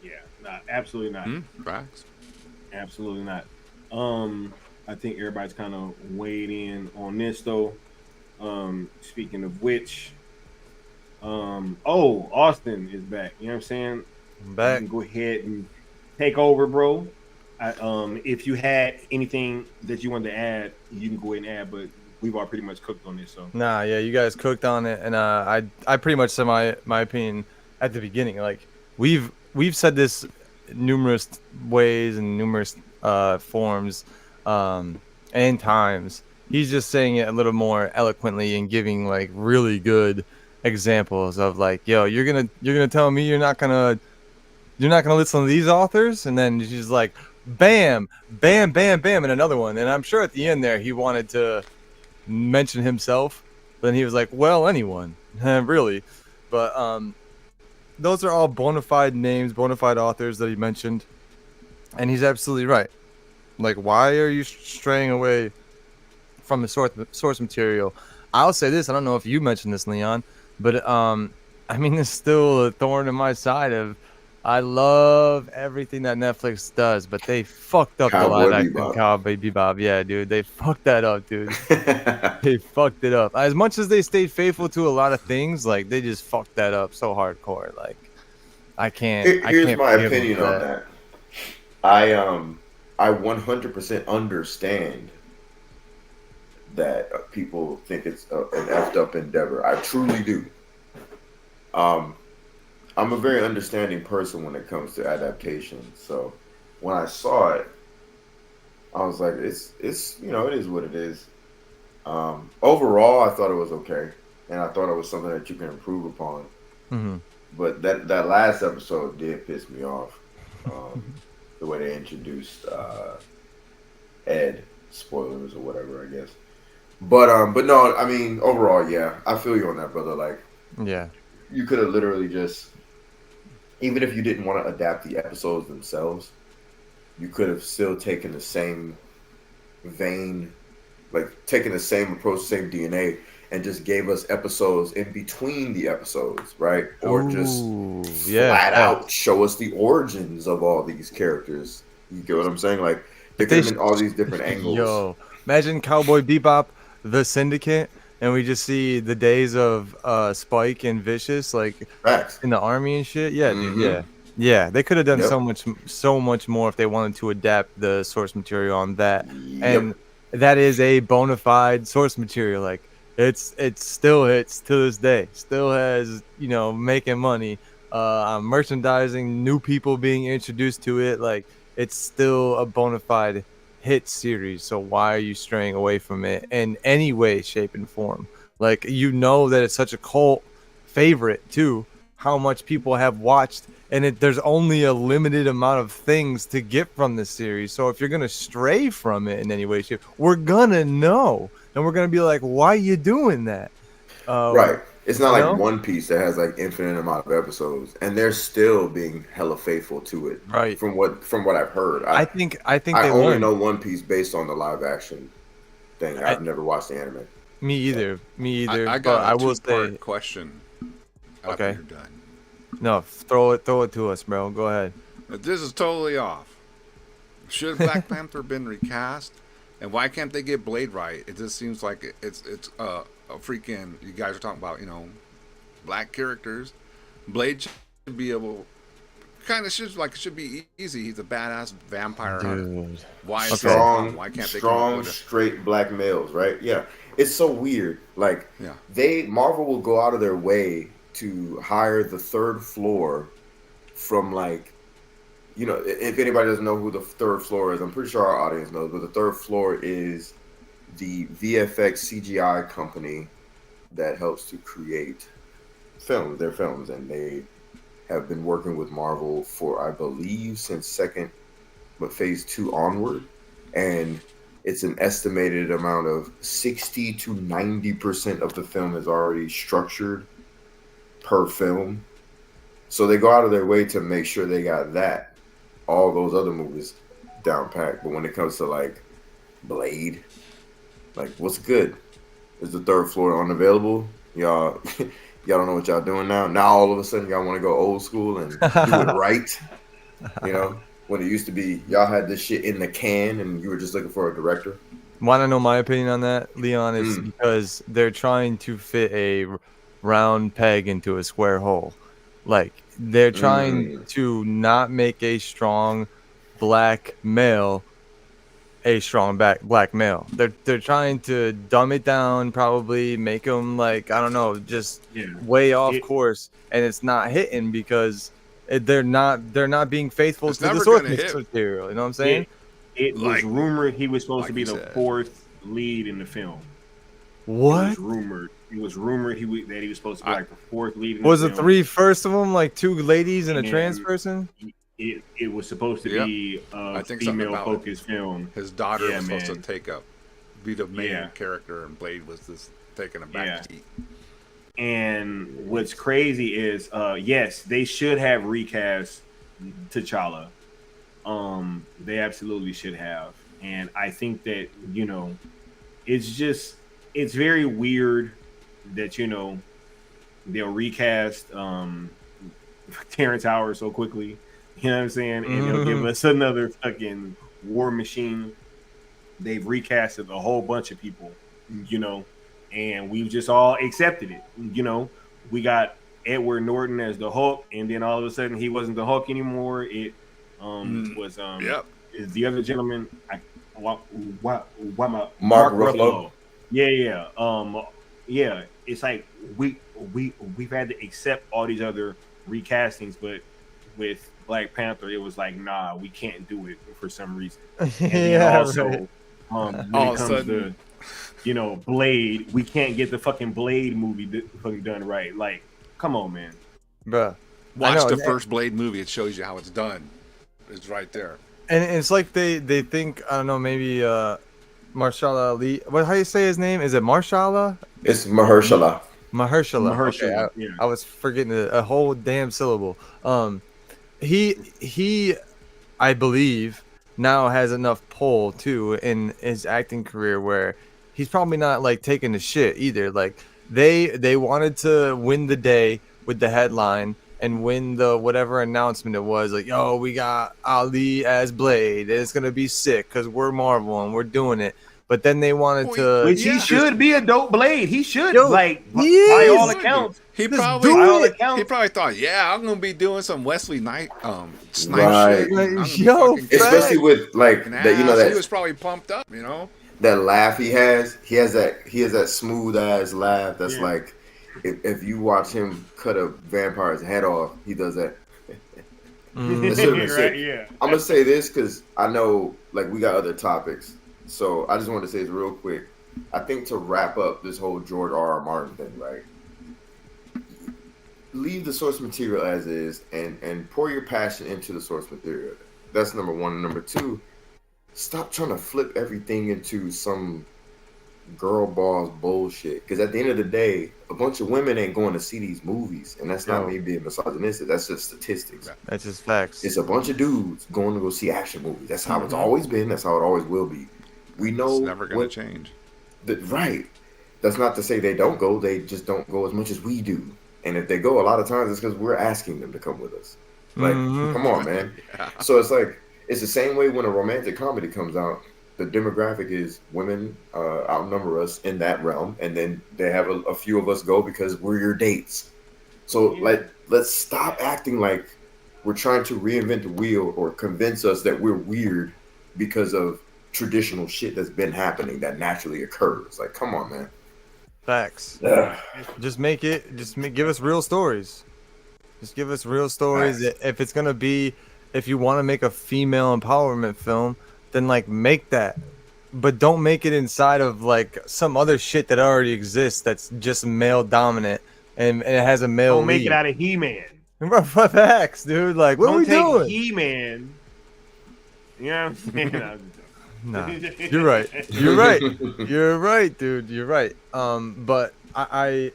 Yeah. Nah, absolutely not. Facts. Absolutely not. I think everybody's kind of weighed in on this though. Speaking of which, Austin is back. You know what I'm saying? I'm You back. can go ahead and take over, bro. If you had anything that you wanted to add, you can go ahead and add. But we've all pretty much cooked on this, so Nah, yeah, you guys cooked on it, and I pretty much said my opinion at the beginning. Like we've said this numerous ways and numerous forms, and times. He's just saying it a little more eloquently and giving like really good examples of like, yo, you're gonna tell me you're not gonna listen to these authors, and then she's like, bam, bam, bam, bam, and another one. And I'm sure at the end there he wanted to mention himself, but then he was like, well, anyone, really. But those are all bona fide names, bona fide authors that he mentioned, and he's absolutely right. Like, why are you straying away from the source material? I'll say this: I don't know if you mentioned this, Leon, but I mean, it's still a thorn in my side. Of I love everything that Netflix does, but they fucked up the Cowboy live action Bebop. Cowboy Bebop. Yeah, dude, they fucked that up, dude. They fucked it up. As much as they stayed faithful to a lot of things, like they just fucked that up so hardcore. Like I can't. I Here's can't my forgive them opinion for on that. I 100% understand that people think it's an effed up endeavor. I truly do. I'm a very understanding person when it comes to adaptation. So when I saw it, I was like, it's it is what it is. Overall, I thought it was okay, and I thought it was something that you can improve upon. Mhm. But that last episode did piss me off. The way they introduced Ed, spoilers or whatever, I guess. But no, I mean overall, yeah, I feel you on that, brother. Like Yeah. you could have literally just, even if you didn't want to adapt the episodes themselves, you could have still taken the same vein, like taking the same approach, same DNA, and just gave us episodes in between the episodes, right? Or just Ooh, yeah. flat out show us the origins of all these characters. You get what I'm saying? Like there If could they, have been all these different angles. yo, imagine Cowboy Bebop, the Syndicate, and we just see the days of Spike and Vicious, like Facts. in the army and shit. Yeah, dude. Mhm. Yeah, yeah. They could have done Yep. so much more if they wanted to adapt the source material on that. Yep. And that is a bona fide source material. Like it still hits to this day. Still has making money, merchandising, new people being introduced to it. Like it's still a bona fide hit series. So why are you straying away from it in any way, shape, and form? Like that it's such a cult favorite too. How much people have watched, and there's only a limited amount of things to get from this series. So if you're gonna stray from it in any way, shape, we're gonna know, and we're gonna be like, "Why are you doing that?" Right. It's not you like know? One Piece that has like infinite amount of episodes, and they're still being hella faithful to it. Right. From what I've heard, I think I they only learned. know One Piece based on the live action thing. I've never watched the anime. Me either. Me either. I But got I a will two-part say, question after okay. you're done. No, throw it to us, bro. Go ahead. This is totally off. Should Black Panther been recast? And why can't they get Blade right? It just seems like it's a freaking. You guys are talking about black characters. Blade should be able. Kind of should be easy. He's a badass vampire hunter. Dude. Why is Okay. that Strong, wrong? Why can't they come up strong, with straight black males, right? Yeah, it's so weird. Like Yeah. Marvel will go out of their way to hire the third floor from like, if anybody doesn't know who the third floor is, I'm pretty sure our audience knows, but the third floor is the VFX CGI company that helps to create their films, and they have been working with Marvel for, I believe, since phase 2 onward, and it's an estimated amount of 60 to 90% of the film is already structured per film. So they go out of their way to make sure they got all those other movies down packed. But when it comes to like Blade, like what's good? Is the third floor unavailable? Y'all don't know what y'all doing now. Now all of a sudden y'all want to go old school and do it right. You know, when it used to be y'all had this shit in the can and you were just looking for a director. Want to know my opinion on that, Leon? Is Mm. because they're trying to fit a round peg into a square hole. Like they're trying Mm. to not make a strong black male a strong black male. They're trying to dumb it down, probably make him like I don't know, just Yeah. way off It- course, and it's not hitting because they're not being faithful It's to the never source gonna hit. material. You know what I'm saying? It was Like- rumored he was supposed like to be you the said. 4th lead in the film. It What was rumored. It was rumored that he was supposed to be like the 4th lead in was the the film. 3 first of them? Like 2 ladies and a And trans person? It was supposed to Yep. be I a think something female about focused film. His daughter Yeah, was supposed man. to be the main Yeah. character, and Blade was just taking a back Yeah. seat. And what's crazy is, yes, they should have recast T'Challa. They absolutely should have. And I think that, it's very weird that, they'll recast Terrence Howard so quickly. You know what I'm saying? And they'll give us another fucking War Machine. They've recasted a whole bunch of people, and we've just all accepted it. We got Edward Norton as the Hulk, and then all of a sudden he wasn't the Hulk anymore. It was Yep. is the other gentleman. Mark Ruffalo. Yeah. Yeah. It's like we've had to accept all these other recastings, but with Black Panther, it was like, nah, we can't do it for some reason. And then Yeah, also, right. when All it of a comes sudden- to, Blade, we can't get the fucking Blade movie fucking done right. Like, come on, man. Bruh. Watch know, the and- first Blade movie. It shows you how it's done. It's right there. And it's like they think, I don't know, maybe Marshala Ali. How do you say his name? Is it Marshala? It's Mahershala. Mahershala. Mahershala, Okay, yeah. I was forgetting a whole damn syllable. He, I believe, now has enough pull too in his acting career where he's probably not like taking the shit either. Like they wanted to win the day with the headline and win the whatever announcement it was. Like, yo, we got Ali as Blade. It's gonna be sick because we're Marvel and we're doing it. But then they wanted to. Which Yeah. he should be a dope Blade. He should, Yo, like, he by is. all accounts. He Just probably, do By all it. accounts, he probably thought, yeah, I'm gonna be doing some Wesley Snipe Right. shit. I'm gonna be Yo, fucking Especially Fact. with like kicking that, ass. He that was probably pumped up, that laugh he has. He has that smooth ass laugh. That's Yeah. like if you watch him cut a vampire's head off, he does that. Mm. This should've been sick. right? Yeah. I'm gonna say this because I know like we got other topics, so I just want to say this real quick. I think to wrap up this whole George R.R. Martin thing, right? Leave the source material as is and pour your passion into the source material. That's number one. And number two, stop trying to flip everything into some girl boss bullshit. Because at the end of the day, a bunch of women ain't going to see these movies, and that's not Yo. me being misogynistic. That's just statistics. That's just facts. It's a bunch of dudes going to go see action movies. That's how it's Mhm. always been. That's how it always will be. We know It's never gonna what- change. right. That's not to say they don't go. They just don't go as much as we do. And if they go, a lot of times it's because we're asking them to come with us. Like, Mhm. come on, man. Yeah. So it's like it's the same way when a romantic comedy comes out. The demographic is women outnumber us in that realm, and then they have a few of us go because we're your dates. So let's stop acting like we're trying to reinvent the wheel or convince us that we're weird because of traditional shit that's been happening that naturally occurs. Like, come on, man. Facts. Ugh. Just give us real stories. Just give us real stories. Facts. If it's gonna be, if you want to make a female empowerment film, then like make that, but don't make it inside of like some other shit that already exists that's just male dominant and it has a male. Don't make lead. it out of He-Man. Facts, dude. Like, what Don't are we take doing? He-Man. You know what I'm saying? Nah, you're right. You're right. You're right, dude. You're right. But I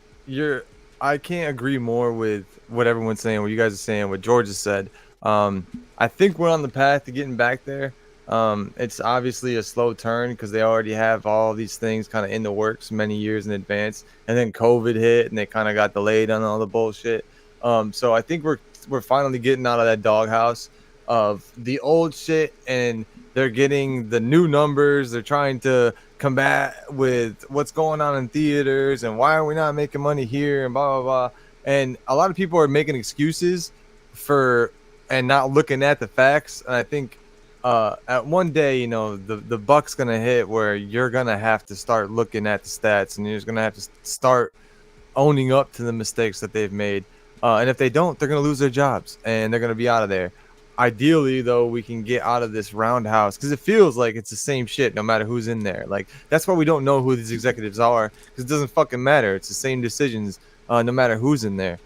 can't agree more with what everyone's saying, what you guys are saying, what George has said. I think we're on the path to getting back there. It's obviously a slow turn because they already have all these things kind of in the works many years in advance, and then COVID hit and they kind of got delayed on all the bullshit. So I think we're finally getting out of that doghouse. of the old shit, and they're getting the new numbers. They're trying to combat with what's going on in theaters and why are we not making money here and blah blah blah. And a lot of people are making excuses for and not looking at the facts. And I think at one day, you know, the buck's gonna hit where you're gonna have to start looking at the stats, and you're just gonna have to start owning up to the mistakes that they've made. And if they don't, they're gonna lose their jobs and they're gonna be out of there. Ideally, though, we can get out of this roundhouse because it feels like it's the same shit no matter who's in there. Like, that's why we don't know who these executives are, because it doesn't fucking matter. It's the same decisions no matter who's in there.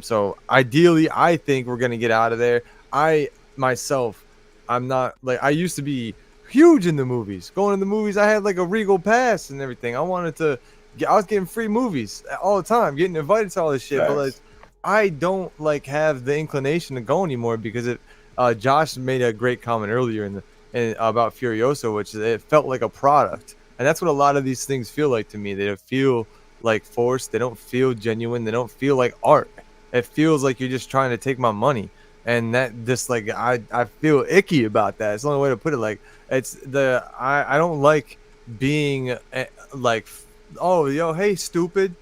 So ideally, I think we're gonna get out of there. I myself, I'm not like I used to be huge in the movies. Going to the movies, I had like a Regal pass and everything. I wanted to I was getting free movies all the time, getting invited to all this shit. Nice. But like, I don't like have the inclination to go anymore because it. Josh made a great comment earlier in about Furiosa, which it felt like a product, and that's what a lot of these things feel like to me. They don't feel like forced. They don't feel genuine. They don't feel like art. It feels like you're just trying to take my money, and that just like I feel icky about that. It's the only way to put it. Like I don't like being like, oh yo, hey stupid,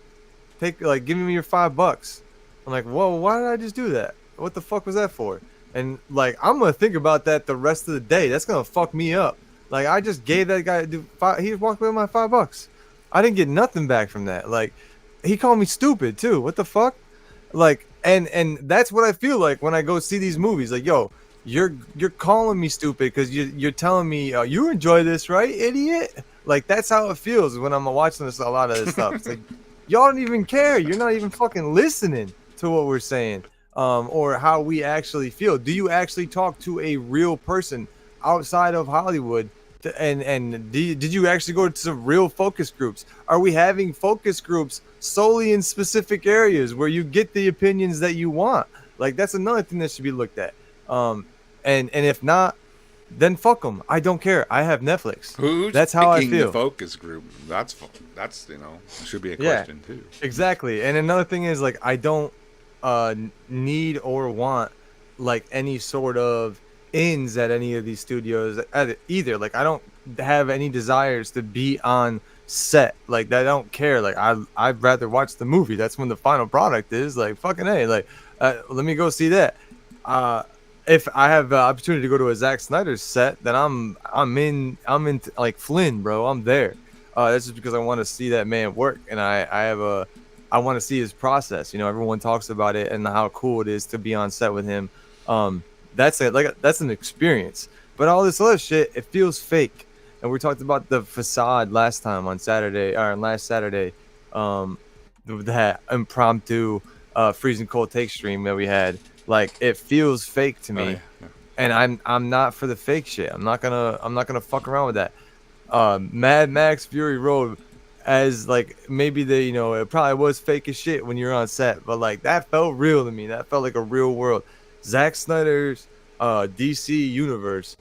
give me your $5. I'm like, whoa, why did I just do that? What the fuck was that for? And like, I'm gonna think about that the rest of the day. That's gonna fuck me up. Like, I just gave that guy he walked away with my $5. I didn't get nothing back from that. Like, he called me stupid too. What the fuck? Like, and that's what I feel like when I go see these movies. Like, yo, you're calling me stupid because you're telling me you enjoy this, right, idiot? Like, that's how it feels when I'm watching a lot of this stuff. It's like, y'all don't even care. You're not even fucking listening to what we're saying. Or how we actually feel. Do you actually talk to a real person outside of Hollywood? And did you actually go to some real focus groups? Are we having focus groups solely in specific areas where you get the opinions that you want? Like, that's another thing that should be looked at. And if not, then fuck them. I don't care. I have Netflix. Who's that's how I feel. The focus group. That's should be a question too. Exactly. And another thing is, like, I don't need or want like any sort of ins at any of these studios either. Like, I don't have any desires to be on set. Like, I don't care. Like, I'd rather watch the movie. That's when the final product is. Like, fucking A. Like, let me go see that. If I have the opportunity to go to a Zack Snyder set, then I'm in like Flynn, bro. I'm there. That's just because I want to see that man work, and I want to see his process. You know, everyone talks about it and how cool it is to be on set with him. That's an experience. But all this other shit, it feels fake. And we talked about the facade last time on Saturday, or last Saturday, that impromptu freezing cold take stream that we had. Like, it feels fake to me. Oh, yeah. And I'm not for the fake shit. I'm not gonna fuck around with that. Mad Max Fury Road, as like, maybe it probably was fake as shit when you're on set, but like, that felt real to me. That felt like a real world. Zack Snyder's DC universe,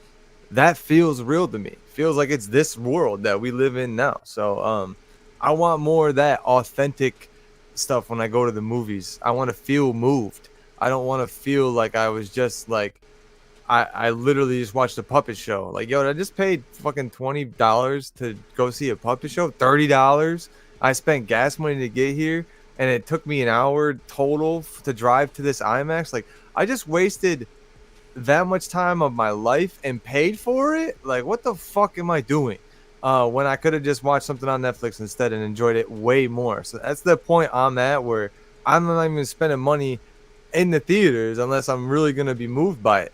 that feels real to me. Feels like it's this world that we live in now. So I want more of that authentic stuff when I go to the movies. I want to feel moved. I don't want to feel like I was just like, I literally just watched a puppet show. Like, yo, I just paid fucking $20 to go see a puppet show. $30. I spent gas money to get here, and it took me an hour total to drive to this IMAX. Like, I just wasted that much time of my life and paid for it. Like, what the fuck am I doing? When I could have just watched something on Netflix instead and enjoyed it way more. So that's the point I'm at, where I'm not even spending money in the theaters unless I'm really gonna be moved by it.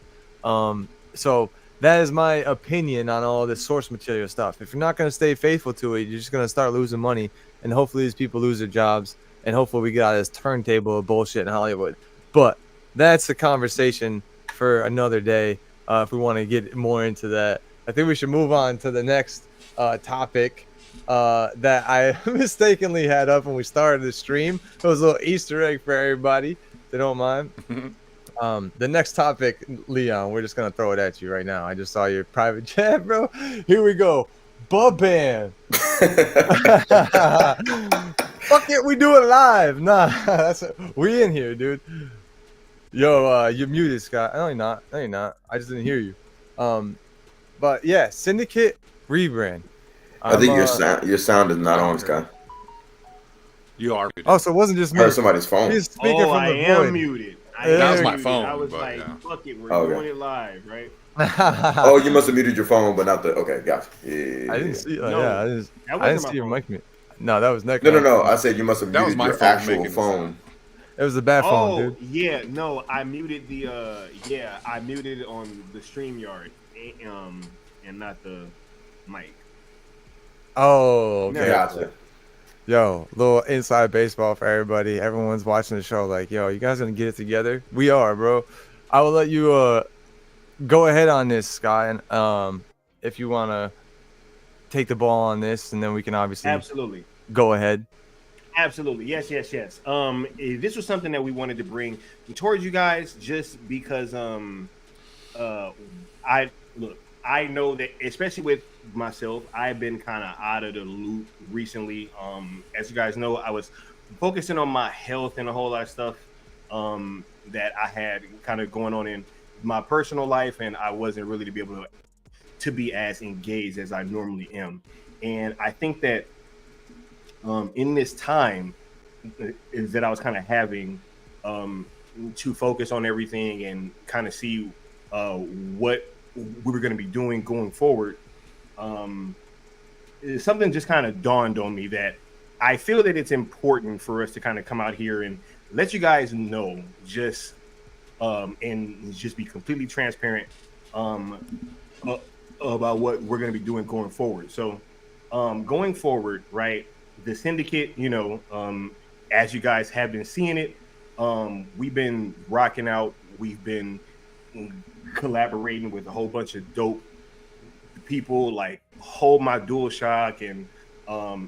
So that is my opinion on all this source material stuff. If you're not going to stay faithful to it, you're just going to start losing money, and hopefully these people lose their jobs, and hopefully we get out of this turntable of bullshit in Hollywood. But that's a conversation for another day. If we want to get more into that, I think we should move on to the next topic that I mistakenly had up when we started the stream. It was a little Easter egg for everybody. If they don't mind. The next topic, Leon, we're just gonna throw it at you right now. I just saw your private chat, bro. Here we go. Bubban. Fuck it, we do it live. Nah, we in here, dude. Yo, you're muted, Scott. No, you're not. No, you're not. I just didn't hear you. But yeah, Syndicate rebrand. I think your sound is not on, Sky. You are. Oh, so it wasn't just I me. heard somebody's phone. He's speaking from I the am void. muted. That was my muted. phone, I was but, like, yeah. fuck it, we're Okay. doing it live, right? Oh, you must have muted your phone, but not the. Okay, gotcha. Yeah. I didn't see. No, Yeah, I that didn't wasn't see my your phone. mic mute. No, that was Necron. No. I said you must have That was muted my your phone actual making the phone. sound. It was a bad phone, dude. Yeah, no, I muted the I muted it on the StreamYard, and not the mic. Oh, okay. Gotcha. Yo, little inside baseball for everybody. Everyone's watching the show. Like, yo, you guys gonna get it together? We are, bro. I will let you go ahead on this, Sky, and if you wanna take the ball on this, and then we can obviously Absolutely. go ahead. Absolutely. Yes. This was something that we wanted to bring towards you guys just because I know that, especially with myself, I've been kind of out of the loop recently. As you guys know, I was focusing on my health and a whole lot of stuff that I had kind of going on in my personal life, and I wasn't really to be able to be as engaged as I normally am. And I think that in this time is that I was kind of having to focus on everything and kind of see what we were going to be doing going forward. Something just kind of dawned on me that I feel that it's important for us to kind of come out here and let you guys know just and just be completely transparent about what we're going to be doing going forward. So going forward, right, the Syndicate, as you guys have been seeing it, we've been rocking out. We've been collaborating with a whole bunch of dope people like Hold My DualShock and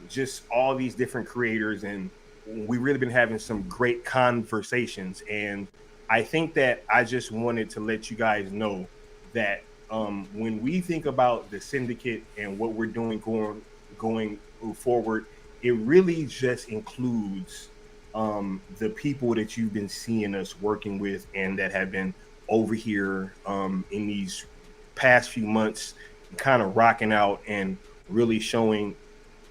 just all these different creators. And we've really been having some great conversations. And I think that I just wanted to let you guys know that when we think about the Syndicate and what we're doing going forward, it really just includes the people that you've been seeing us working with and that have been over here in these past few months, kind of rocking out and really showing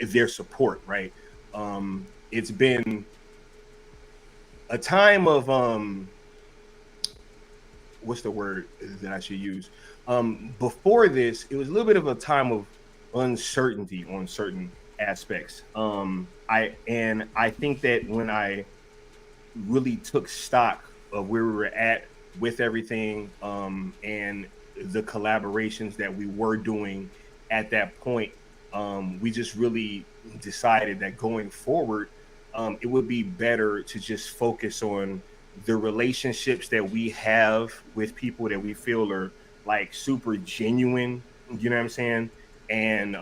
their support, right? It's been a time of what's the word that I should use? Before this, it was a little bit of a time of uncertainty on certain aspects. I think that when I really took stock of where we were at with everything, and the collaborations that we were doing at that point, we just really decided that going forward, it would be better to just focus on the relationships that we have with people that we feel are like super genuine, you know what I'm saying? And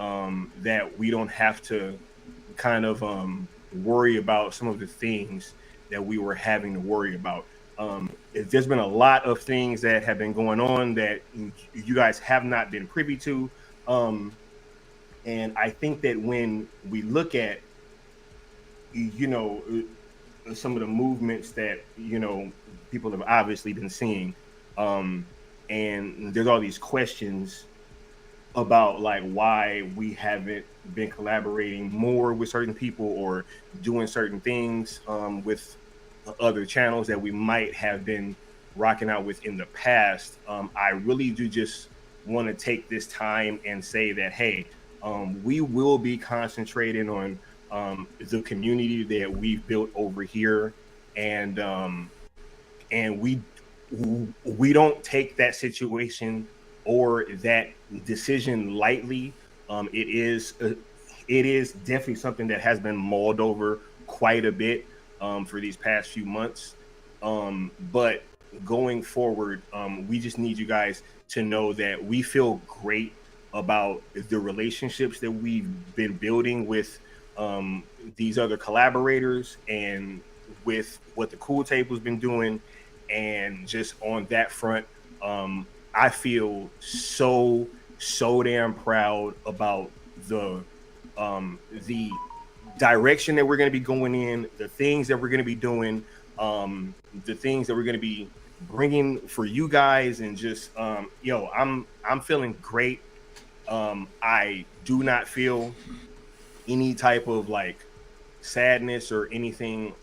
that we don't have to kind of worry about some of the things that we were having to worry about. There's been a lot of things that have been going on that you guys have not been privy to. And I think that when we look at, some of the movements that, people have obviously been seeing, and there's all these questions about like why we haven't been collaborating more with certain people or doing certain things with other channels that we might have been rocking out with in the past. I really do just want to take this time and say that, hey, we will be concentrating on the community that we've built over here, and we don't take that situation or that decision lightly. It is definitely something that has been mulled over quite a bit for these past few months. But going forward, we just need you guys to know that we feel great about the relationships that we've been building with these other collaborators and with what the Cool Table's been doing. And just on that front, I feel so damn proud about the direction that we're going to be going in, the things that we're going to be doing, the things that we're going to be bringing for you guys, and just I'm feeling great. I do not feel any type of like sadness or anything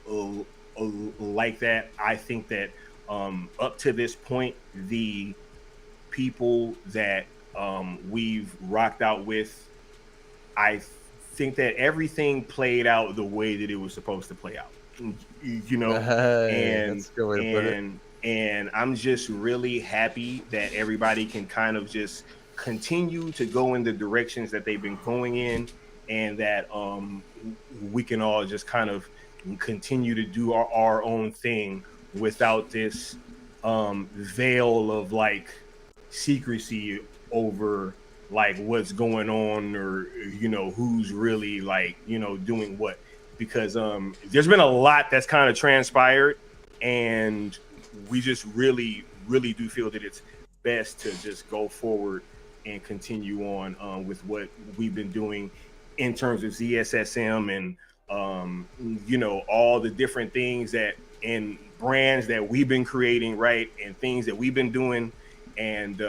like that. I think that up to this point, the people that we've rocked out with, I think that everything played out the way that it was supposed to play out. Hey, And that's a good way to put it. and I'm just really happy that everybody can kind of just continue to go in the directions that they've been going in, and that we can all just kind of continue to do our own thing without this veil of like secrecy over like what's going on, or who's really like doing what, because there's been a lot that's kind of transpired, and we just really do feel that it's best to just go forward and continue on with what we've been doing in terms of ZSSM, and all the different things that and brands that we've been creating, right, and things that we've been doing. And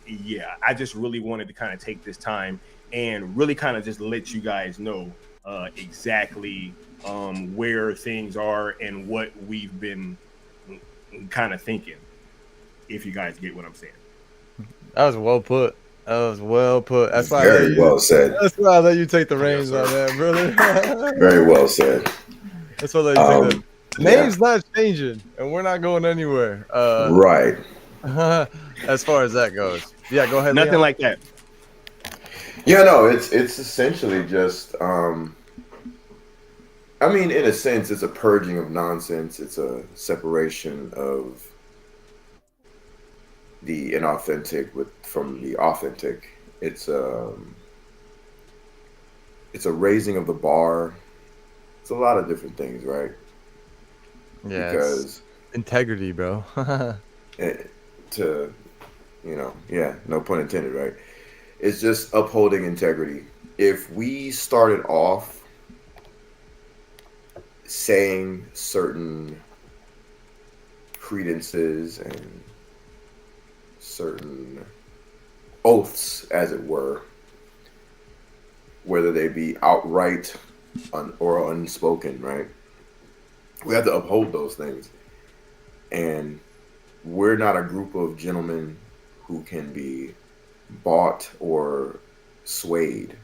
yeah, I just really wanted to kind of take this time and really kind of just let you guys know exactly where things are and what we've been kind of thinking, if you guys get what I'm saying. That was well put. That was well put. That's why Very well said. That's why I let you take the reins on that, brother. Very well said. That's why I let you take the name's Yeah. not changing, and we're not going anywhere. Right. As far as that goes. Yeah, go ahead. Nothing Leon. like that. Yeah, no, it's essentially just I mean, in a sense, it's a purging of nonsense. It's a separation of the inauthentic from the authentic. It's a raising of the bar. It's a lot of different things, right? Yeah, because integrity, bro. No pun intended, right? It's just upholding integrity. If we started off saying certain credences and certain oaths, as it were, whether they be outright or unspoken, right? We have to uphold those things. And we're not a group of gentlemen who can be bought or swayed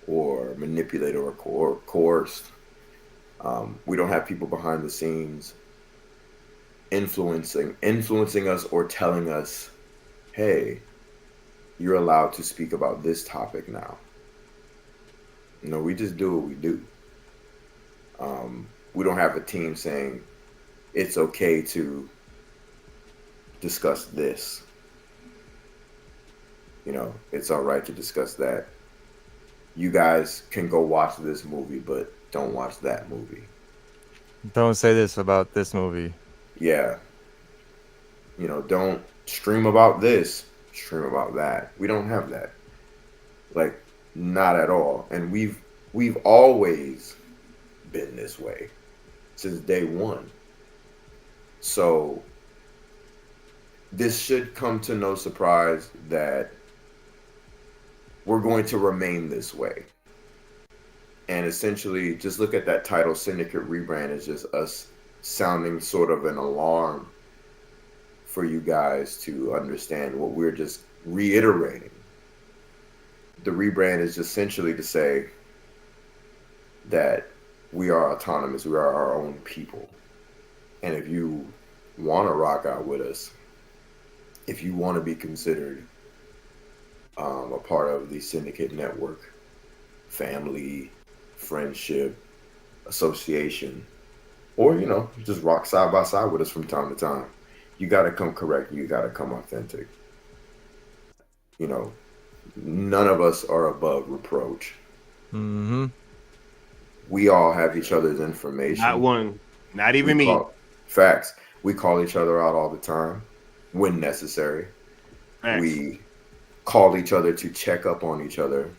or manipulated or coerced. We don't have people behind the scenes influencing us or telling us, hey, you're allowed to speak about this topic now. No, we just do what we do. We don't have a team saying it's okay to discuss this. It's all right to discuss that. You guys can go watch this movie, but don't watch that movie. Don't say this about this movie. Yeah. Don't stream about this, stream about that. We don't have that. Like, not at all. And we've always been this way since day one. So this should come to no surprise that we're going to remain this way. And essentially, just look at that title, Syndicate Rebrand, is just us sounding sort of an alarm for you guys to understand what we're just reiterating. The rebrand is essentially to say that we are autonomous, we are our own people. And if you want to rock out with us, if you want to be considered a part of the Syndicate network, family, friendship, association, or just rock side by side with us from time to time, you got to come correct, you got to come authentic. None of us are above reproach. Mm-hmm. We all have each other's information. Not one, not even me. Facts. We call each other out all the time when necessary. Facts. We call each other to check up on each other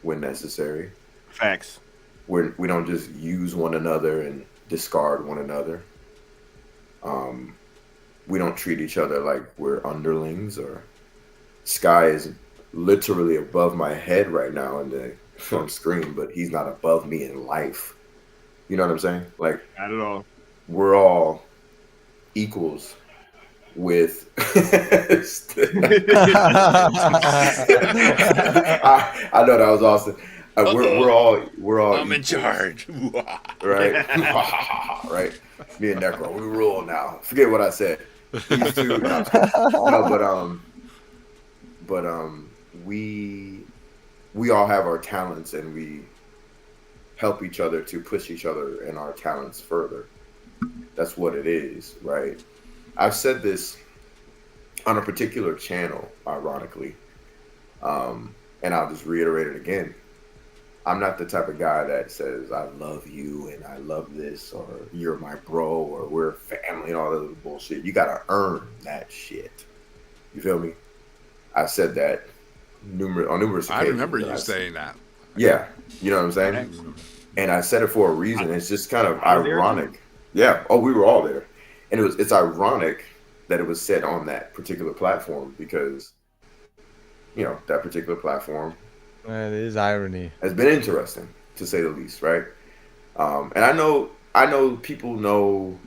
when necessary. Facts. We don't just use one another and discard one another. we don't treat each other like we're underlings, or Sky is literally above my head right now on screen, but he's not above me in life. You know what I'm saying? Like, Not at all. we're all equals with I know that was awesome. We're all I'm in equals, charge. right? Right. Me and Necron, we rule now. Forget what I said. These two, no, but we all have our talents, and we help each other to push each other and our talents further. That's what it is, right? I've said this on a particular channel, ironically, and I'll just reiterate it again. I'm not the type of guy that says I love you and I love this, or you're my bro, or we're family, and all that other bullshit. You gotta earn that shit. You feel me? I've said that on numerous occasions. I remember you saying that. Yeah, you know what I'm saying? And I said it for a reason. It's just kind of ironic. Yeah. Oh, we were all there. And it's ironic that it was said on that particular platform, because, you know, that particular platform, it is irony, has been interesting, to say the least, right? And I know people know.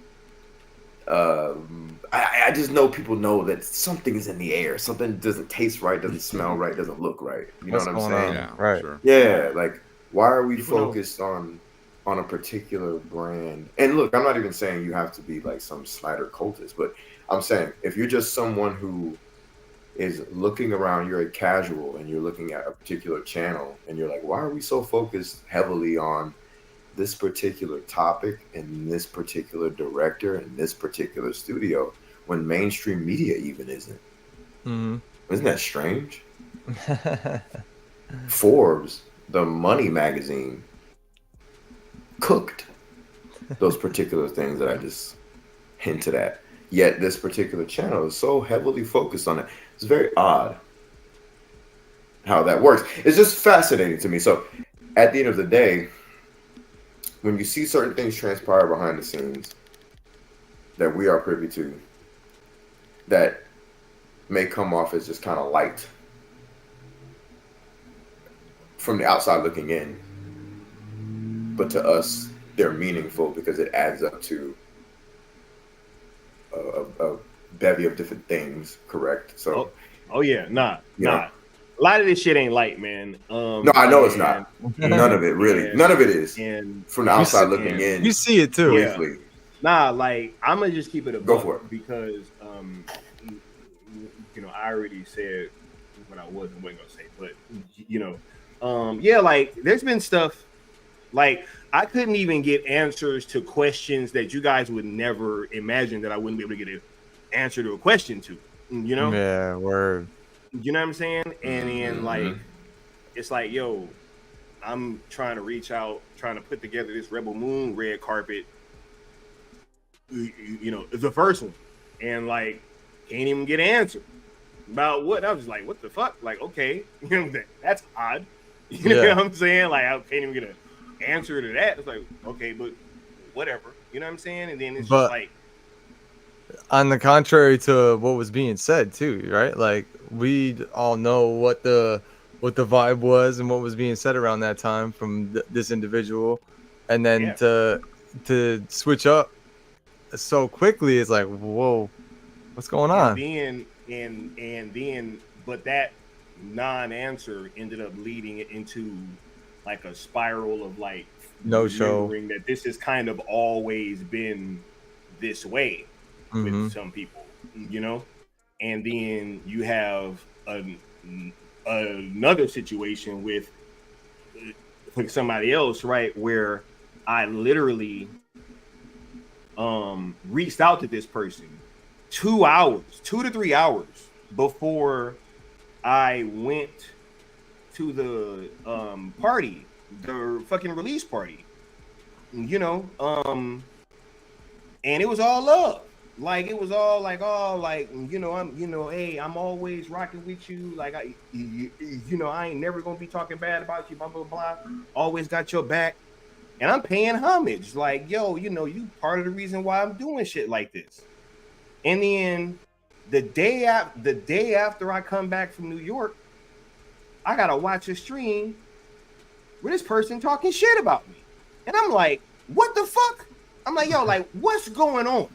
I just know people know that something is in the air. Something doesn't taste right, doesn't smell right, doesn't look right. You know what I'm saying? Yeah, right. Sure. Yeah, like, why are we People focused on a particular brand? And look, I'm not even saying you have to be like some Snyder cultist, but I'm saying if you're just someone who is looking around, you're a casual and you're looking at a particular channel and you're like, why are we so focused heavily on this particular topic and this particular director and this particular studio when mainstream media even isn't? Mm-hmm. Isn't that strange? Forbes, the money magazine, cooked those particular things that I just hinted at. Yet this particular channel is so heavily focused on it. It's very odd how that works. It's just fascinating to me. So at the end of the day, when you see certain things transpire behind the scenes that we are privy to, that may come off as just kind of light from the outside looking in, but to us, they're meaningful because it adds up to a bevy of different things, correct? So, yeah, nah. A lot of this shit ain't light, man. No, I know it's not. None of it, really. None of it is. And from the outside looking in, you see it too. Yeah. Nah, like, I'm gonna just keep it a Go buck for it. because, you know, I already said what I wasn't gonna say, but you know, yeah, like, there's been stuff like I couldn't even get answers to questions that you guys would never imagine that I wouldn't be able to get an answer to a question to, you know? Yeah, word. You know what I'm saying? And then like, it's like, yo, I'm trying to reach out, trying to put together this Rebel Moon red carpet, you know, the first one, and like, can't even get an answer about what. I was like, what the fuck? Like, okay, you know, that's odd. You know what I'm saying? Like, I can't even get an answer to that. It's like, okay, but whatever. You know what I'm saying? And then it's just like, on the contrary to what was being said too, right? Like, we all know what the vibe was and what was being said around that time from this individual, and then to switch up so quickly, it's like, whoa, what's going on? And then, but that non-answer ended up leading it into like a spiral of like no show, that this has kind of always been this way with some people, you know. And then you have another situation with somebody else, right, where I literally reached out to this person 2 to 3 hours before I went to the party, the fucking release party, you know, and it was all love. Like, it was all like, you know, hey, I'm always rocking with you. Like, you know, I ain't never gonna be talking bad about you, blah, blah, blah. Always got your back. And I'm paying homage. Like, yo, you know, you part of the reason why I'm doing shit like this. And then the day after I come back from New York, I gotta watch a stream with this person talking shit about me. And I'm like, what the fuck? I'm like, yo, like, what's going on?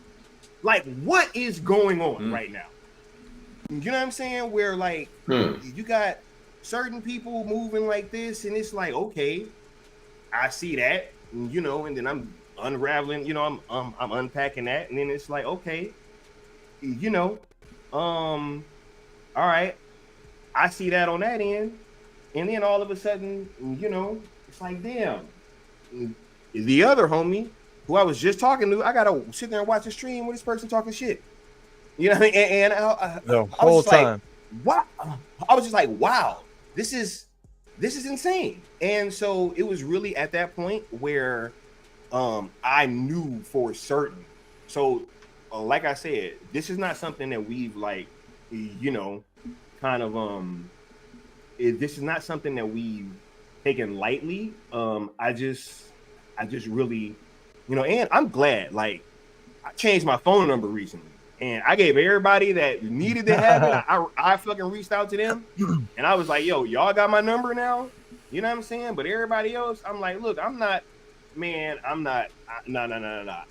Like, what is going on right now? You know what I'm saying? Where like you got certain people moving like this, and it's like, okay, I see that, you know, and then I'm unraveling, you know, I'm unpacking that, and then it's like, okay, you know, all right, I see that on that end, and then all of a sudden, you know, it's like, damn, the other homie who I was just talking to, I gotta sit there and watch a stream with this person talking shit. You know what I mean? And The I was whole just time. like, what? I was just like, wow, this is insane. And so it was really at that point where I knew for certain. So like I said, this is not something that we've like, you know, kind of this is not something that we've taken lightly. I just really, you know, and I'm glad, like, I changed my phone number recently. And I gave everybody that needed to have it. I fucking reached out to them, and I was like, "Yo, y'all got my number now." You know what I'm saying? But everybody else, I'm like, "Look, I'm not, man. I'm not. No.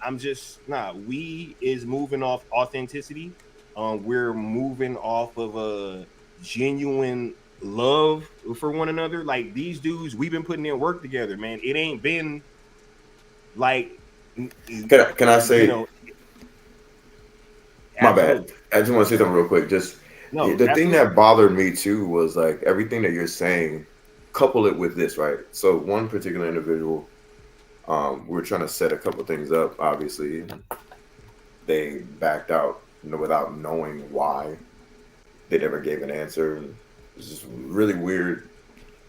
I'm just We is moving off authenticity. We're moving off of a genuine love for one another. Like these dudes, we've been putting in work together, man. It ain't been like. Can I say? You know, my bad. I just want to say something real quick. Just the thing that bothered me too was like everything that you're saying, couple it with this, right? So one particular individual, we're trying to set a couple things up. Obviously, they backed out, you know, without knowing why. They never gave an answer. And it was just really weird,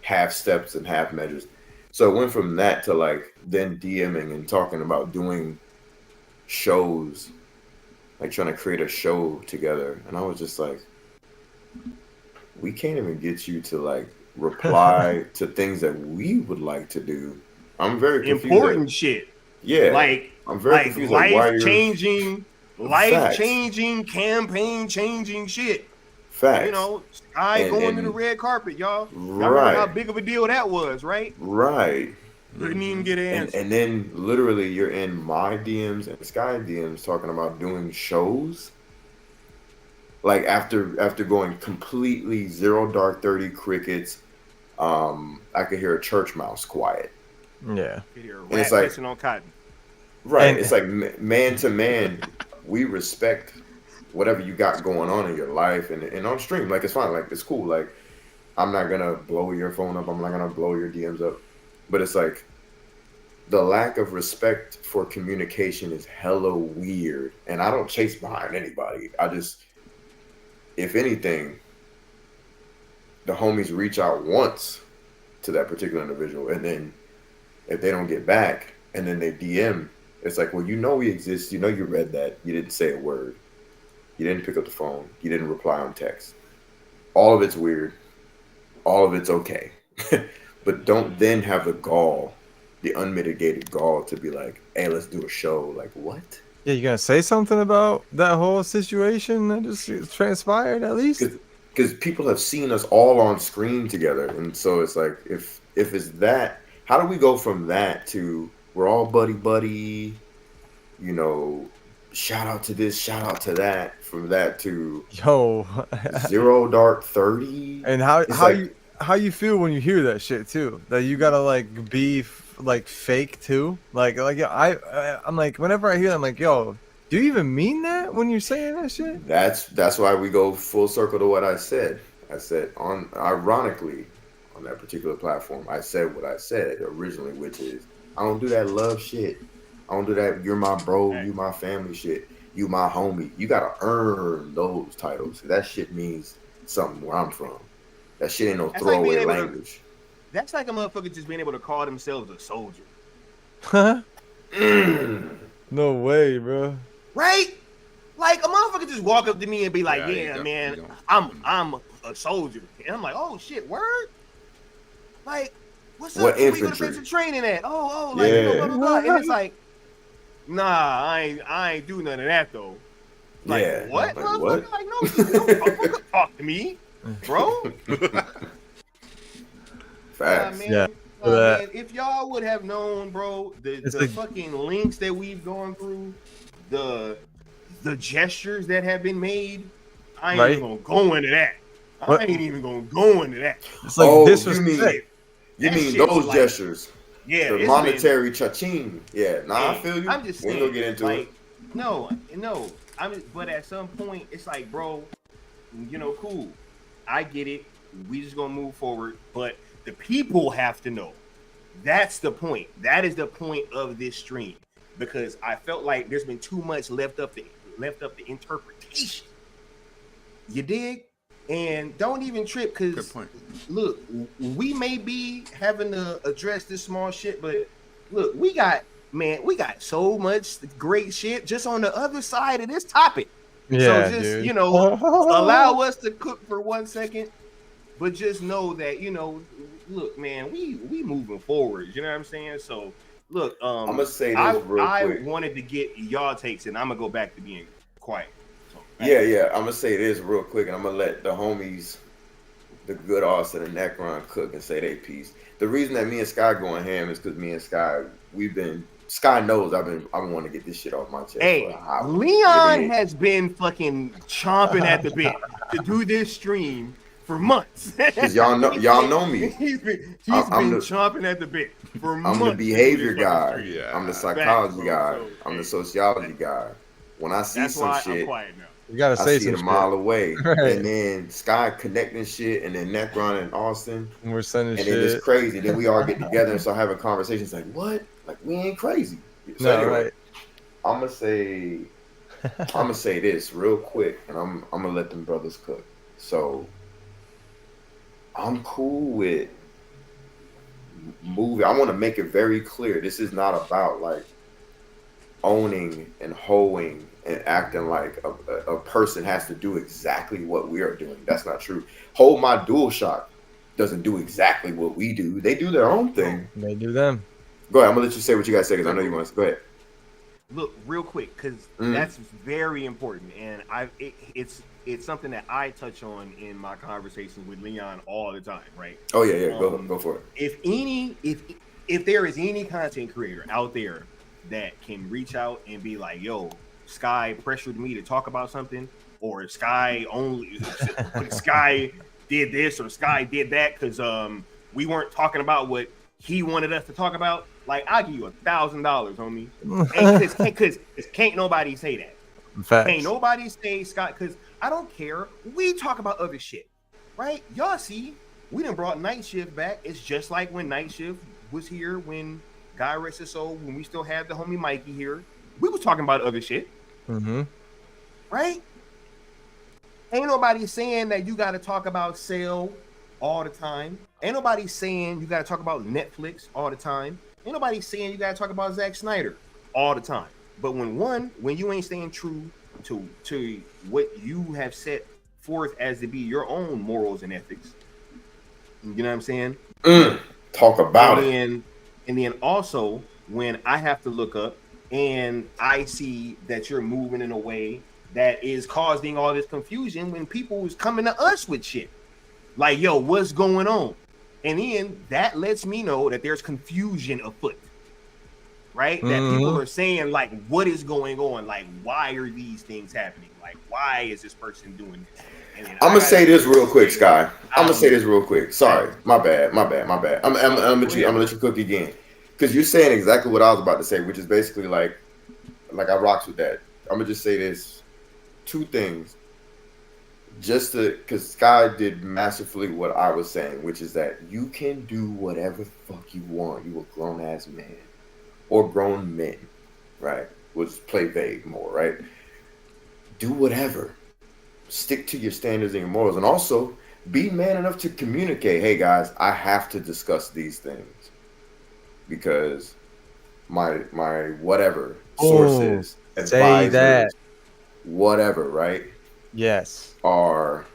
half steps and half measures. So it went from that to like then DMing and talking about doing shows. Like trying to create a show together, and I was just like, we can't even get you to like reply to things that we would like to do. I'm very confused. Important shit. Yeah, like I'm very confused. Life changing, campaign changing shit. Facts. You know, going to the red carpet, y'all. Y'all right. remember how big of a deal that was, right? Right. Didn't even get an answer. And then literally you're in my DMs and Sky DMs talking about doing shows. Like after going completely zero dark 30 crickets, I could hear a church mouse quiet. Yeah. You hear a rat and it's like pissing on cotton. Right. And it's like man to man, we respect whatever you got going on in your life and on stream. Like it's fine. Like it's cool. Like I'm not gonna blow your phone up. I'm not gonna blow your DMs up. But it's like the lack of respect for communication is hella weird. And I don't chase behind anybody. I just, if anything, the homies reach out once to that particular individual. And then if they don't get back and then they DM, it's like, well, you know we exist. You know you read that. You didn't say a word. You didn't pick up the phone. You didn't reply on text. All of it's weird. All of it's okay. But don't then have the gall, the unmitigated gall to be like, hey, let's do a show. Like, what? Yeah, you gonna say something about that whole situation that just transpired at least? Because people have seen us all on screen together. And so it's like, if it's that, how do we go from that to we're all buddy, you know, shout out to this, shout out to that, from that to zero dark 30? And how you feel when you hear that shit too? That you gotta like be like fake too? Like I'm like, whenever I hear that, I'm like, yo, do you even mean that when you're saying that shit? That's why we go full circle to what I said. I said ironically on that particular platform, I said what I said originally, which is I don't do that love shit. I don't do that. You're my bro. You my family shit. You my homie. You gotta earn those titles. That shit means something where I'm from. That shit ain't no throwaway language. That's like a motherfucker just being able to call themselves a soldier. Huh? No way, bro. Right? Like a motherfucker just walk up to me and be like, "Yeah, man, I'm a soldier," and I'm like, "Oh shit, word." Like, what's what up? Infantry? Where you go to basic training at? Like, blah, blah, blah. And it's like, nah, I ain't do none of that though. Like, Yeah. what? Like, Motherfucker? what? Like, no, motherfucker, talk to me, bro. Facts. Man. Yeah. Man, if y'all would have known, bro, the like, fucking links that we've gone through, the gestures that have been made, I ain't even gonna go into that. What? I ain't even gonna go into that. It's like Oh, this you was mean sick. you That mean shit's those like- gestures? Yeah, The it's monetary cha-ching. Yeah, nah, I Hey, feel you. I'm just We ain't saying, gonna get into like, it. no. But at some point, it's like, bro, cool. I get it. We just gonna move forward, but the people have to know. That's the point. That is the point of this stream, because I felt like there's been too much left up the interpretation. You dig? And don't even trip, Good because point. look, we may be having to address this small shit, but look, we got so much great shit just on the other side of this topic. Yeah, So just, dude. allow us to cook for 1 second, but just know that, look, man, we moving forward. You know what I'm saying? So look, I'm gonna say this real I quick. wanted to get y'all takes, and I'm gonna go back to being quiet. So, Yeah. I'm gonna say this real quick, and I'm gonna let the homies, the good Austin and Necron, cook and say their piece. The reason that me and Sky going ham is because me and Sky, Sky knows I've been wanting to get this shit off my chest. Hey, for a hot Leon minute. has been fucking chomping at the bit to do this stream for months. Because y'all know me. He's been I'm the- chomping at the bit for months. I'm the to do behavior this fucking guy. stream. Yeah. I'm the Facts, psychology bro. guy. So, I'm the hey, sociology guy. When I see That's some why shit, I'm quiet now. You gotta I say see it some a mile shit. away. Right. And then Sky connecting shit, and then Necron and Austin. And we're sending And then it's shit. crazy. Then we all get together and start having conversations like, what? Like, we ain't crazy. So No, anyway, right. I'm gonna say this real quick, and I'm gonna let them brothers cook. So I'm cool with movie. I want to make it very clear. This is not about like owning and hoeing and acting like a person has to do exactly what we are doing. That's not true. Hold My DualShock doesn't do exactly what we do. They do their own thing. They do them. Go ahead. I'm gonna let you say what you guys say because I know you want to. Go ahead. Look, real quick, because Mhm. that's very important, and it's something that I touch on in my conversations with Leon all the time, right? Oh yeah. Go for it. If there is any content creator out there that can reach out and be like, yo, Sky pressured me to talk about something, or Sky did this or Sky did that because we weren't talking about what he wanted us to talk about, like, I'll give you $1,000, homie. Because can't nobody say that. Facts. Can't nobody say, Scott, because I don't care. We talk about other shit, right? Y'all see, we done brought Night Shift back. It's just like when Night Shift was here, when Guy Rest His Soul, when we still had the homie Mikey here. We was talking about other shit, Mm-hmm. right? Ain't nobody saying that you got to talk about Sale all the time. Ain't nobody saying you got to talk about Netflix all the time. Ain't nobody saying you got to talk about Zack Snyder all the time. But when you ain't staying true to what you have set forth as to be your own morals and ethics, you know what I'm saying? Talk about it. And then also when I have to look up and I see that you're moving in a way that is causing all this confusion when people is coming to us with shit. Like, yo, what's going on? And then that lets me know that there's confusion afoot, right? That people are saying, like, what is going on? Like, why are these things happening? Like, why is this person doing this? I'm gonna say this real quick, Sky. I'm gonna say this real quick. Sorry, my bad. I'm gonna let you cook again, because you're saying exactly what I was about to say, which is basically like I rocks with that. I'm gonna just say this: 2 things. Just because Sky did masterfully what I was saying, which is that you can do whatever the fuck you want. You a grown ass man or grown men, right? We'll just play vague more, right? Do whatever. Stick to your standards and your morals, and also be man enough to communicate. Hey guys, I have to discuss these things because my whatever sources, say that. advisors, whatever, right? Yes. Are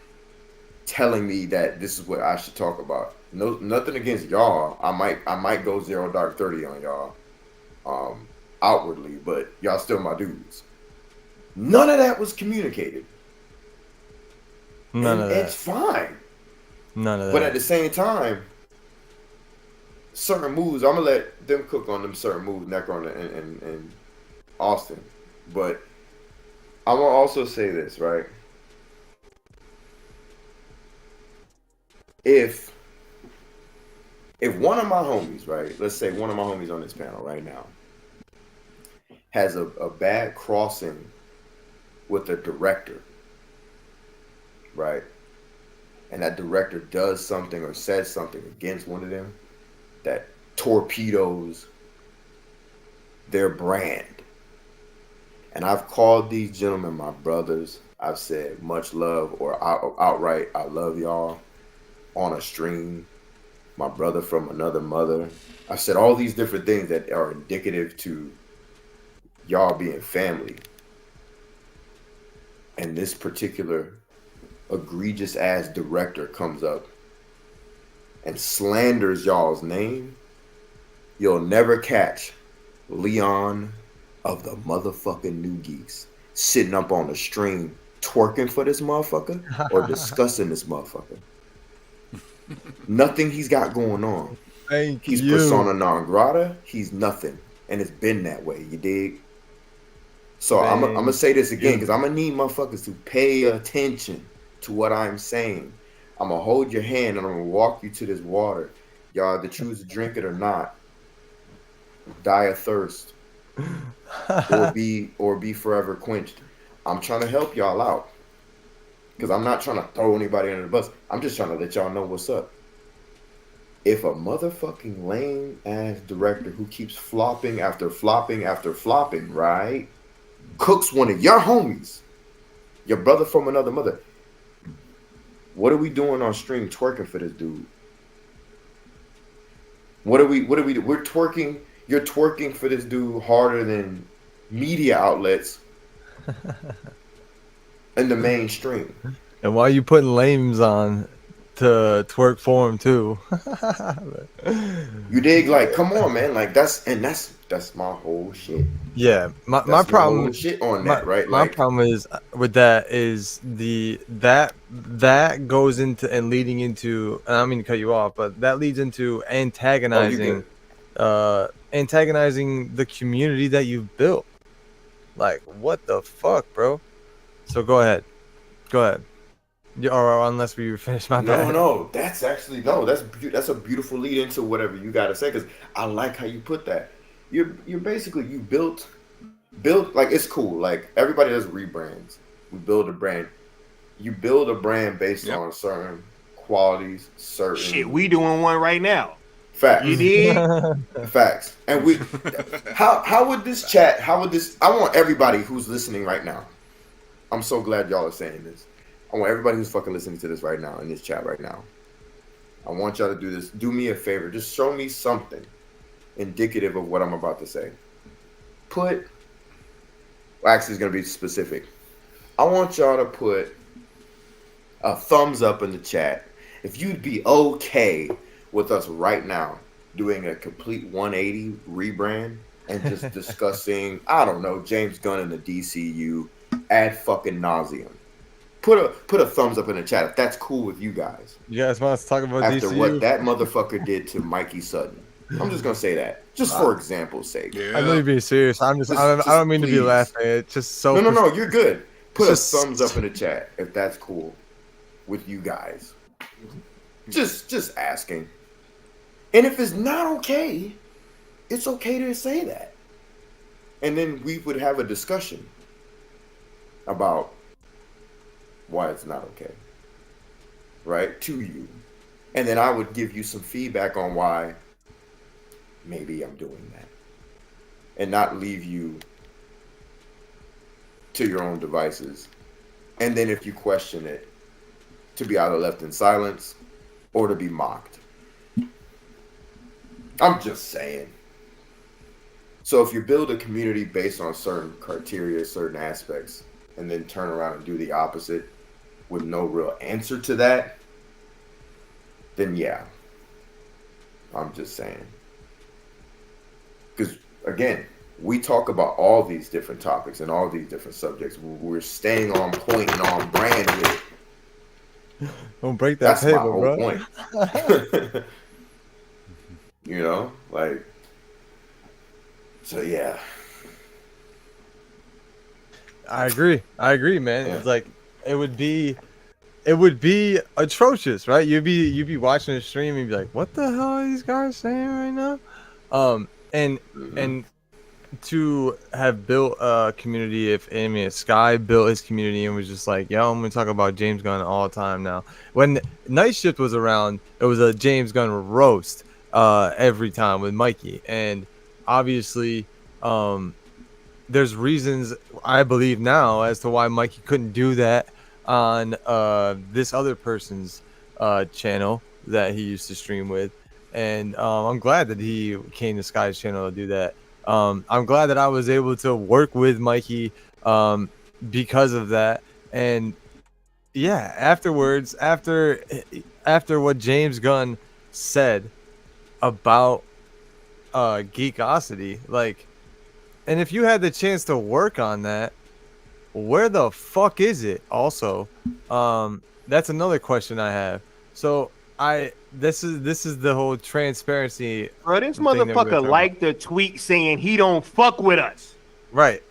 telling me that this is what I should talk about. No, nothing against y'all. I might go 0 dark 30 on y'all, outwardly, but y'all still my dudes. None of that was communicated. None and of that. It's fine. None of that. But at the same time, certain moves, I'm gonna let them cook on them certain moves, Necron and Austin. But I want to also say this, right? If one of my homies, right, let's say one of my homies on this panel right now has a bad crossing with a director, right? And that director does something or says something against one of them that torpedoes their brand. And I've called these gentlemen my brothers. I've said much love or outright I love y'all on a stream. My brother from another mother. I've said all these different things that are indicative to y'all being family. And this particular egregious ass director comes up and slanders y'all's name. You'll never catch Leon of the motherfucking New Geekz sitting up on the stream twerking for this motherfucker or discussing this motherfucker. Nothing he's got going on. He's persona non grata. He's nothing. And it's been that way. You dig? So I'm going to say this again because I'm going to need motherfuckers to pay attention to what I'm saying. I'm going to hold your hand and I'm going to walk you to this water. Y'all either choose to drink it or not. Die of thirst. or be forever quenched. I'm trying to help y'all out. Because I'm not trying to throw anybody under the bus. I'm just trying to let y'all know what's up. If a motherfucking lame ass director who keeps flopping after flopping after flopping, right, cooks one of your homies, your brother from another mother, what are we doing on stream twerking for this dude? What are we do? We're twerking. You're twerking for this dude harder than media outlets in the mainstream. And why are you putting lames on to twerk for him too? You dig? Like, come on, man. Like that's my whole shit. Yeah, my problem whole shit on that, right? My Like, problem is with that is that goes into and leading into, and I don't mean to cut you off, but that leads into antagonizing antagonizing the community that you've built. Like, what the fuck, bro? So go ahead. Or unless we finish my bad. No, that's actually that's a beautiful lead into whatever you got to say, because I like how you put that. You're basically, you built like, it's cool. Like, everybody does rebrands. We build a brand. You build a brand based on certain qualities, certain shit. We doing one right now. Facts. You did? Facts. And we how would this I want everybody who's listening right now. I'm so glad y'all are saying this. I want everybody who's fucking listening to this right now in this chat right now. I want y'all to do this. Do me a favor. Just show me something indicative of what I'm about to say. Actually, it's going to be specific. I want y'all to put a thumbs up in the chat if you'd be okay with us right now doing a complete 180 rebrand and just discussing, I don't know, James Gunn and the DCU ad fucking nauseum. Put a thumbs up in the chat if that's cool with you guys. You guys want us to talk about after DCU? What that motherfucker did to Mikey Sutton. I'm just gonna say that, just for example's sake. Yeah. I know you're being serious. I don't mean to be laughing. It's just so. No, you're good. Put a thumbs up in the chat if that's cool with you guys. Just asking. And if it's not okay, it's okay to say that. And then we would have a discussion about why it's not okay, right, to you. And then I would give you some feedback on why maybe I'm doing that, and not leave you to your own devices. And then if you question it, to be either left in silence or to be mocked. I'm just saying. So if you build a community based on certain criteria, certain aspects, and then turn around and do the opposite with no real answer to that, then yeah, I'm just saying. Because again, we talk about all these different topics and all these different subjects. We're staying on point and on brand with it. Don't break that That's my table, whole bro. point. You know, like, so yeah. I agree, man. Yeah. It's like it would be atrocious, right? You'd be watching a stream and be like, what the hell are these guys saying right now? And to have built a community, if Sky built his community and was just like, yo, I'm gonna talk about James Gunn all the time now. When Night Shift was around, it was a James Gunn roast every time with Mikey, and obviously there's reasons I believe now as to why Mikey couldn't do that on this other person's channel that he used to stream with, and I'm glad that he came to Sky's channel to do that. I'm glad that I was able to work with Mikey because of that. And yeah, afterwards, after what James Gunn said about Geekosity, like, and if you had the chance to work on that, where the fuck is it? Also, that's another question I have. So this is the whole transparency. Bro, this thing that we're motherfucker talking liked the tweet saying he don't fuck with us. Right.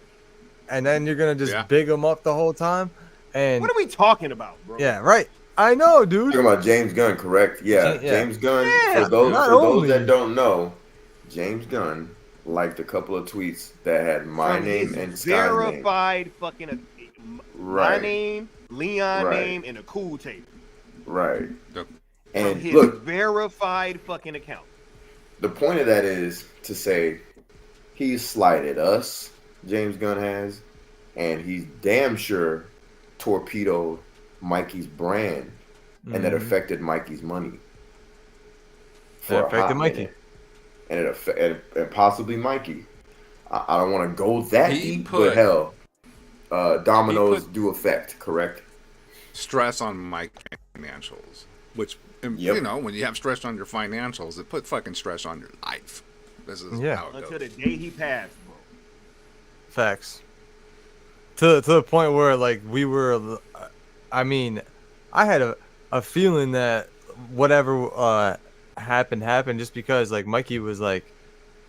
And then you're gonna just big him up the whole time. And what are we talking about, bro? yeah, right. I know, dude. Talking about James Gunn, correct? Yeah, James Gunn. Yeah. For those only- that don't know, James Gunn liked a couple of tweets that had my From name his and Sky's name. verified fucking my name, Leon name, and a cool tape. Right. From And his look, verified fucking account. the point of that is to say he's slighted us, James Gunn has, and he's damn sure torpedoed Mikey's brand, and that affected Mikey's money. That affected Mikey. And and possibly Mikey. I don't want to go that He deep, put- but hell, dominoes do affect, correct? Stress on my financials, which you know, when you have stress on your financials, it put fucking stress on your life. This is how it Until goes. the day he passed, bro. Facts. To the point where like we were, I mean, I had a feeling that whatever happened just because like Mikey was like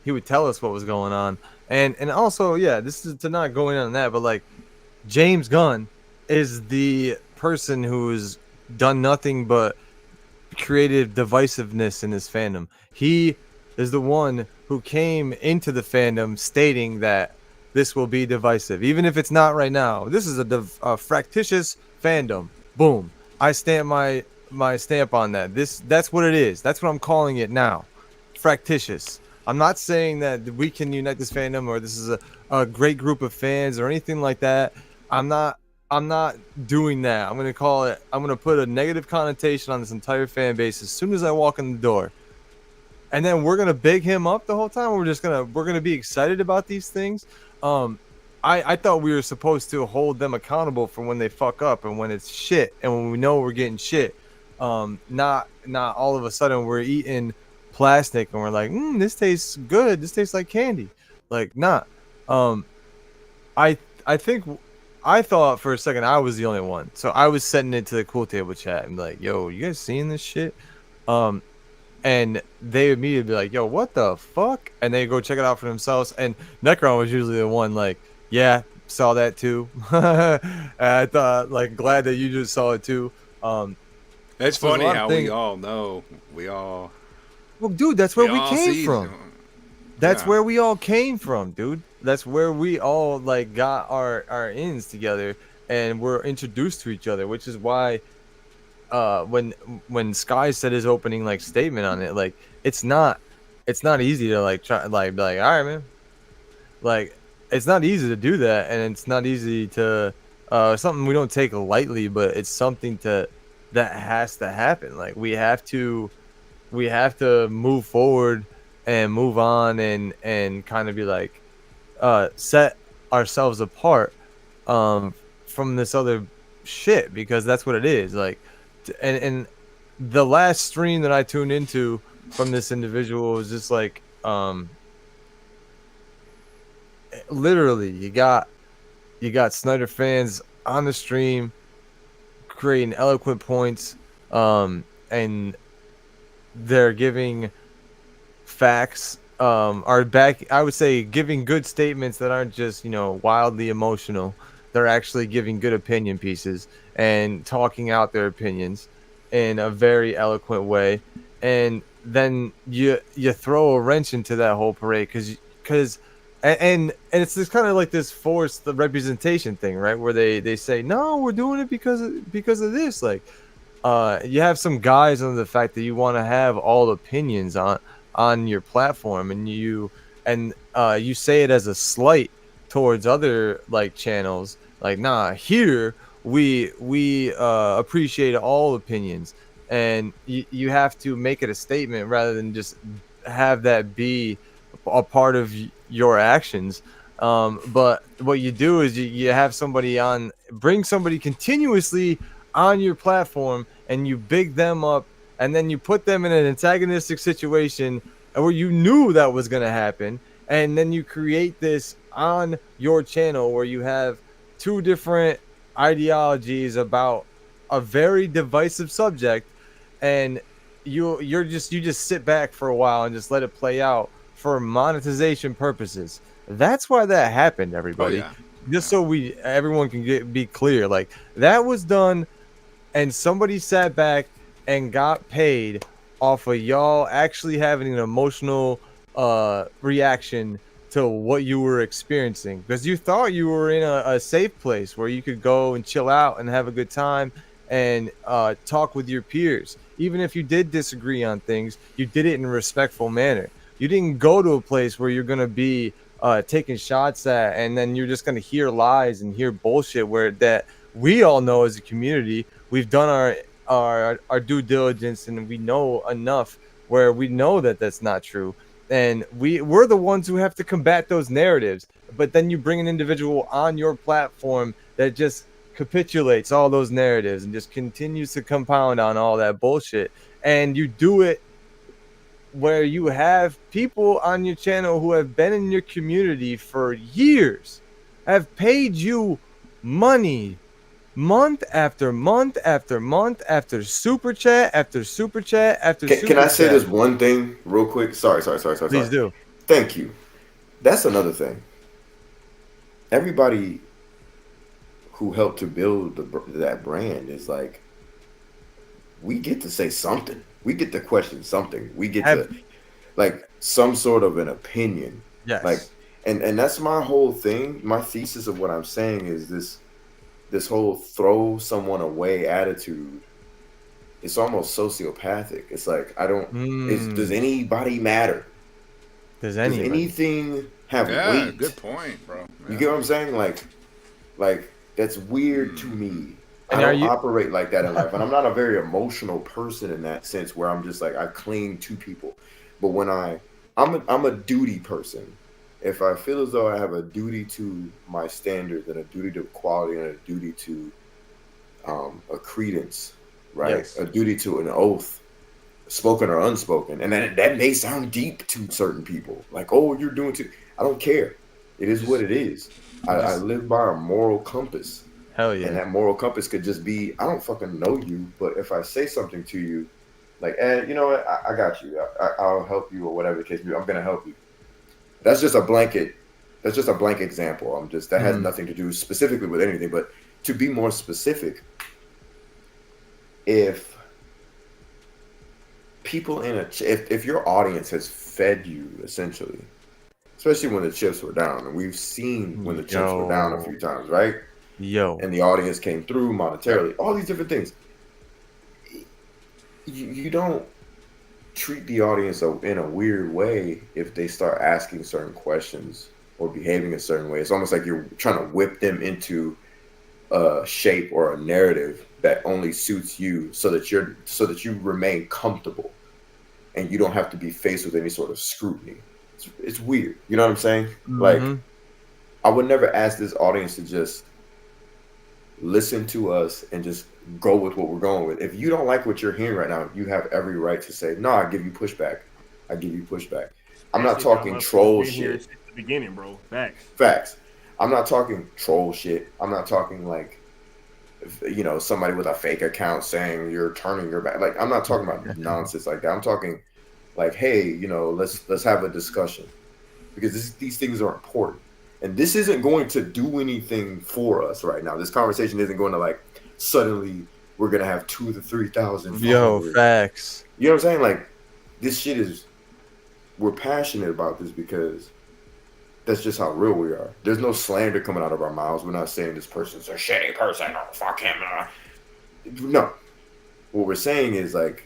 he would tell us what was going on, and also this is to not go in on that, but like James Gunn is the person who's done nothing but creative divisiveness in this fandom. He is the one who came into the fandom stating that this will be divisive, even if it's not right now. This is a fractious fandom. Boom. I stamp my stamp on that. That's what it is. That's what I'm calling it now. Fractious. I'm not saying that we can unite this fandom or this is a great group of fans or anything like that. I'm not doing that. I'm gonna put a negative connotation on this entire fan base as soon as I walk in the door. And then we're gonna big him up the whole time. We're gonna be excited about these things. I thought we were supposed to hold them accountable for when they fuck up and when it's shit and when we know we're getting shit. Not all of a sudden we're eating plastic and we're like, this tastes good. This tastes like candy. Like, nah. I think I thought for a second I was the only one. So I was sending it to the Cool Table chat and be like, yo, you guys seeing this shit? And they immediately be like, yo, what the fuck? And they go check it out for themselves. And Necron was usually the one like, yeah, saw that too. I thought, like, glad that you just saw it too. It's so funny how we all know. Well, dude, that's where we came see from. That's where we all came from, dude. That's where we all like got our ins together and were introduced to each other, which is why when Sky said his opening like statement on it, like it's not easy to like try like be like, all right, man. Like it's not easy to do that, and it's not easy to something we don't take lightly, but it's something that has to happen. Like we have to move forward and move on and kind of be like set ourselves apart from this other shit, because that's what it is. Like and the last stream that I tuned into from this individual was just like literally, you got Snyder fans on the stream creating eloquent points, and they're giving facts, are back. I would say giving good statements that aren't just wildly emotional. They're actually giving good opinion pieces and talking out their opinions in a very eloquent way. And then you throw a wrench into that whole parade because and it's just kind of like this forced the representation thing, right? Where they say, no, we're doing it because of this. Like, you have some guys on the fact that you want to have all opinions on your platform, and you say it as a slight towards other like channels. Like, nah, here we appreciate all opinions, and you have to make it a statement rather than just have that be a part of your actions. But what you do is you have somebody bring somebody continuously on your platform, and you big them up, and then you put them in an antagonistic situation where you knew that was going to happen, and then you create this on your channel where you have two different ideologies about a very divisive subject, and you just sit back for a while and just let it play out for monetization purposes. That's why that happened, everybody. Oh, yeah. Just so everyone can be clear, like that was done, and somebody sat back and got paid off of y'all actually having an emotional reaction to what you were experiencing, because you thought you were in a safe place where you could go and chill out and have a good time and talk with your peers. Even if you did disagree on things, you did it in a respectful manner. You didn't go to a place where you're going to be taking shots at, and then you're just going to hear lies and hear bullshit where that we all know as a community. We've done our due diligence, and we know enough where we know that that's not true. And we're the ones who have to combat those narratives. But then you bring an individual on your platform that just capitulates all those narratives and just continues to compound on all that bullshit. And you do it where you have people on your channel who have been in your community for years, have paid you money month after month after month after super chat after super chat after super chat. Can I say this one thing real quick? Sorry. Please do. Thank you. That's another thing. Everybody who helped to build that brand is like, we get to say something. We get to question something. We get to like some sort of an opinion. Yes. Like, and that's my whole thing. My thesis of what I'm saying is this whole throw someone away attitude. It's almost sociopathic. It's like, does anybody matter? Does anything have weight? Good point, bro. You get what I'm saying? Like that's weird to me. And I don't operate like that in life, and I'm not a very emotional person in that sense where I'm just like, I cling to people. But when I'm a duty person. If I feel as though I have a duty to my standards and a duty to quality and a duty to a credence, right? Yes. A duty to an oath, spoken or unspoken. And that may sound deep to certain people. Like, oh, you're doing too. I don't care. It is what it is. I live by a moral compass. Hell yeah. And that moral compass could just be, I don't fucking know you, but if I say something to you, like, you know what, I got you. I'll help you, or whatever the case may be. I'm going to help you. That's just a blanket example. That has nothing to do specifically with anything. But to be more specific, if people if your audience has fed you essentially, especially when the chips were down, and we've seen when the chips were down a few times, right? And the audience came through monetarily, all these different things. You don't treat the audience in a weird way if they start asking certain questions or behaving a certain way. It's almost like you're trying to whip them into a shape or a narrative that only suits you, so that you remain comfortable and you don't have to be faced with any sort of scrutiny. It's weird. You know what I'm saying? Mm-hmm. Like, I would never ask this audience to just listen to us and just go with what we're going with. If you don't like what you're hearing right now, you have every right to say, no, I give you pushback. I'm not talking troll shit. the beginning, bro. Facts. Facts. I'm not talking troll shit. I'm not talking like, you know, somebody with a fake account saying you're turning your back. Like, I'm not talking about nonsense like that. I'm talking like, hey, you know, let's have a discussion, because these things are important, and this isn't going to do anything for us right now. This conversation isn't going to like suddenly we're gonna have 2,000 to 3,000. Yo, facts. You know what I'm saying? Like, this shit is. We're passionate about this because that's just how real we are. There's no slander coming out of our mouths. We're not saying this person's a shitty person. Oh, fuck him. No. What we're saying is, like,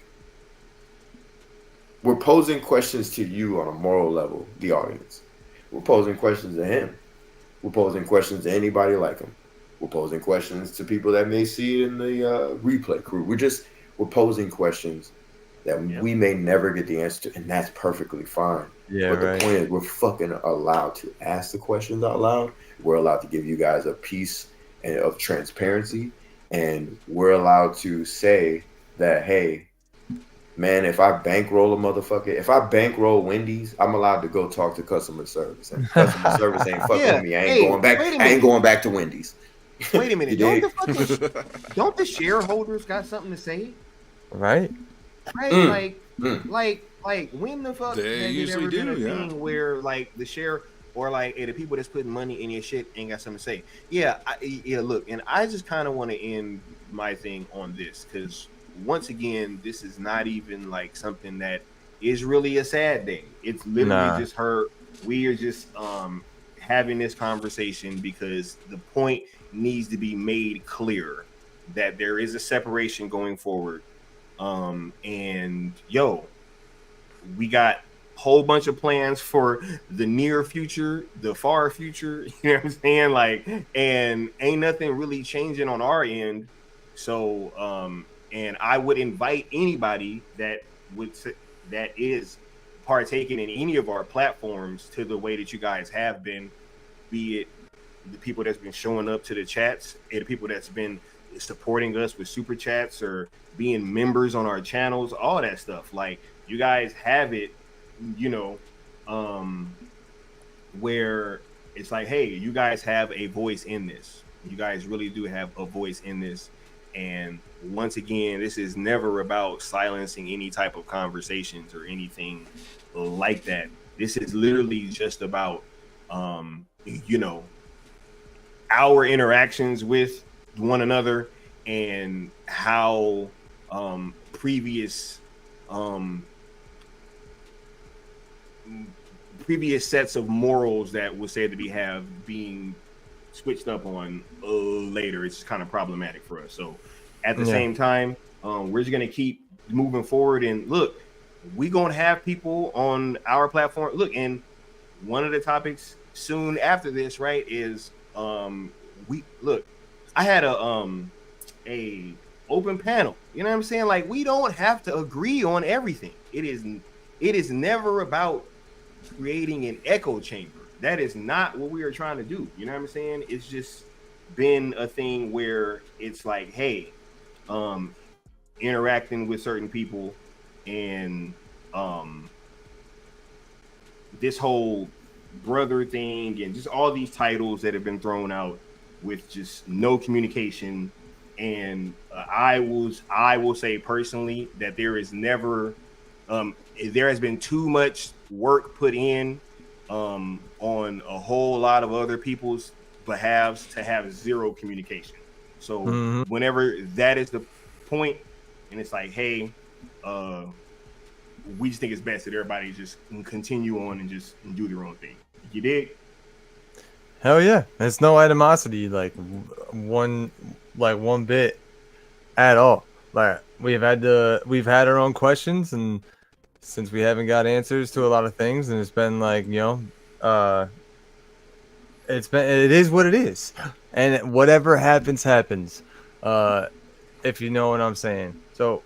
we're posing questions to you on a moral level, the audience. We're posing questions to him. We're posing questions to anybody like him. We're posing questions to people that may see it in the replay crew. We're posing questions that we may never get the answer to, and that's perfectly fine. Yeah, but the right. point is, we're fucking allowed to ask the questions out loud. We're allowed to give you guys a piece of transparency, and we're allowed to say that, hey, man, if I bankroll a motherfucker, if I bankroll Wendy's, I'm allowed to go talk to customer service, and customer service ain't fucking with me. I ain't going back to Wendy's. Wait a minute. Don't the shareholders got something to say? Right? Right? Like when the fuck They has it usually ever been a do, thing where like the share or like the people that's putting money in your shit ain't got something to say? Yeah, look, and I just kind of want to end my thing on this, because once again, this is not even like something that is really a sad thing. It's literally just we are just having this conversation because the point needs to be made clear that there is a separation going forward. And we got a whole bunch of plans for the near future, the far future, you know what I'm saying? Like, and ain't nothing really changing on our end. So, and I would invite anybody that is partaking in any of our platforms to the way that you guys have been, be it the people that's been showing up to the chats, and the people that's been supporting us with super chats or being members on our channels, all that stuff. Like, you guys have it, you know, where it's like, hey, you guys have a voice in this. You guys really do have a voice in this. And once again, this is never about silencing any type of conversations or anything like that. This is literally just about, you know, our interactions with one another and how previous sets of morals that was said to be being switched up on later. It's kind of problematic for us. So at the same time, we're just gonna keep moving forward. And look, we gonna have people on our platform. Look, and one of the topics soon after this, right, is I had a open panel. You know what I'm saying? Like, we don't have to agree on everything. It is never about creating an echo chamber. That is not what we are trying to do. You know what I'm saying? It's just been a thing where it's like, hey, interacting with certain people and this whole brother thing and just all these titles that have been thrown out with just no communication. And I will say personally that there is never there has been too much work put in on a whole lot of other people's behalves to have zero communication. So whenever that is the point, and it's like, hey, we just think it's best that everybody just continue on and just do their own thing. You dig? Hell yeah. There's no animosity, like one bit at all. Like, we've had our own questions, and since we haven't got answers to a lot of things, and it's been like, you know, it is what it is, and whatever happens. If you know what I'm saying. So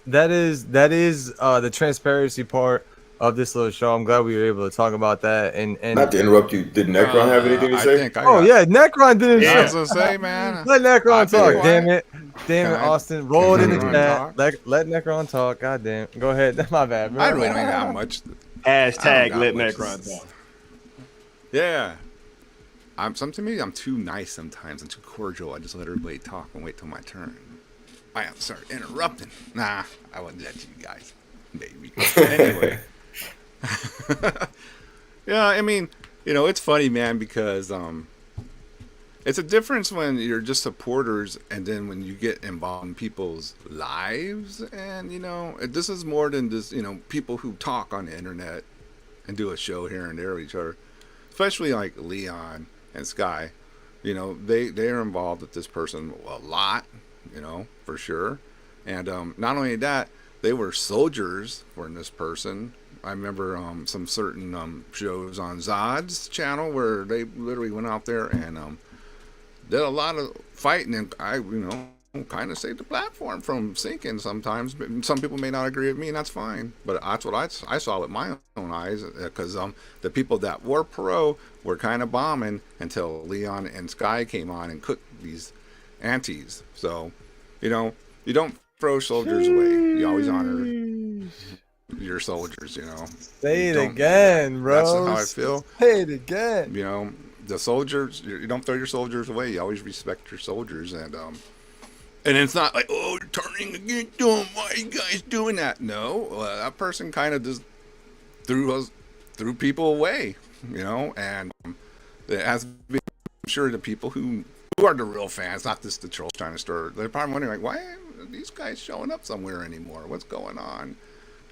that is the transparency part of this little show. I'm glad we were able to talk about that. And not to interrupt you, did Necron have anything to say? Necron didn't. Yeah, I was gonna say, man. Let Necron talk. Damn it, Can Austin. Roll it in the Necron chat. Let Necron talk. God damn. Go ahead. My bad. I really don't have much. Hashtag let Necron talk. Yeah. To me, I'm too nice sometimes. I'm too cordial. I just let everybody talk and wait till my turn. I am sorry, interrupting. Nah, I wouldn't do that to you guys. Maybe. Anyway. Yeah, I mean, it's funny, man, because it's a difference when you're just supporters and then when you get involved in people's lives. And, this is more than just, people who talk on the internet and do a show here and there with each other. Especially like Leon and Sky. They are involved with this person a lot, for sure. And not only that, they were soldiers for this person. I remember some certain shows on Zod's channel where they literally went out there and did a lot of fighting, and I, kind of saved the platform from sinking sometimes. Some people may not agree with me, and that's fine. But that's what I saw with my own eyes, because the people that were pro were kind of bombing until Leon and Sky came on and cooked these antis. So, you don't throw soldiers away. You always honor your soldiers, Say it again, bro. That's how I feel. Say it again. The soldiers, you don't throw your soldiers away. You always respect your soldiers. And it's not like, oh, you're turning against them. Why are you guys doing that? No, that person kind of just threw people away, and it has been, I'm sure the people who are the real fans, not just the trolls trying to stir, they're probably wondering, like, why aren't these guys showing up somewhere anymore? What's going on?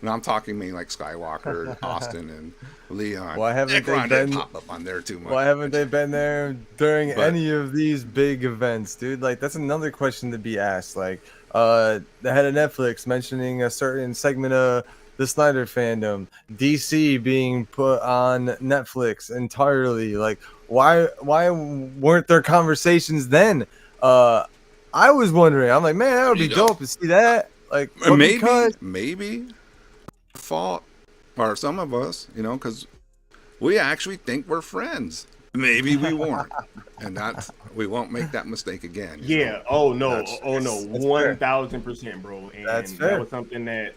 And I'm talking mainly like Skiiwalker, Austin, and Leon. Why haven't Necron they didn't been pop up on there too much? Why haven't they been there during any of these big events, dude? Like, that's another question to be asked. Like, the head of Netflix mentioning a certain segment of the Snyder fandom, DC being put on Netflix entirely. Like, why weren't there conversations then? I was wondering. I'm like, man, that would be dope to see that. Like, maybe fault or some of us, because we actually think we're friends. Maybe we weren't, and we won't make that mistake again. Yeah. Oh no. 1,000%, bro. And that was something that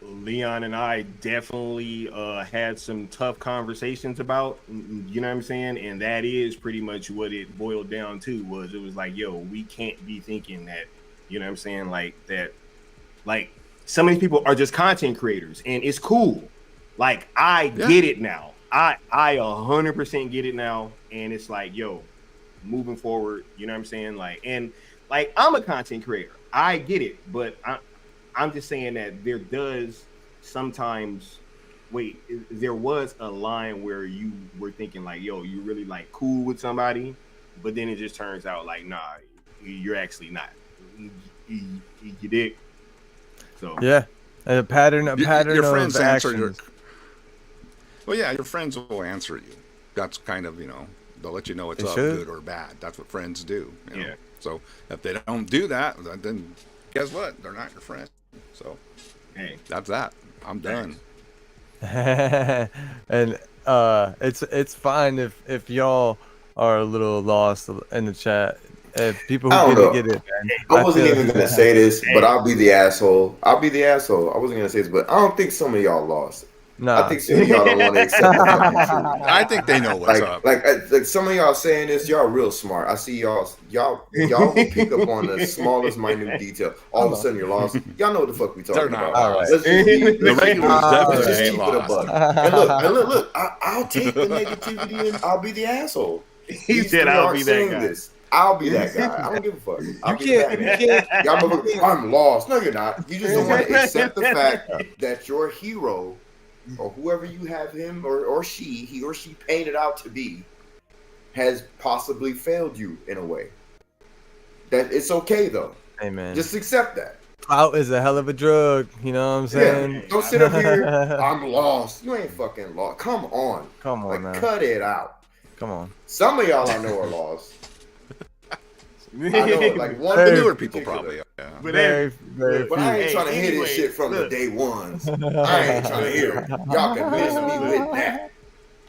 Leon and I definitely had some tough conversations about. You know what I'm saying? And that is pretty much what it boiled down to. It was like, yo, we can't be thinking that. You know what I'm saying? Like that. Like, some of these people are just content creators, and it's cool. Like, I get it now. I 100% get it now, and it's like, yo, moving forward, you know what I'm saying? Like, and like, I'm a content creator. I get it, but I'm just saying that there does sometimes. There was a line where you were thinking like, yo, you really like cool with somebody, but then it just turns out like, nah, you're actually not. You dig? So yeah, a pattern your of friends actions. Your friends will answer you. That's kind of, they'll let you know it's good or bad. That's what friends do. Yeah. So if they don't do that, then guess what? They're not your friend. So hey, that's that. I'm done. And it's fine if y'all are a little lost in the chat. If people who get it, man, I wasn't even gonna say this, but I'll be the asshole. I wasn't gonna say this, but I don't think some of y'all lost. Nah. I think some of y'all don't want to accept the fucking truth. I think they know what's up. Like some of y'all saying this, y'all real smart. I see y'all will pick up on the smallest minute detail. All of a sudden you're lost. Y'all know what the fuck we talking about. All right. Let's just ain't keep it a buck. And look, I'll take the negativity and I'll be the asshole. He said I'll be that guy. I'll be that guy. I don't give a fuck. I'll be Batman. Y'all motherfuckers, I'm lost. No, you're not. You just don't want to accept the fact that your hero, or whoever you have him or he or she painted out to be, has possibly failed you in a way. That it's okay though. Hey man, just accept that. Clout is a hell of a drug. You know what I'm saying? Yeah. Don't sit up here. I'm lost. You ain't fucking lost. Come on, man. Cut it out. Come on. Some of y'all I know are lost. I know, like one the newer people probably. Yeah. But I ain't trying to hear this shit from the day ones. I ain't trying to hear it. Y'all can miss me with that.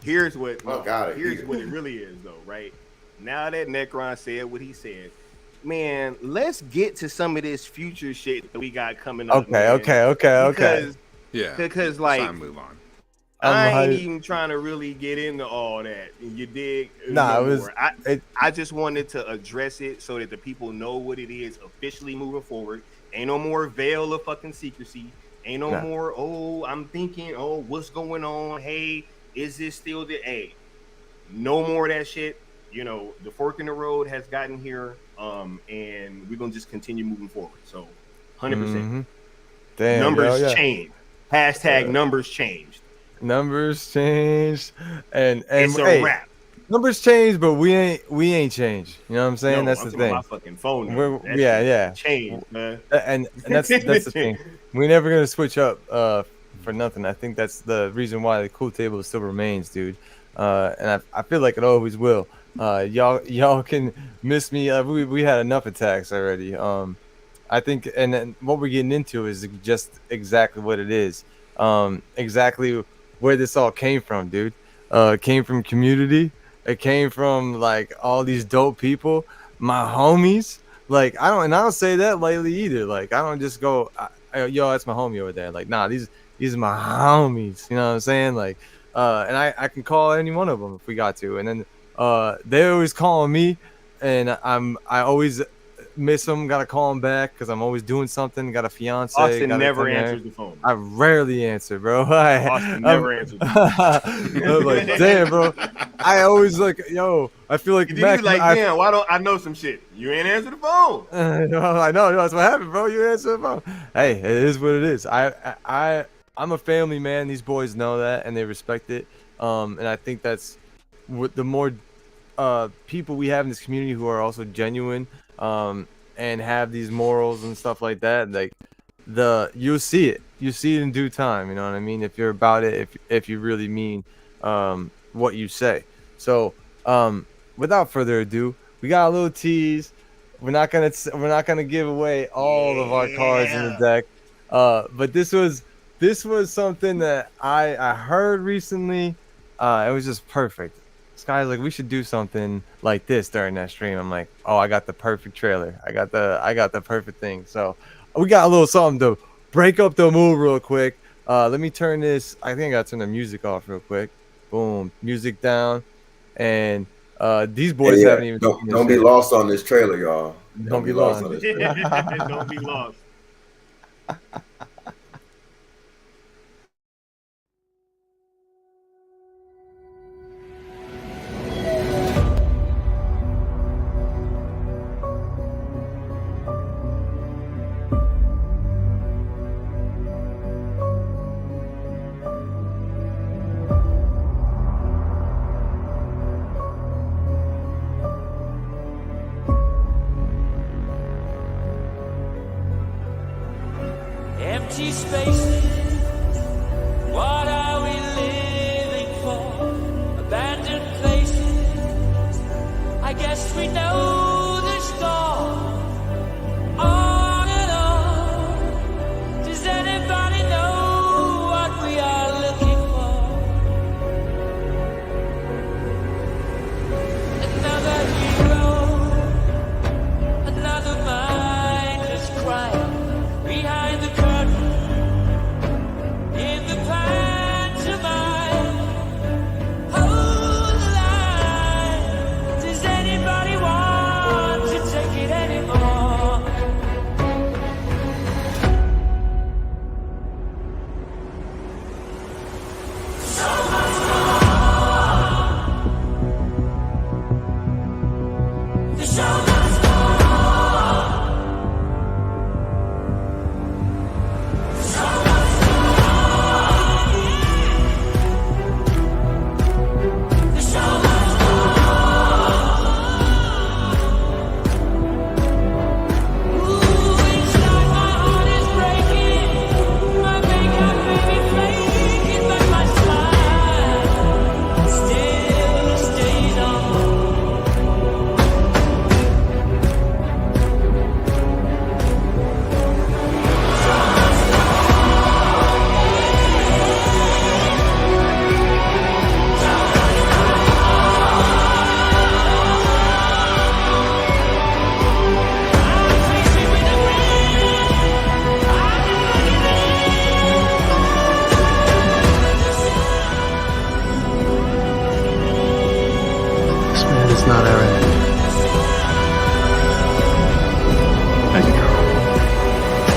Here's what here's what it really is though, right? Now that Necron said what he said, man, let's get to some of this future shit that we got coming up. Okay. Because, yeah. Because like time to move on. I ain't hyped. even trying to really get into all that. You dig? Nah, No it was. more. It, I just wanted to address it so that the people know what it is officially moving forward. Ain't no more veil of fucking secrecy. Ain't no Nah. more, oh, I'm thinking, oh, what's going on? Hey, is this still the A? No more of that shit. You know, the fork in the road has gotten here. And we're gonna just continue moving forward. So 100%. mhm. Damn, Numbers yo, yeah. changed. Hashtag numbers changed. Numbers changed, and It's a hey, wrap. numbers changed, but we ain't changed. You know what I'm saying? No, That's I'm the talking about thing. my fucking phone number. We're, That yeah, shit yeah. changed, man. And that's the thing. We're never gonna switch up for nothing. I think that's the reason why the cool table still remains, dude. And I feel like it always will. Y'all can miss me. We had enough attacks already. I think, and then what we're getting into is just exactly what it is. Exactly where this all came from, dude. It came from community. It came from like all these dope people, my homies. Like I don't say that lightly either. Like I don't just go, yo, that's my homie over there. Like nah, these are my homies. You know what I'm saying? Like, and I can call any one of them if we got to. And then they always calling me, and I always miss them. Gotta call them back because I'm always doing something. Got a fiance. Austin gotta never come there. answers the phone. I rarely answer, bro. Austin never answers. I'm like, damn, bro. I always like, yo. I feel like You like, damn, why don't I know some shit? You ain't answer the phone. I know that's what happened, bro. You answer the phone. Hey, it is what it is. I'm a family man. These boys know that and they respect it. And I think that's what the more people we have in this community who are also genuine and have these morals and stuff like that, like you'll see it in due time. You know what I mean? If you're about it, if you really mean what you say. So without further ado, we got a little tease. We're not gonna give away all of our cards in the deck, but this was something that I heard recently. It was just perfect. This guy's like, we should do something like this during that stream. I'm like, oh, I got the perfect trailer. I got the perfect thing. So we got a little something to break up the mood real quick. Let me turn this. I think I gotta turn the music off real quick. Boom, music down. And these boys haven't even. Don't be lost on this trailer, y'all. Don't be lost on this trailer. Don't be lost. Empty spaces, what are we living for? Abandoned places, I guess we know the score. On and on, does anybody know what we are looking for? Another hero, another mindless crime behind the curtain. It's not Aaron. Thank you, Carl.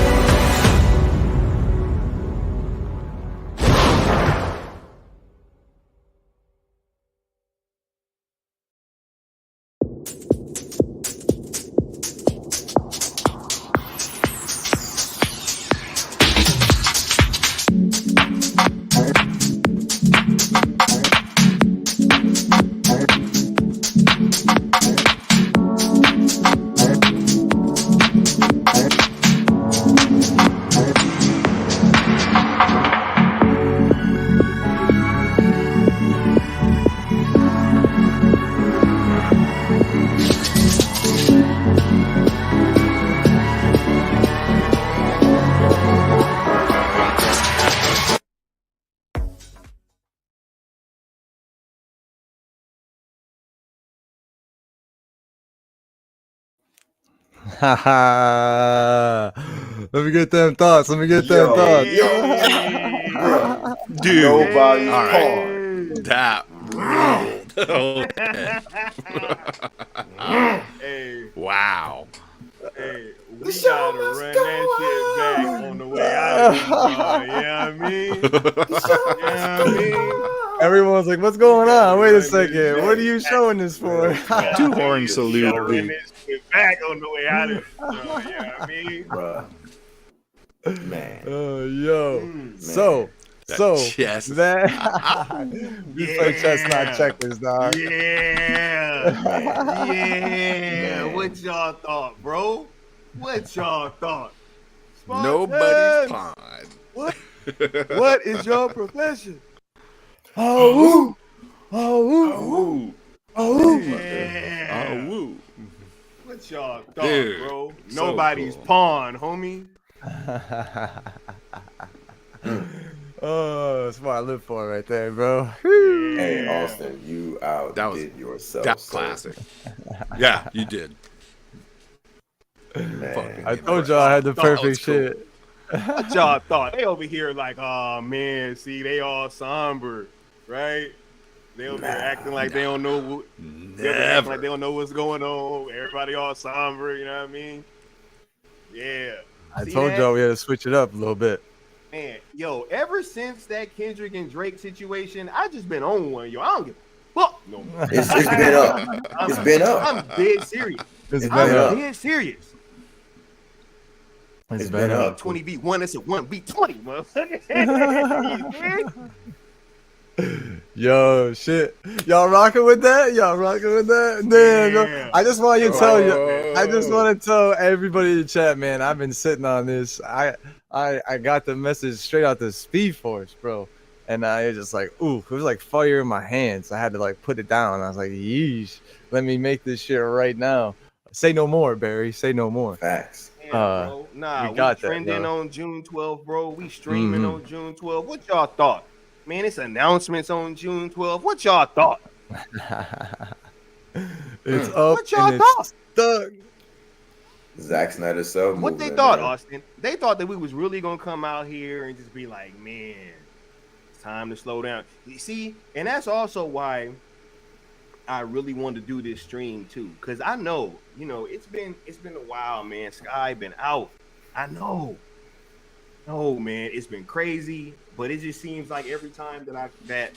Let me get them thoughts. Let me get them Yo, thoughts. Bruh, Dude, nobody's all right. pawn. That ruled. Okay. Hey, Wow. hey, we The show gotta must run go that shit back on the way out of this bar. You know what I mean? You know what I mean? Everyone's like, what's going on? Wait a Run this second. shit What are you back. showing this for? Two horn We salute. gotta run this shit back on the way out of this bar. You know what I mean? Bruh. Man. Oh, yo. Mm, So, That so chess. that we play chess, not Yeah. checkers, dog. Yeah. Man. Yeah. Man. What y'all thought, bro? What y'all thought? Nobody's Spartans, pond. what is your profession? Oh, oh, Ooh. oh. Yeah. Oh, woo. What y'all thought, Dude, bro? so Nobody's cool. pawn, homie. Oh, that's what I live for right there, bro. Hey, Yeah. Austin, you outdid yourself. That's sir. classic. Yeah, you did. Man. Fucking I told y'all I had the Thought it was perfect cool. shit. What y'all thought? They over here like, oh man, see, they all somber, right? They over here acting like they don't know what. They over here acting like they don't know what's going on. Everybody all somber, you know what I mean? Yeah. I See told that? y'all we had to switch it up a little bit. Man, yo, ever since that Kendrick and Drake situation, I just been on one, yo. I don't give a fuck no more. It's been up. It's been up. I'm dead serious. It's It's been been up. up. Dead serious. It's It's been been up. up. 20v1, that's a 1v20, motherfucker. Yo, shit. Y'all rocking with that? Y'all rocking with that? Damn, yo. Yeah. I just want to tell you. I just Oh. want to tell everybody in the chat, man. I've been sitting on this. I got the message straight out the Speed Force, bro. And I was just like, ooh, it was like fire in my hands. I had to like put it down. I was like, yeesh, let me make this shit right now. Say no more, Barry. Say no more. Facts. Yeah, bro. Nah, we we got that, trending bro. on June 12th, bro. We streaming Mhm. on June 12th. What y'all thought? Man, it's announcements on June 12th. What y'all thought? It's up What y'all and it's stuck. Zack Snyder self. What they thought, Austin? They thought that we was really gonna come out here and just be like, man, it's time to slow down. You see, and that's also why I really wanted to do this stream too, because I know, you know, it's been a while, man. Sky been out. I know. No, man, it's been crazy, but it just seems like every time that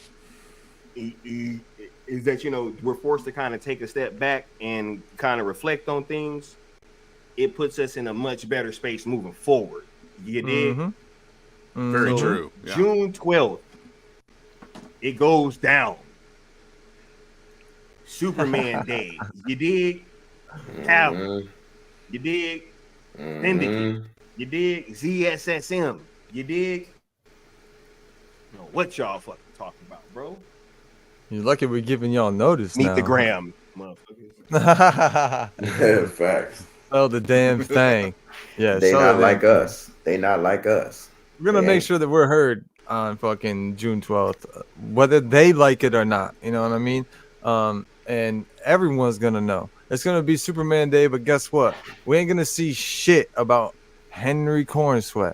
is that, you know, we're forced to kind of take a step back and kind of reflect on things. It puts us in a much better space moving forward. You dig? Mhm. Very Mhm. true. Yeah. June 12th, it goes down. Superman Day. You dig? Calvin. You dig? Syndicate. You dig? ZSSM. You dig? You know, what y'all fucking talking about, bro? You're lucky we're giving y'all notice Meet now. the gram, motherfuckers. Yeah, facts. Oh, the damn thing. Yeah, They so not the like damn thing. us. They not like us. We're gonna They make ain't. sure that we're heard on fucking June 12th, whether they like it or not. You know what I mean? And everyone's gonna know. It's gonna be Superman Day, but guess what? We ain't gonna see shit about Henry Cornsweat.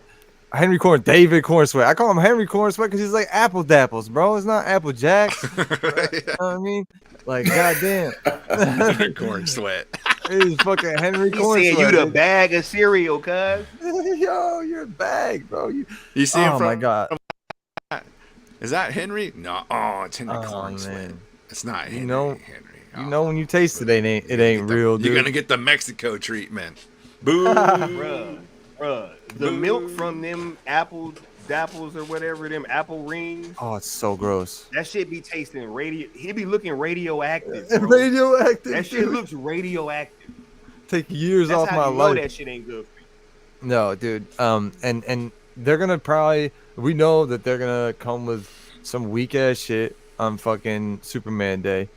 David Cornsweat. I call him Henry Cornsweat because he's like Apple Dapples, bro. It's not Apple Jacks. You know what I mean? Like, goddamn. Corn sweat. He's fucking Henry He Corn said Sweat, you the dude. bag of cereal, cuz. Yo, you're a bag, bro. You see him Oh from? my god. Is that Henry? No. Oh, it's Henry Oh, Corn Sweat. man. It's not Henry. You know- Henry. You Oh, know when you taste it, it ain't you're gonna get real, the, dude. You're gonna get the Mexico treatment. Boo. Bruh. The Boo. milk from them apples, dapples, or whatever, them apple rings, Oh, it's so gross. that shit be tasting he be looking radioactive. Bro. Radioactive. That shit dude. looks radioactive. Take years That's off how my you know life. that shit ain't good for you. No, dude. And they're gonna probably. We know that they're gonna come with some weak ass shit on fucking Superman Day.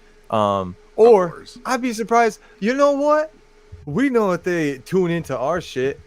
Or course. I'd be surprised. You know what? We know that they tune into our shit.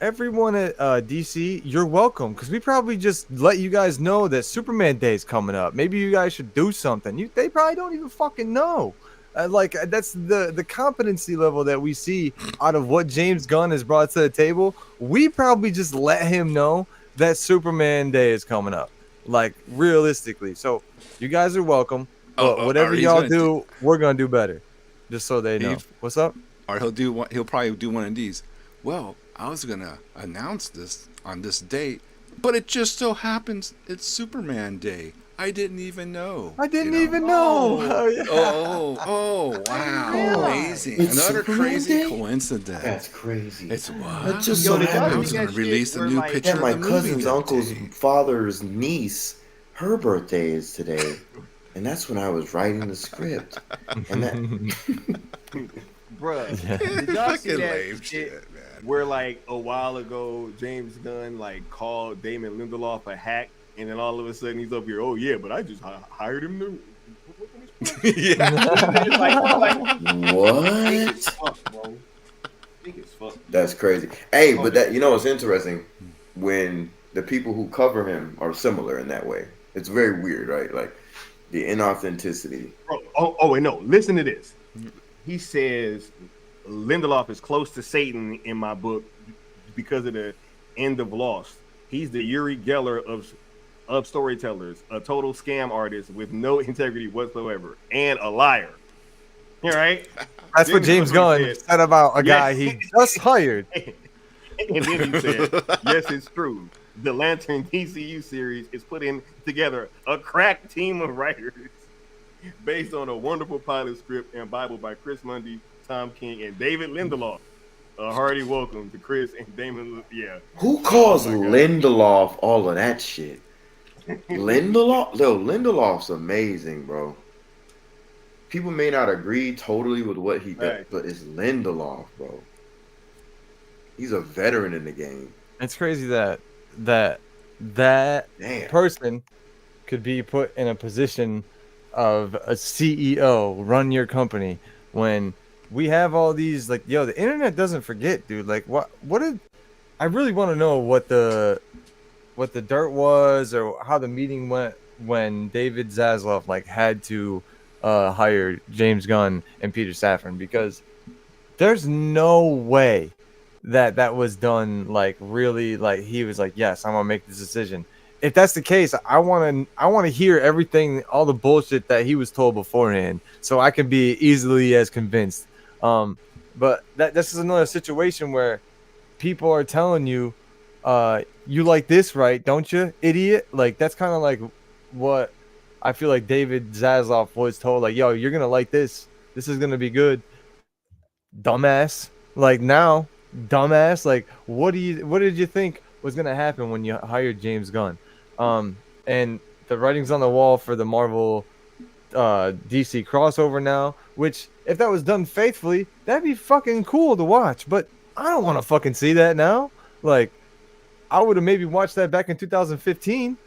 Everyone at DC, you're welcome, because we probably just let you guys know that Superman Day is coming up. Maybe you guys should do something. They probably don't even fucking know. That's the competency level that we see out of what James Gunn has brought to the table. We probably just let him know that Superman Day is coming up, like realistically. So you guys are welcome. But whatever he's y'all gonna do, we're gonna do better. Just so they know. What's up? Or he'll probably do one of these. Well, I was gonna announce this on this date, but it just so happens it's Superman Day. I didn't even know. I didn't you know? even know. Oh, yeah. Oh, wow. Amazing. It's Another Superman crazy Day? coincidence. That's crazy. It's what? That just Yo, so did y'all I happens. was see going that to release shit a where, new like- picture Yeah, of my the movie cousin's that uncle's day. father's niece, her birthday is today. And that's when I was writing the script. And that Bruh, Yeah. did y'all see Fucking that lame shit shit, man. where like a while ago James Gunn like called Damon Lindelof a hack, and then all of a sudden he's up here, oh yeah, but I just hired him to. Yeah. It's like fake what? as fuck, bro. Fake as fuck. That's crazy. Hey, but that what's interesting when the people who cover him are similar in that way. It's very weird, right? Like the inauthenticity. Bro, oh wait, no. Listen to this. He says Lindelof is close to Satan in my book because of the end of Lost. He's the Uri Geller of storytellers, a total scam artist with no integrity whatsoever, and a liar. All right. That's what James Gunn said about a Yes. guy he just hired. And then he said, yes, it's true. The Lantern DCU series is putting together a crack team of writers based on a wonderful pilot script and Bible by Chris Mundy, Tom King, and David Lindelof. A hearty welcome to Chris and Damon. Yeah. Who calls Oh my God. Lindelof all of that shit? Lindelof? Yo, Lindelof's amazing, bro. People may not agree totally with what he does, Right. but it's Lindelof, bro. He's a veteran in the game. It's crazy that Damn. person could be put in a position of a CEO, run your company, when we have all these, like, yo, the internet doesn't forget, dude. Like, what did I really want to know what the dirt was, or how the meeting went when David Zaslav like had to hire James Gunn and Peter Safran, because there's no way that was done like really, like he was like, yes, I'm gonna make this decision. If that's the case, I want to hear everything, all the bullshit that he was told beforehand, so I can be easily as convinced. But this is another situation where people are telling you, you like this, right? Don't you, idiot? Like, that's kind of like what I feel like David Zaslav was told. Like, yo, you're gonna like this. This is gonna be good. Dumbass. Like, now, dumbass. Like, what did you think was gonna happen when you hired James Gunn? And the writing's on the wall for the Marvel DC crossover now, which if that was done faithfully, that'd be fucking cool to watch. But I don't want to fucking see that now. Like, I would have maybe watched that back in 2015,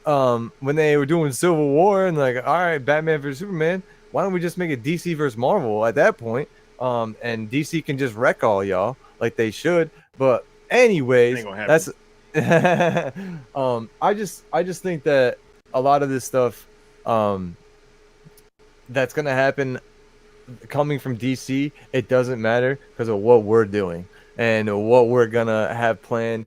when they were doing Civil War, and like, all right, Batman versus Superman. Why don't we just make it DC versus Marvel at that point? And DC can just wreck all y'all like they should. But anyways, Ain't gonna happen. that's I just think that a lot of this stuff that's gonna happen coming from DC, it doesn't matter because of what we're doing and what we're gonna have planned.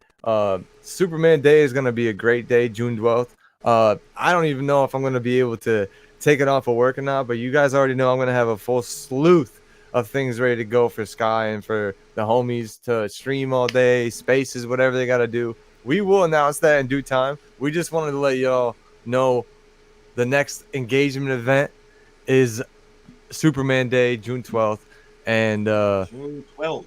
Superman Day is gonna be a great day, June 12th. I don't even know if I'm gonna be able to taking off of work or not, but you guys already know I'm gonna have a full sleuth of things ready to go for Sky and for the homies to stream all day, spaces, whatever they gotta do. We will announce that in due time. We just wanted to let y'all know the next engagement event is Superman Day, June 12th, and June 12th.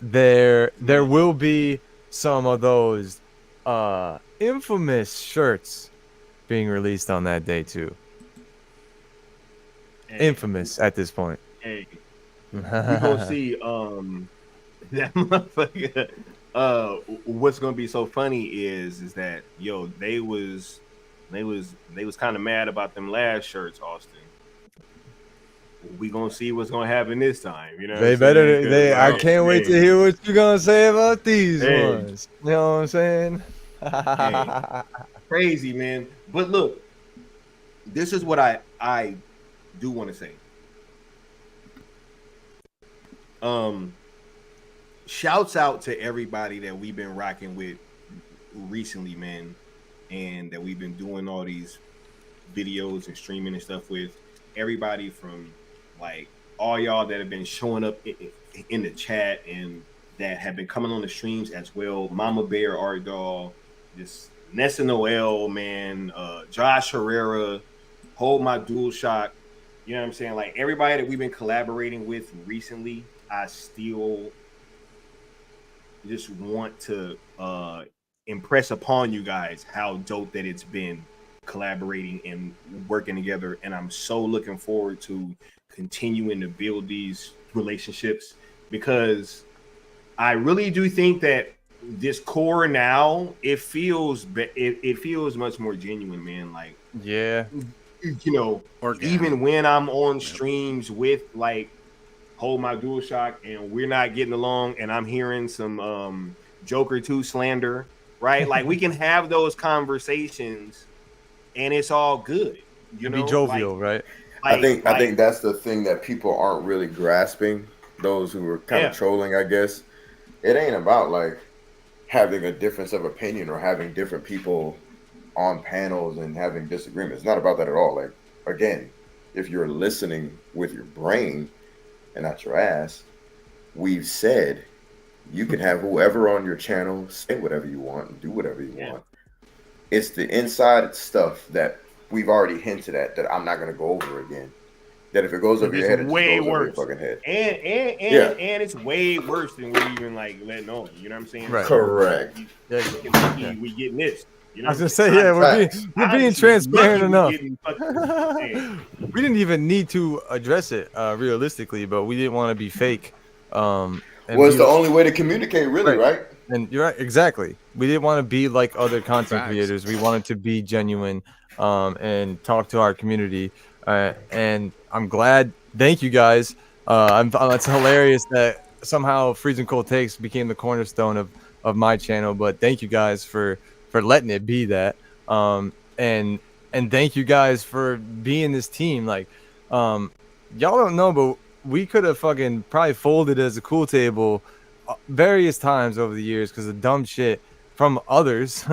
there will be some of those infamous shirts being released on that day too. Hey, Infamous at this point. hey, you gonna see that motherfucker. What's gonna be so funny is that they was kind of mad about them last shirts, Austin. We gonna see what's gonna happen this time. You know, They better. I can't wait to hear what you're gonna say about these ones. You know what I'm saying? Crazy, man. But look, this is what I do want to say. Shouts out to everybody that we've been rocking with recently, man, and that we've been doing all these videos and streaming and stuff with. Everybody from like all y'all that have been showing up in the chat and that have been coming on the streams as well. Mama Bear, Art Doll, this Nessa Noel, man, Josh Herrera, Hold My Dual Shock. You know what I'm saying? Like everybody that we've been collaborating with recently, I still just want to impress upon you guys how dope that it's been collaborating and working together. And I'm so looking forward to continuing to build these relationships, because I really do think that this core now, it feels much more genuine, man. Like, Yeah. Organic. Even when I'm on streams with like Hold My Dual Shock and we're not getting along and I'm hearing some Joker 2 slander, right? Like we can have those conversations and it's all good. You know, be jovial, right? I think that's the thing that people aren't really grasping. Those who are kind of trolling, I guess. It ain't about like having a difference of opinion or having different people on panels and having disagreements. It's not about that at all. Like, again, if you're listening with your brain and not your ass, we've said you can have whoever on your channel say whatever you want and do whatever you want. It's the inside stuff that we've already hinted at that I'm not going to go over again. That if it goes over your head, it way goes over worse. your fucking head. And it's way worse than we're even like letting on. You know what I'm saying? Right. Correct. We getting this. You know I was gonna say, we're being transparent enough. We didn't even need to address it realistically, but we didn't want to be fake. Well, it's the only way to communicate, really, right? And you're right, exactly. We didn't want to be like other content creators. We wanted to be genuine and talk to our community. And I'm glad. Thank you guys. It's hilarious that somehow Freezing Cold Takes became the cornerstone of my channel. But thank you guys for letting it be that. And thank you guys for being this team. Like, y'all don't know, but we could have fucking probably folded as a cool table various times over the years because of dumb shit from others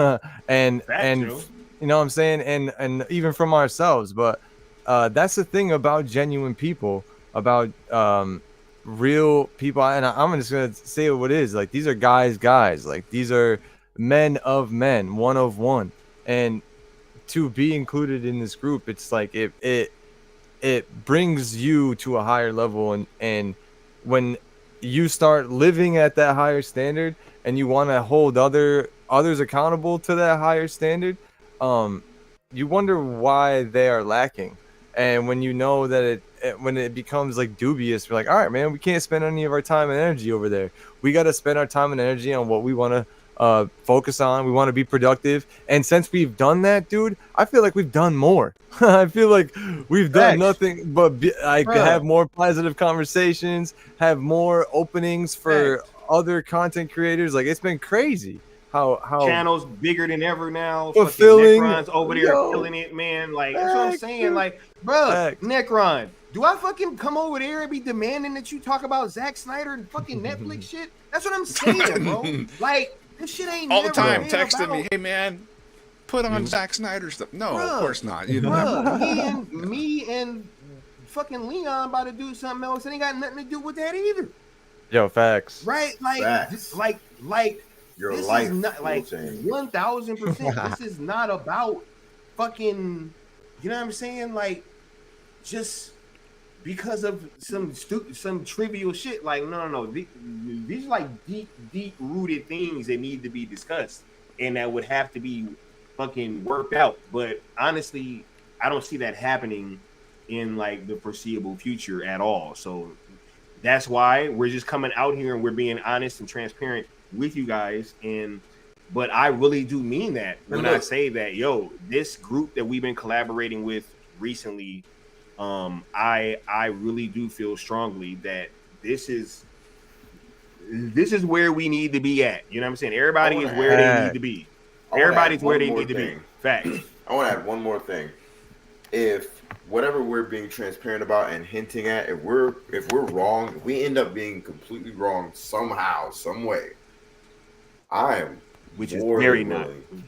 and you know what I'm saying, and even from ourselves. But that's the thing about genuine people, about real people, and I'm just gonna say what it is. Like, these are guys. Like, these are men of men, one of one, and to be included in this group, it's like it brings you to a higher level, and when you start living at that higher standard and you want to hold others accountable to that higher standard, you wonder why they are lacking. And when you know that when it becomes like dubious, we're like, all right, man, we can't spend any of our time and energy over there. We got to spend our time and energy on what we want to focus on. We want to be productive. And since we've done that, dude, I feel like we've done more. I feel like we've done nothing but have more positive conversations, have more openings for other content creators. Like, it's been crazy how channels bigger than ever now. Fulfilling. Necron's over there killing it, man. Like, that's what I'm saying. Like, bro, Necron, do I fucking come over there and be demanding that you talk about Zack Snyder and fucking Netflix shit? That's what I'm saying, bro. Like, this shit ain't all the never time been texting about... me, hey man, put on Zack Snyder stuff. No, Bruh, of course not. You never. Bruh, me and fucking Leon about to do something else. It ain't got nothing to do with that either. Yo, facts. Right? Facts. Like Your this life is not will like change. 1000%. This is not about fucking, you know what I'm saying? Like, just because of some trivial shit. Like, no. These are like deep rooted things that need to be discussed and that would have to be fucking worked out. But honestly, I don't see that happening in like the foreseeable future at all. So that's why we're just coming out here and we're being honest and transparent with you guys. But I really do mean that when I say that, yo, this group that we've been collaborating with recently, I really do feel strongly that this is where we need to be at. You know what I'm saying? Everybody is where they need to be. Everybody's where they need to be. Facts. I want to add one more thing. If whatever we're being transparent about and hinting at, if we're wrong, if we end up being completely wrong somehow, some way, I am Which is more very than not willing.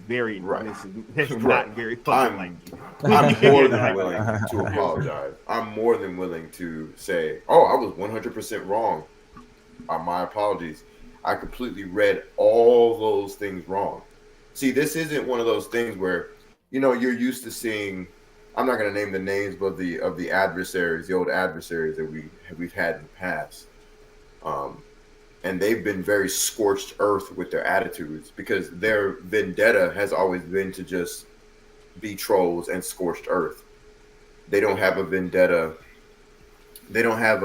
very Right. It's Right. not very fucking like you. I'm more than willing to apologize. I'm more than willing to say, oh, I was 100% wrong. My apologies. I completely read all those things wrong. See, this isn't one of those things where, you know, you're used to seeing, I'm not going to name the names, but of the adversaries, the old adversaries that we've had in the past. And they've been very scorched earth with their attitudes because their vendetta has always been to just be trolls and scorched earth. They don't have a vendetta. They don't have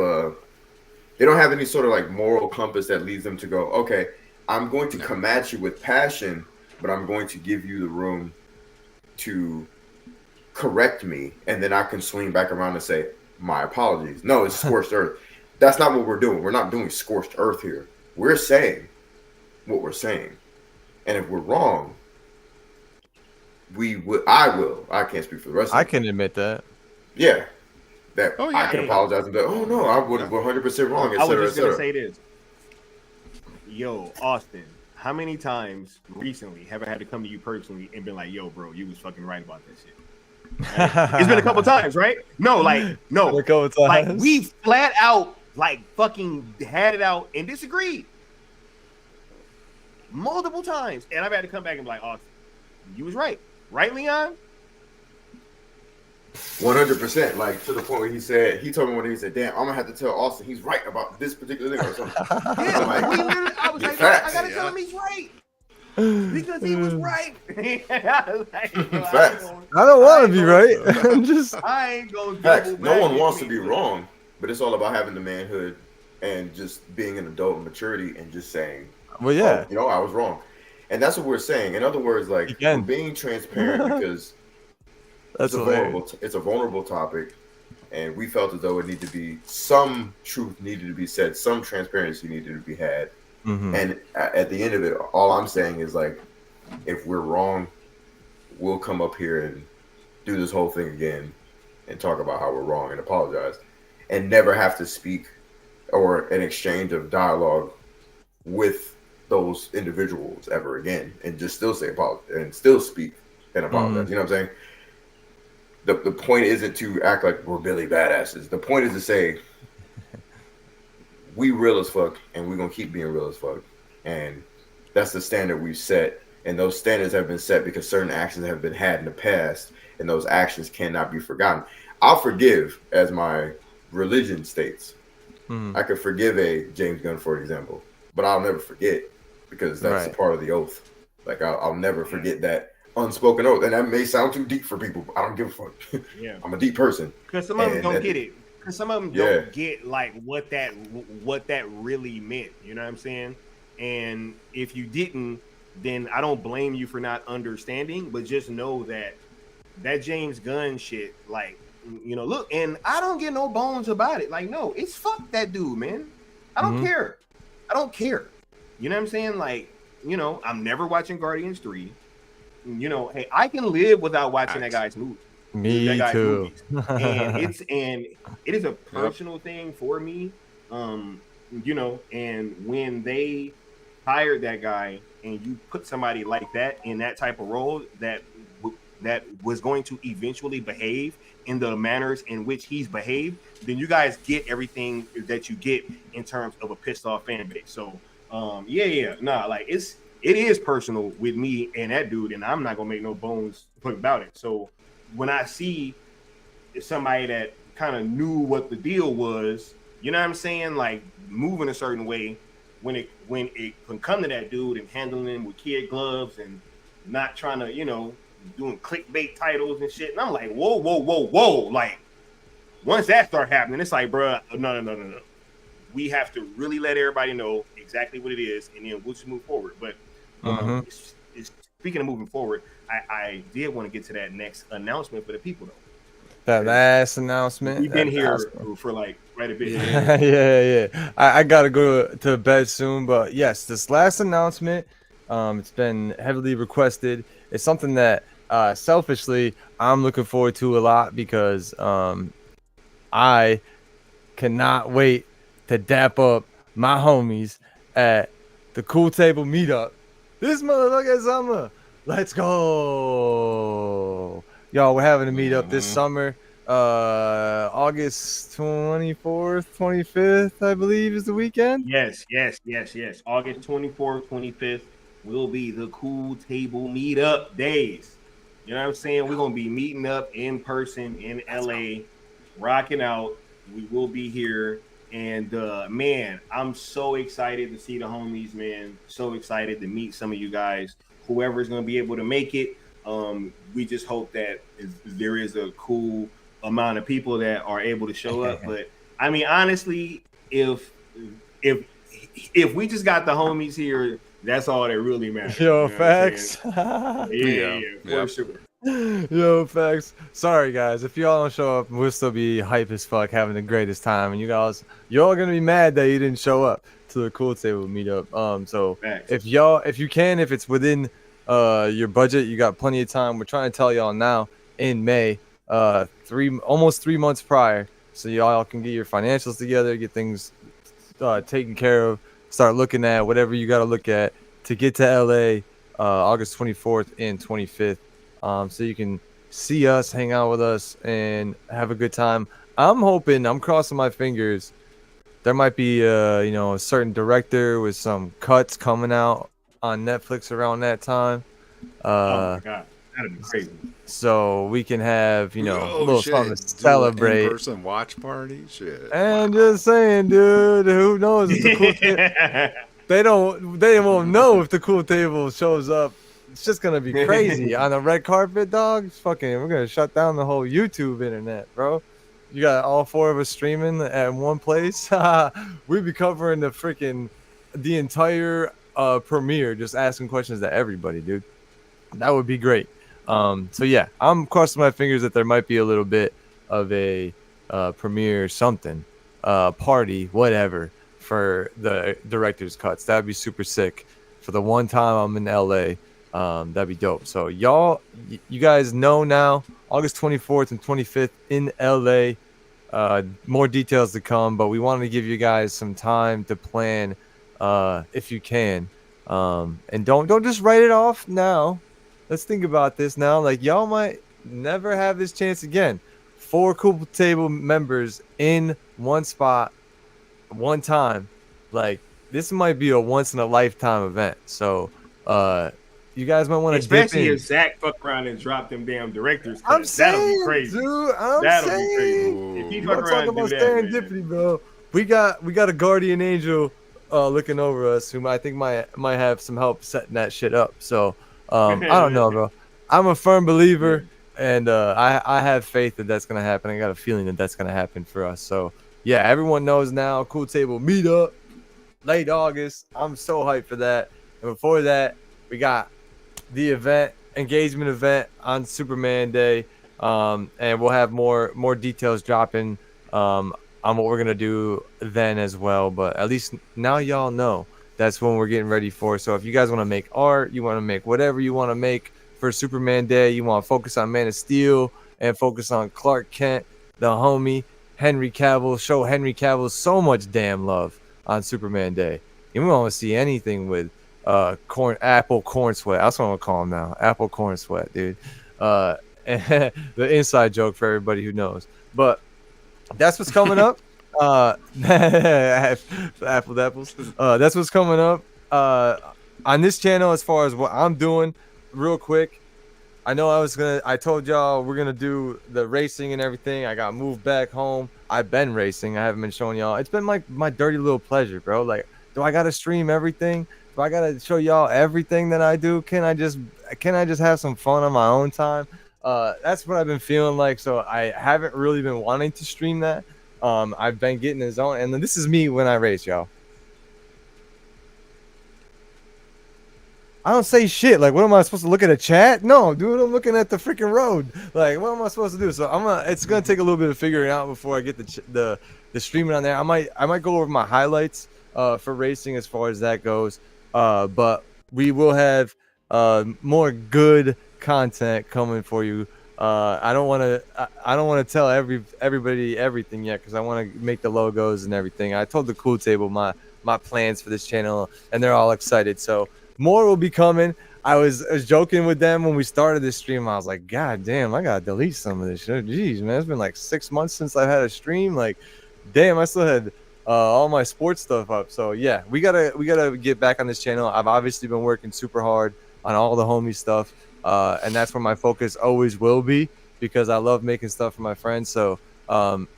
any sort of like moral compass that leads them to go, okay, I'm going to come at you with passion, but I'm going to give you the room to correct me, and then I can swing back around and say, my apologies. No, it's scorched earth. That's not what we're doing. We're not doing scorched earth here. We're saying what we're saying. And if we're wrong, I can't speak for the rest of I them. can admit that. Yeah. That Oh, yeah. I can apologize and be like, oh no, I would 100% wrong, I was etc. just gonna say this. Yo, Austin, how many times recently have I had to come to you personally and been like, yo, bro, you was fucking right about that shit? Right? It's been a couple times, right? No, A couple times. like we flat out like fucking had it out and disagreed multiple times, and I've had to come back and be like, Austin, you was right, Leon? 100%, like to the point where he told me when he said, damn, I'm gonna have to tell Austin he's right about this particular thing or something. Yeah, I'm like, I was like, facts. I gotta tell him he's right. Because he was right. I was like, yo, Facts. I don't want to be right. I'm just. I ain't gonna Facts. double No back one with wants me. to be wrong, but it's all about having the manhood and just being an adult and maturity and just saying, Well, yeah. oh, you know, I was wrong. And that's what we're saying. In other words, like, Again. we're being transparent because That's hilarious. it's a vulnerable topic, and we felt as though it needed to be some truth needed to be said, some transparency needed to be had. Mhm. And at the end of it, all I'm saying is like, if we're wrong, we'll come up here and do this whole thing again and talk about how we're wrong and apologize, and never have to speak or an exchange of dialogue with those individuals ever again, and just still say apologize and still speak and apologize. You know what I'm saying? The point isn't to act like we're Billy badasses. The point is to say we real as fuck, and we're gonna keep being real as fuck. And that's the standard we've set. And those standards have been set because certain actions have been had in the past, and those actions cannot be forgotten. I'll forgive, as my religion states. Mhm. I could forgive a James Gunn, for example, but I'll never forget because that's Right. a part of the oath. Like I'll never forget that unspoken oath, and that may sound too deep for people. But I don't give a fuck. Yeah. I'm a deep person. Because some of them And don't that- get it. Because some of them Yeah. don't get like what that really meant. You know what I'm saying? And if you didn't, then I don't blame you for not understanding. But just know that James Gunn shit, like, you know, look, and I don't get no bones about it. Like, no, it's fuck that dude, man. I don't Mhm. care. I don't care. You know what I'm saying? Like, you know, I'm never watching Guardians 3. You know, hey, I can live without watching that guy's movie. Me That guy's too. movies. And it is a personal thing for me. You know, and when they hired that guy and you put somebody like that in that type of role that was going to eventually behave in the manners in which he's behaved, then you guys get everything that you get in terms of a pissed off fan base. So like it is personal with me and that dude, and I'm not gonna make no bones about it. So when I see somebody that kind of knew what the deal was, you know what I'm saying, like moving a certain way, when it can come to that dude and handling him with kid gloves and not trying to, you know, doing clickbait titles and shit, and I'm like, whoa, like once that start happening, it's like, bro, no. We have to really let everybody know exactly what it is, and then we'll just move forward. But speaking of moving forward, I did want to get to that next announcement for the people, though. That last announcement. We've been here for like quite a bit. Yeah. I gotta go to bed soon, but yes, this last announcement, it's been heavily requested. It's something that selfishly I'm looking forward to a lot because I cannot wait to dap up my homies at the Cool Table meetup this motherfucking summer. Let's go. Y'all, we're having a meetup this summer. August 24th, 25th, I believe, is the weekend. Yes. August 24th, 25th will be the Cool Table meetup days. You know what I'm saying? We're gonna be meeting up in person in LA, rocking out. We will be here. And man, I'm so excited to see the homies, man. So excited to meet some of you guys. Whoever's gonna be able to make it. We just hope that there is a cool amount of people that are able to show up. But I mean, honestly, if we just got the homies here, that's all that really matters. Yo, facts. Yeah, for sure. Yo, facts. Sorry guys, if y'all don't show up, we'll still be hype as fuck, having the greatest time, and you're all gonna be mad that you didn't show up to the Cool Table meetup. So facts. if it's within your budget, you got plenty of time. We're trying to tell y'all now in May, almost 3 months prior, so y'all can get your financials together, get things taken care of, start looking at whatever you got to look at to get to LA August 24th and 25th, so you can see us, hang out with us, and have a good time. I'm crossing my fingers. There might be a certain director with some cuts coming out on Netflix around that time. Oh my god, that'd be crazy. So we can have a little something to celebrate. In-person watch party, shit. And just saying, dude, who knows? If the Cool they won't know if the Cool Table shows up. It's just gonna be crazy on the red carpet, dog. We're gonna shut down the whole YouTube internet, bro. You got all four of us streaming at one place. We'd be covering the entire premiere, just asking questions to everybody, dude. That would be great. So yeah, I'm crossing my fingers that there might be a little bit of a premiere something, party, whatever, for the director's cuts. That'd be super sick. For the one time I'm in LA, that'd be dope. So you guys know now, August 24th and 25th in LA. More details to come, but we wanted to give you guys some time to plan, if you can, and don't just write it off now. Let's think about this now. Like, y'all might never have this chance again. 4 Cool Table members in one spot, one time. Like, this might be a once in a lifetime event. So, you guys might want to dip in. Especially if Zach fuck around and drop them damn directors. I'm saying, that'll be crazy, dude. That'll be crazy. If he fuck around and do that, serendipity, bro. We got a guardian angel looking over us, who I think might have some help setting that shit up. So. I don't know, bro. I'm a firm believer, and I have faith that that's gonna happen. I got a feeling that that's gonna happen for us. So yeah, everyone knows now. Cool Table meetup, late August. I'm so hyped for that. And before that, we got the engagement event on Superman Day, and we'll have more details dropping on what we're gonna do then as well. But at least now y'all know. That's when we're getting ready for. So if you guys want to make art, you want to make whatever you want to make for Superman Day, you want to focus on Man of Steel and focus on Clark Kent, the homie, Henry Cavill, show Henry Cavill so much damn love on Superman Day. You don't want to see anything with apple corn sweat. That's what I'm gonna call him now. Apple corn sweat, dude. The inside joke for everybody who knows. But that's what's coming up. Apple apples. That's what's coming up on this channel as far as what I'm doing. Real quick, I know I told y'all we're gonna do the racing and everything. I got moved back home. I've been racing. I haven't been showing y'all. It's been my dirty little pleasure, bro. Like, do I gotta stream everything? Do I gotta show y'all everything that I do? Can I just have some fun on my own time? That's what I've been feeling like. So I haven't really been wanting to stream that. I've been getting the zone, and this is me when I race, y'all. I don't say shit. Like, what am I supposed to look at a chat? No, dude, I'm looking at the freaking road. Like, what am I supposed to do? So it's gonna take a little bit of figuring out before I get the streaming on there. I might go over my highlights for racing as far as that goes. But we will have more good content coming for you. I don't want to tell everybody everything yet because I want to make the logos and everything. I told the Cool Table my plans for this channel, and they're all excited. So more will be coming. I was joking with them when we started this stream. I was like, God damn, I gotta delete some of this shit. Jeez, man, it's been like 6 months since I've had a stream. Like, damn, I still had all my sports stuff up. So yeah, we gotta get back on this channel. I've obviously been working super hard on all the homie stuff, and that's where my focus always will be because I love making stuff for my friends. So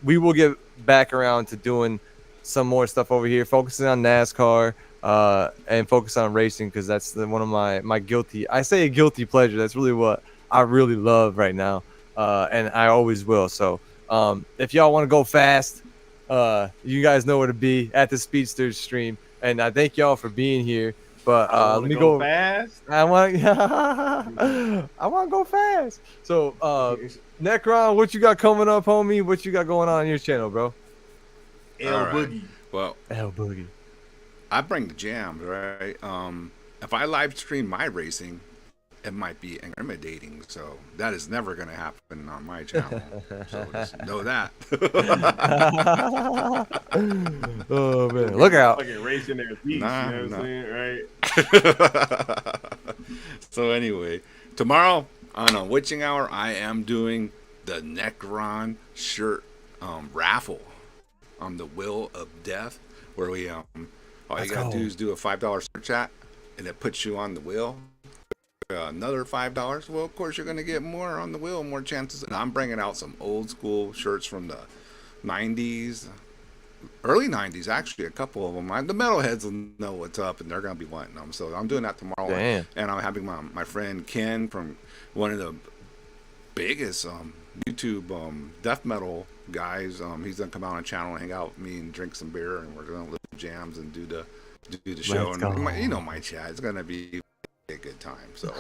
we will get back around to doing some more stuff over here, focusing on NASCAR. And focus on racing because that's one of my guilty. I say a guilty pleasure. That's really what I really love right now, and I always will. So if y'all want to go fast, you guys know where to be at the Speedsters stream. And I thank y'all for being here. But let me go fast. I want to go fast. So Necron, what you got coming up, homie? What you got going on your channel, bro? L Boogie. Well, L Boogie. I bring the jams, right? If I live stream my racing, it might be intimidating. So that is never going to happen on my channel. So just know that. Oh man, look out! Fucking racing their beats, you know what I'm saying, right? So anyway, tomorrow on a witching hour, I am doing the Necron shirt raffle on the Wheel of Death, where we all you gotta do is do a $5 super chat, and it puts you on the wheel. Another $5. Well, of course, you're gonna get more on the wheel, more chances. And I'm bringing out some old school shirts from the '90s, early '90s, actually, a couple of them. The metalheads will know what's up, and they're gonna be wanting them. So I'm doing that tomorrow. Damn. And I'm having my friend Ken from one of the biggest YouTube death metal guys. He's gonna come out on the channel and hang out with me and drink some beer, and we're gonna listen to jams and do the show. And you know my chat, it's gonna be a good time. So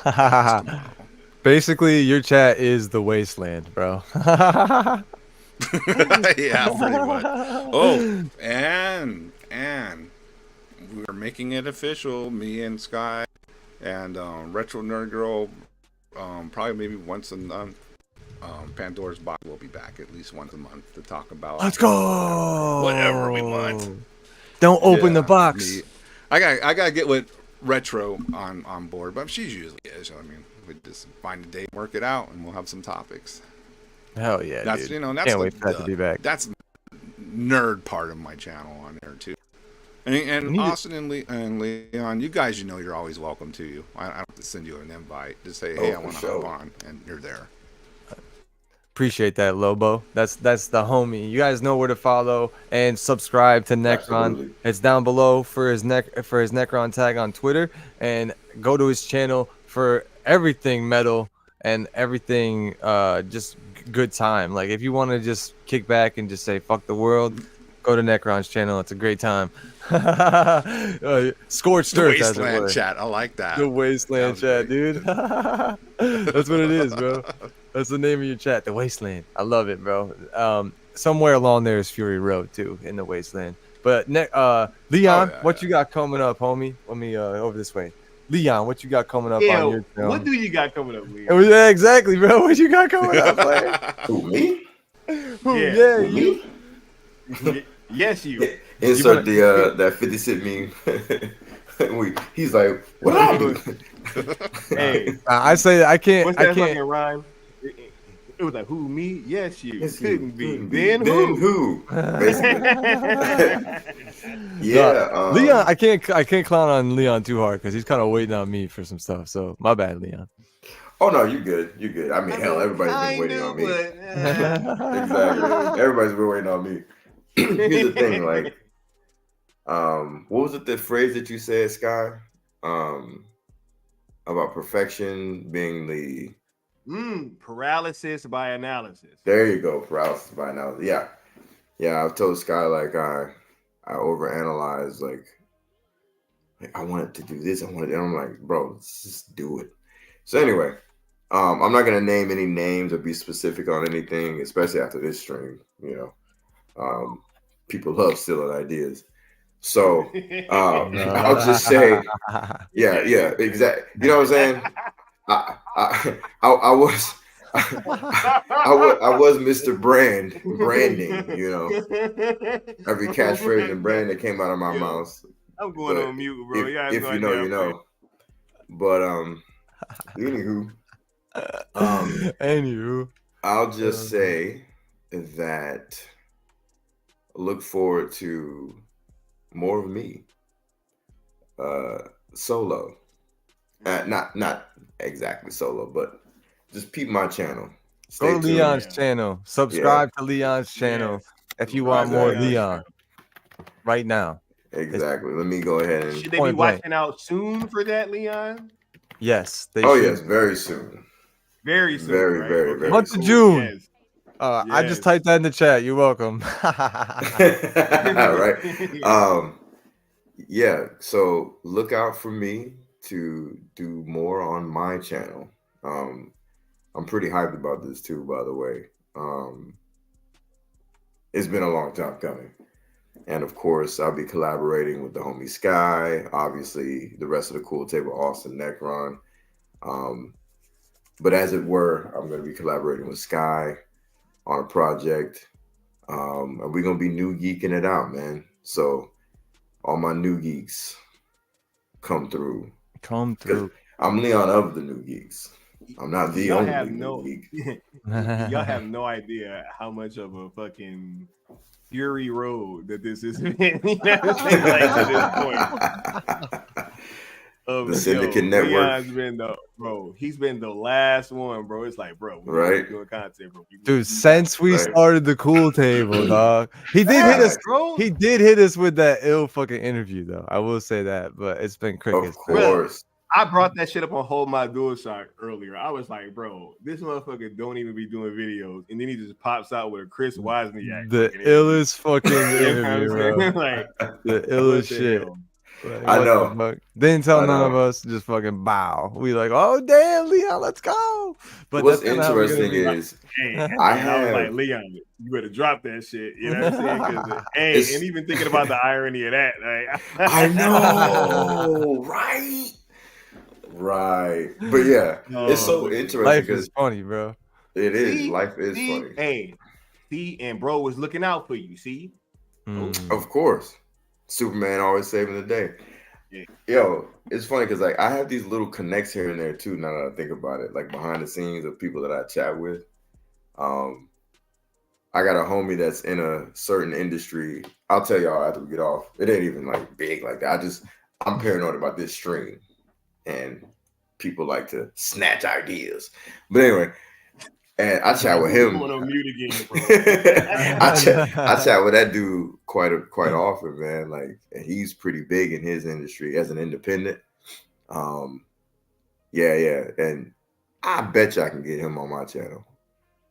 basically, your chat is the wasteland, bro. Yeah, pretty much. Oh, and we're making it official. Me and Sky and Retro Nerd Girl, probably maybe once a month. Pandora's Box will be back at least once a month to talk about. Let's go. Whatever we want. Don't open the box. I gotta get with Retro on board, but she's usually is. I mean, we just find a day, work it out, and we'll have some topics. Hell yeah, that's dude. That's can't wait for that to be back. That's nerd part of my channel on there too. And Austin and Leon, you guys, you're always welcome to you. I don't have to send you an invite. Just say, hey, I want to hop on, and you're there. Appreciate that, Lobo. That's the homie. You guys know where to follow and subscribe to Necron. Absolutely. It's down below for his Necron tag on Twitter, and go to his channel for everything metal and everything just good time. Like if you want to just kick back and just say fuck the world, go to Necron's channel. It's a great time. Scorched Earth, as it were. Wasteland chat. I like that. The Wasteland chat, dude. That's what it is, bro. That's the name of your chat, the Wasteland. I love it, bro. Somewhere along there is Fury Road too, in the Wasteland. But Leon, what you got coming up, homie? Let me over this way. Leon, what you got coming up on your channel? What do you got coming up, Leon? Yeah, exactly, bro. What you got coming up, player? Who, me? Yeah, you. Yes, you. Insert the that 50 Cent meme. He's like, what did I do? Hey, I say I can't. what's I that can't. fucking rhyme? It was like, who, me? Yes, you. Yes, Couldn't be. couldn't Then Then who? who? Basically. Yeah. Leon, I can't clown on Leon too hard because he's kind of waiting on me for some stuff. So my bad, Leon. Oh no, you good. You good. I mean, hell, everybody's been waiting on me. Exactly. Everybody's been waiting on me. Here's the thing, like, what was it? The phrase that you said, Sky, about perfection being the paralysis by analysis. There you go, paralysis by analysis. Yeah. I've told Sky like I overanalyze. Like I wanted to do this. And I'm like, bro, let's just do it. So anyway, I'm not gonna name any names or be specific on anything, especially after this stream. You know, people love stealing ideas. So I'll just say, yeah, exactly. You know what I'm saying? I was Mr. Branding. You know, every catchphrase and brand that came out of my mouth. I'm going on mute, bro. If you know, you know. But anywho, I'll just say that look forward to more of me, solo. Not exactly solo, but just peep my channel. Go to Leon's channel. Subscribe to Leon's channel if you want more Leon right now. Exactly. Let me go ahead and. Should they be watching out soon for that, Leon? Yes. Yes, very soon. Very soon. Very month of June. Yes. I just typed that in the chat. You're welcome. Right. Yeah. So look out for me to do more on my channel. I'm pretty hyped about this too, by the way. It's been a long time coming. And of course, I'll be collaborating with the homie Sky, obviously the rest of the cool table, Austin, Necron. But as it were, I'm going to be collaborating with Sky on a project. And we're going to be new geeking it out, man. So all my new geeks come through. I'm Leon of the new geeks. I'm not the only new geek. Y'all have no idea how much of a fucking fury road that this has been. You know what I'm saying? Like to this point. The Syndicate Network. Leon's been he's been the last one, bro. It's like, bro, we're doing content, bro. Dude, since we started the cool table, dog. He did hit us, bro. He did hit us with that ill fucking interview, though. I will say that, but it's been crickets. Of course. I brought that shit up on Hold My DualShock earlier. I was like, bro, this motherfucker don't even be doing videos, and then he just pops out with a Chris Wozniak. The illest fucking interview, bro. Like the illest shit. Like, I know. Didn't tell none of us. Just fucking bow. We like, oh damn, Leon, let's go. But what's interesting is, I was like, Leon, you better drop that shit. You know what I'm saying? And even thinking about the irony of that, like, I know, right? Right. But yeah, it's so interesting. Life is funny, bro. It is. Life is funny. Hey, and bro was looking out for you. See? Of course. Superman always saving the day. Yeah. Yo, it's funny because like I have these little connects here and there too. Now that I think about it, like behind the scenes of people that I chat with. I got a homie that's in a certain industry. I'll tell y'all after we get off. It ain't even like big like that. I'm paranoid about this stream, and people like to snatch ideas. But anyway. And I chat with him. On mute again, bro. I chat with that dude quite often, man. Like, and he's pretty big in his industry as an independent. Yeah. And I bet you I can get him on my channel,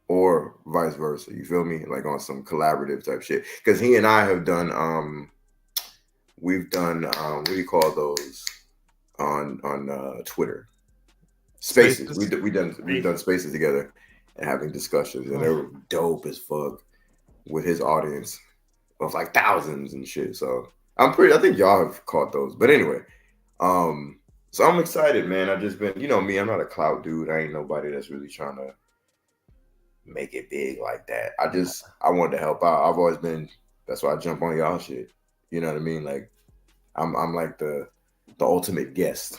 or vice versa. You feel me? Like on some collaborative type shit. Because he and I have done. We've done. What do you call those? On Twitter. Spaces. We've done spaces together. And having discussions, and they were dope as fuck with his audience of like thousands and shit. So I think y'all have caught those. But anyway, so I'm excited, man. I've just been, you know me, I'm not a clout dude. I ain't nobody that's really trying to make it big like that. I wanted to help out. I've always been That's why I jump on y'all shit. You know what I mean? Like I'm like the ultimate guest,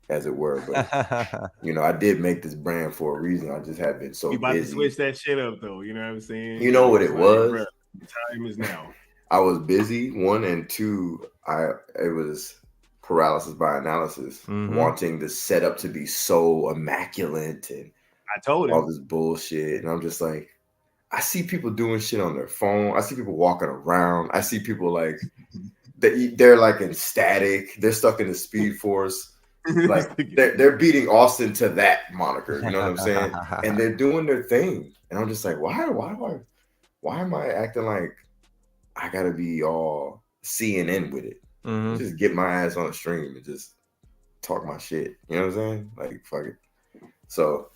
as it were. But you know, I did make this brand for a reason. I just have been so We about busy. to switch that shit up though. You know what I'm saying? You know what it was? Bruh, the time is now. I was busy, one, and two, it was paralysis by analysis, wanting the setup to be so immaculate and I told him all this bullshit. And I'm just like, I see people doing shit on their phone. I see people walking around. I see people like they're like in static. They're stuck in the Speed Force. Like they're beating Austin to that moniker. You know what I'm saying? And they're doing their thing. And I'm just like, why am I acting like I gotta be all CNN with it? Just get my ass on the stream and just talk my shit. You know what I'm saying? Like, fuck it. So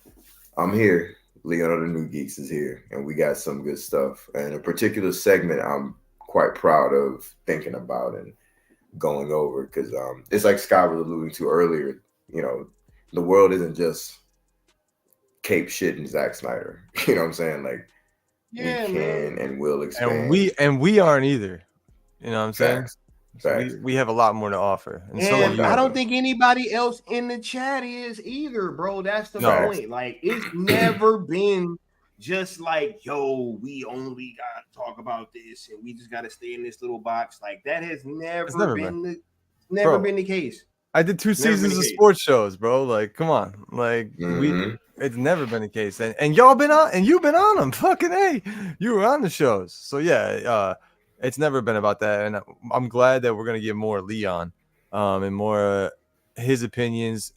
I'm here. Leon of the New Geekz is here, and we got some good stuff. And a particular segment I'm quite proud of thinking about and going over, because it's like Scott was alluding to earlier. You know, the world isn't just Cape shit and Zack Snyder. You know what I'm saying? Like, we can and will expand. And we aren't either. You know what I'm saying? Facts. So we have a lot more to offer. And so And I don't think anybody else in the chat is either, bro. That's the point. Like, it's never been just like, yo, we only got to talk about this and we just got to stay in this little box. Like, that has never been the case. I did 2 seasons of sports shows, bro. Like, come on. Like, it's never been the case. And y'all been on, and you've been on them. Fucking A. You were on the shows. So, yeah, it's never been about that. And I'm glad that we're going to get more Leon and more his opinions.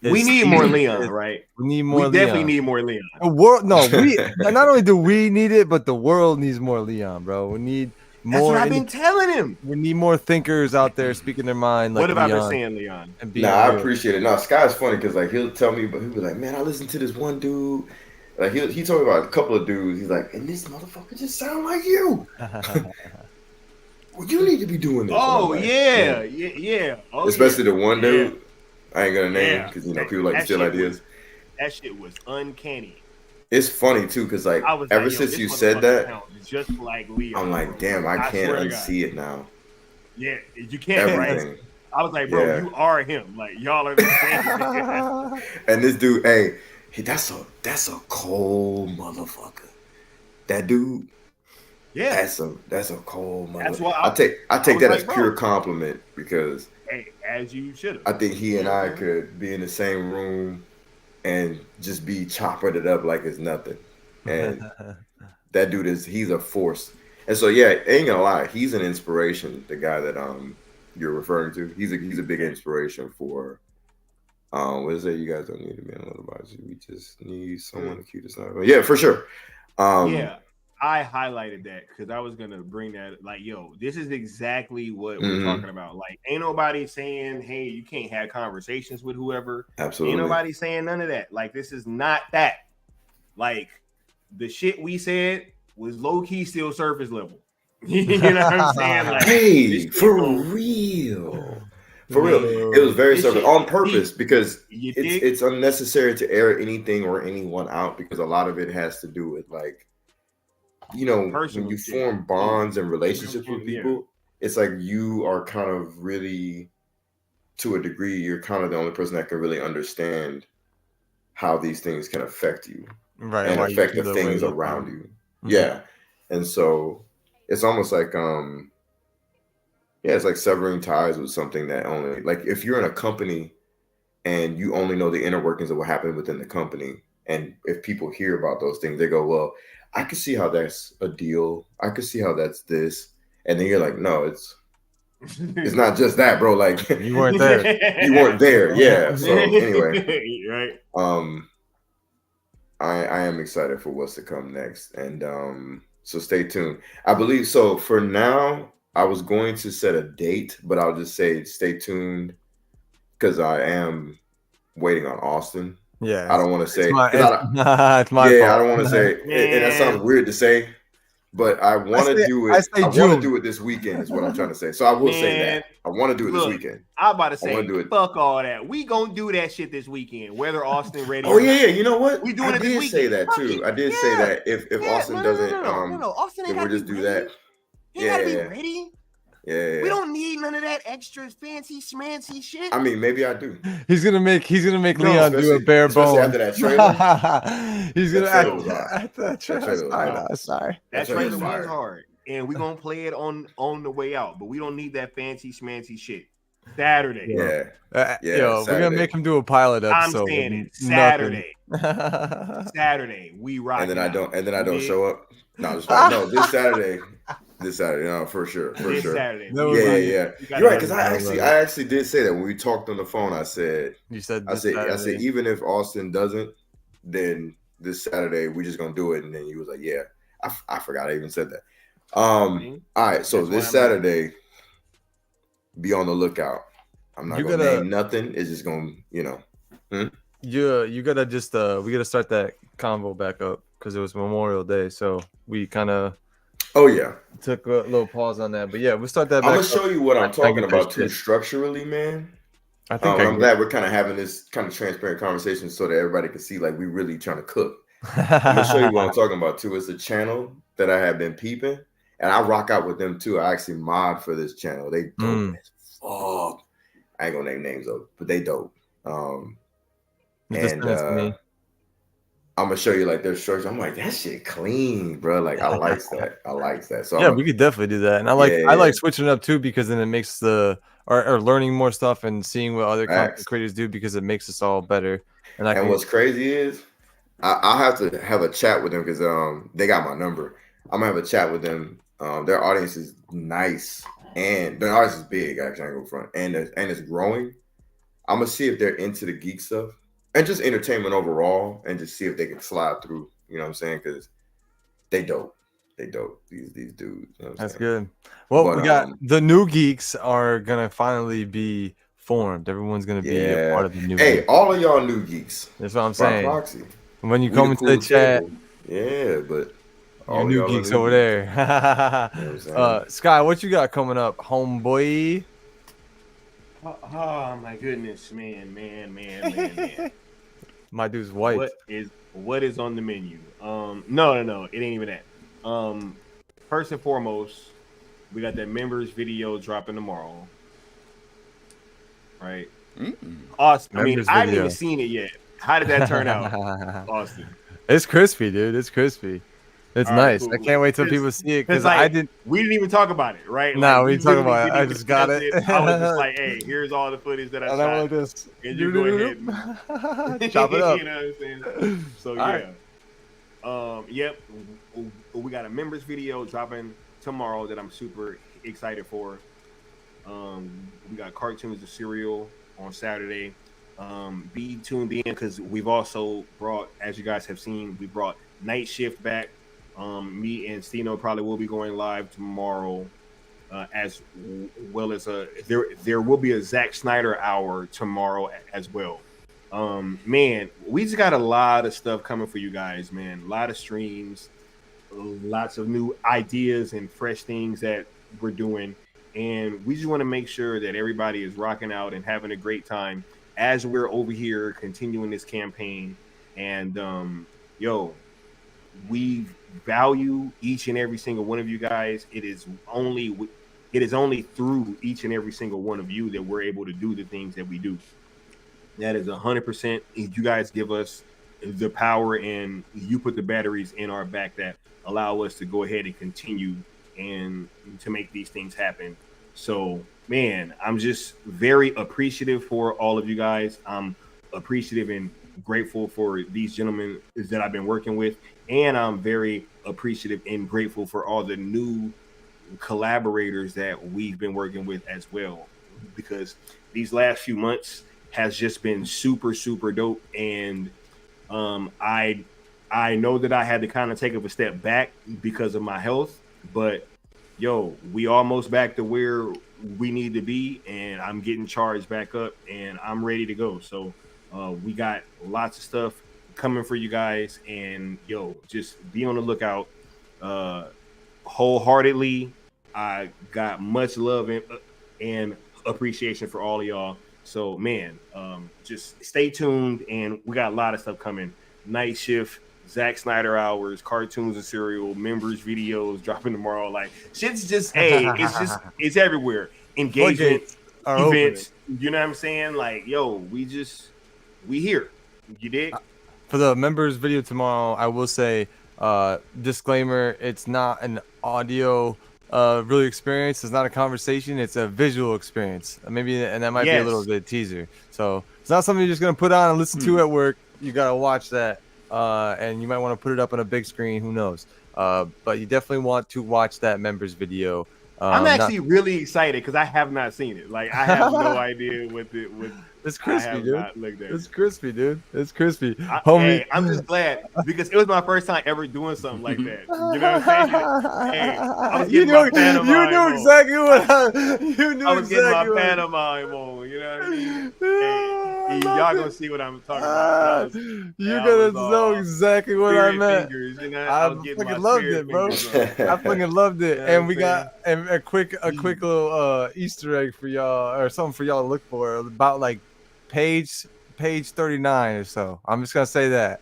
We need more Leon, right? We need more Leon. We definitely need more Leon. The world, not only do we need it, but the world needs more Leon, bro. We need more. That's what I've been telling him. We need more thinkers out there speaking their mind. Like what have I been saying, Leon? I appreciate it. No, Sky's funny because like he'll tell me, but he'll be like, man, I listened to this one dude. Like he told me about a couple of dudes. He's like, and this motherfucker just sound like you. Well, you need to be doing this. Oh like, yeah. Oh, especially the one dude. I ain't gonna name because you know people like to steal ideas. That shit was uncanny. It's funny too because like ever since you said that, just like Leon, I'm like, damn, I can't unsee it now. Yeah, you can't. Right? I was like, bro, you are him. Like y'all are the same. And this dude, hey, that's a cold motherfucker. That dude. Yeah, that's a cold motherfucker. That's why I take that as pure compliment because as you should have. I think he and I could be in the same room and just be chopping it up like it's nothing. And that dude he's a force. And so yeah, ain't gonna lie, he's an inspiration. The guy that you're referring to, he's a big inspiration for. What is it? You guys don't need to be in a little box. We just need someone to keep us out. Yeah, for sure. Yeah. I highlighted that because I was gonna bring that. Like, yo, this is exactly what we're talking about. Like, ain't nobody saying, "Hey, you can't have conversations with whoever." Absolutely, ain't nobody saying none of that. Like, this is not that. Like, the shit we said was low key still surface level. You know what I'm saying? Like, hey, for real. For real, it was very surface on purpose because it's unnecessary to air anything or anyone out because a lot of it has to do with like. You know, when you form bonds and relationships with people, it's like you are kind of really, to a degree, you're kind of the only person that can really understand how these things can affect you, right? And affect the things around you. Yeah, and so it's almost like, it's like severing ties with something that only, like, if you're in a company and you only know the inner workings of what happened within the company, and if people hear about those things, they go, well. I can see how that's a deal. I can see how that's this. And then you're like, no, it's not just that, bro. Like you weren't there. You weren't there. Yeah. So anyway. Right. I am excited for what's to come next. And so stay tuned. I believe so for now, I was going to set a date, but I'll just say stay tuned because I am waiting on Austin. Yeah, I don't want to say. It's my fault. I don't want to say. And that sounds weird to say, but I want to do it. I want to do it this weekend. Is what I'm trying to say. So I will say that I want to do it this weekend. I'm about to say, fuck all that. We gonna do that shit this weekend, whether Austin ready. Oh yeah. You know what? We doing it this weekend. Say that too. I did say that if Austin doesn't, Austin then we'll just do that. You gotta be Yeah. ready. Yeah. We don't need none of that extra fancy schmancy shit. I mean, maybe I do. He's gonna make Leon do a especially- bare especially bones. after that trailer. He's That gonna trailer was hard. after that trailer. trailer was Sorry, hard. no, sorry. That trailer trailer was was fire. hard, and we're gonna play it on the way out. But we don't need that fancy schmancy shit. Saturday. Yeah. Yeah, Yo, we're gonna Saturday. make him do a pilot I'm episode. saying it. with Saturday. nothing. Saturday. We rock. And then I don't show up. No, just like, no, this Saturday. No, for sure. This Sure. Saturday. No, Yeah. You You're gotta right, because have I actually did say that when we talked on the phone. I said You said I this said Saturday. even if Austin doesn't, then this Saturday we just gonna do it. And then he was like, yeah, I forgot I even said that. All right, so That's why this I'm Saturday, be on the lookout. I'm not You gonna gotta- name nothing. It's just gonna, You gotta just we gotta start that convo back up because it was Memorial Day, so we kind of Oh yeah. took a little pause on that. But yeah, we'll start that I'm back gonna up. show you what I'm I talking get about that too shit. structurally, man. I think I'm glad we're kind of having this kind of transparent conversation so that everybody can see like we really trying to cook. I'm gonna show you what I'm talking about too. It's a channel that I have been peeping, and I rock out with them too. I actually mod for this channel. They dope as fuck. I ain't gonna name names though, but they dope. Just And send it to me. I'm gonna show you like their structure. I'm like, that shit clean, bro. Like I like that. I like that. So Yeah, we could definitely do that. And I like Yeah. switching it up too because then it makes or learning more stuff and seeing what other content Facts. creators do because it makes us all better. And I And can what's crazy is I'll have to have a chat with them because they got my number. I'm gonna have a chat with them. Their audience is nice and their audience is big. Actually, I go front and it's growing. I'm gonna see if they're into the geek stuff and just entertainment overall, and just see if they can slide through. You know what I'm saying? Because they dope. They dope. These dudes. You know what I'm That's saying? good. Well, But, we got the new geeks are gonna finally be formed. Everyone's gonna be a part of the new. Hey, geeks. all of y'all new geeks. That's what I'm By saying. proxy. When you We come the into cool the chat, table. Yeah, but your all new y'all are geeks new over geeks. there. You know what I'm saying? Sky, what you got coming up, homeboy? Oh my goodness, man. My dude's white. What is on the menu? No, it ain't even that. First and foremost, we got that members video dropping tomorrow. Right? Awesome. I mean, Members I haven't video. even seen it yet. How did that turn out, Austin? It's crispy, dude. It's crispy. It's All right, nice. cool, I cool. can't wait till 'Cause- people see it Because because I like, didn't. we didn't even talk about it, right? Nah, we we didn't talk literally about it. didn't I even just got discuss it. I was just like, hey, here's all the footage that I And I shot. went this. And you go ahead and Chop it up. You know what I'm saying? So All yeah. Yep. We got a members video dropping tomorrow that I'm super excited for. We got cartoons of cereal on Saturday. Be tuned in because we've also brought, as you guys have seen, we brought Night Shift back. Me and Stino probably will be going live tomorrow, as well as there will be a Zack Snyder hour tomorrow as well. Man, we just got a lot of stuff coming for you guys, man. A lot of streams, lots of new ideas and fresh things that we're doing. And we just want to make sure that everybody is rocking out and having a great time as we're over here continuing this campaign. And we value each and every single one of you guys. It is only through each and every single one of you that we're able to do the things that we do. That is 100%. You guys give us the power and you put the batteries in our back that allow us to go ahead and continue and to make these things happen. So, man, I'm just very appreciative for all of you guys. I'm appreciative and grateful for these gentlemen that I've been working with. And I'm very appreciative and grateful for all the new collaborators that we've been working with as well. Because these last few months has just been super, super dope. And I know that I had to kind of take a step back because of my health. But, we almost back to where we need to be. And I'm getting charged back up and I'm ready to go. So we got lots of stuff coming for you guys. And, just be on the lookout. Wholeheartedly, I got much love and appreciation for all of y'all. So, man, just stay tuned. And we got a lot of stuff coming. Night Shift, Zack Snyder hours, cartoons and cereal, members videos dropping tomorrow. Like shit's just it's everywhere. Engagement, Floodgates are opening. events. You know what I'm saying? Like, yo, we here. You dig? For the members video tomorrow, I will say, disclaimer: it's not an audio really experience. It's not a conversation. It's a visual experience. Maybe, and that might be a little bit teaser. So it's not something you're just gonna put on and listen to at work. You gotta watch that, and you might want to put it up on a big screen. Who knows? But you definitely want to watch that members video. I'm actually really excited because I have not seen it. Like I have no idea what it would. It's crispy, dude. It's crispy, dude. It's crispy. Homie. Hey, I'm just glad because it was my first time ever doing something like that. You know what I'm saying? Hey, I was getting my pantomime exactly what I was getting my pantomime on. You know what I mean? Hey, y'all gonna see what I'm talking about. You're gonna know exactly what I meant. Fingers, you know? I fucking loved it, bro. I fucking loved it. Yeah, and we got a quick little Easter egg for y'all, or something for y'all to look for, about like page 39 or so. I'm just gonna say that.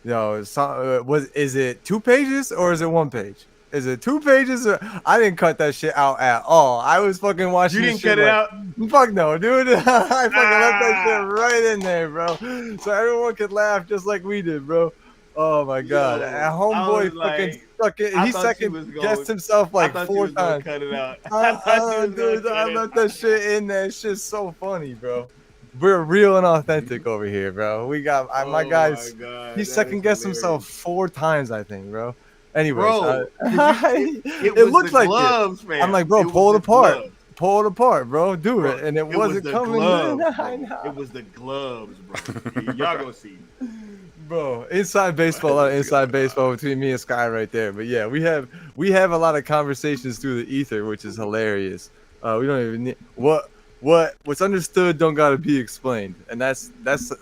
Is it 2 pages or is it 1 page? Is it 2 pages? Or, I didn't cut that shit out at all. I was fucking watching. You didn't cut it out? Fuck no, dude. I fucking left that shit right in there, bro. So everyone could laugh just like we did, bro. Oh my god. Homeboy fucking stuck it. He second guessed himself like 4 times. Cut it out. Dude, I left that shit in there. It's just so funny, bro. We're real and authentic over here, bro. We got my guys. He second guessed himself 4 times, I think, bro. Anyways, bro, it looked like gloves, it. Man. I'm like, bro, pull it apart. Pull it apart, bro. Do it. And it wasn't coming. It was the gloves, bro. Y'all gonna see. Bro, inside baseball, inside baseball between me and Sky right there. But yeah, we have a lot of conversations through the ether, which is hilarious. We don't even need what's understood don't gotta be explained, and that's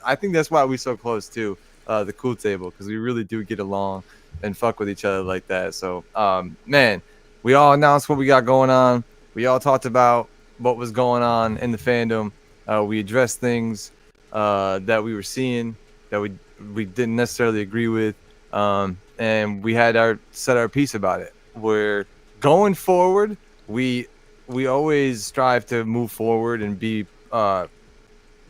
I think that's why we so close to the cool table, because we really do get along and fuck with each other like that. So man, we all announced what we got going on. We all talked about what was going on in the fandom. We addressed things that we were seeing that we didn't necessarily agree with, and we had said our piece about it. We're going forward. We always strive to move forward and be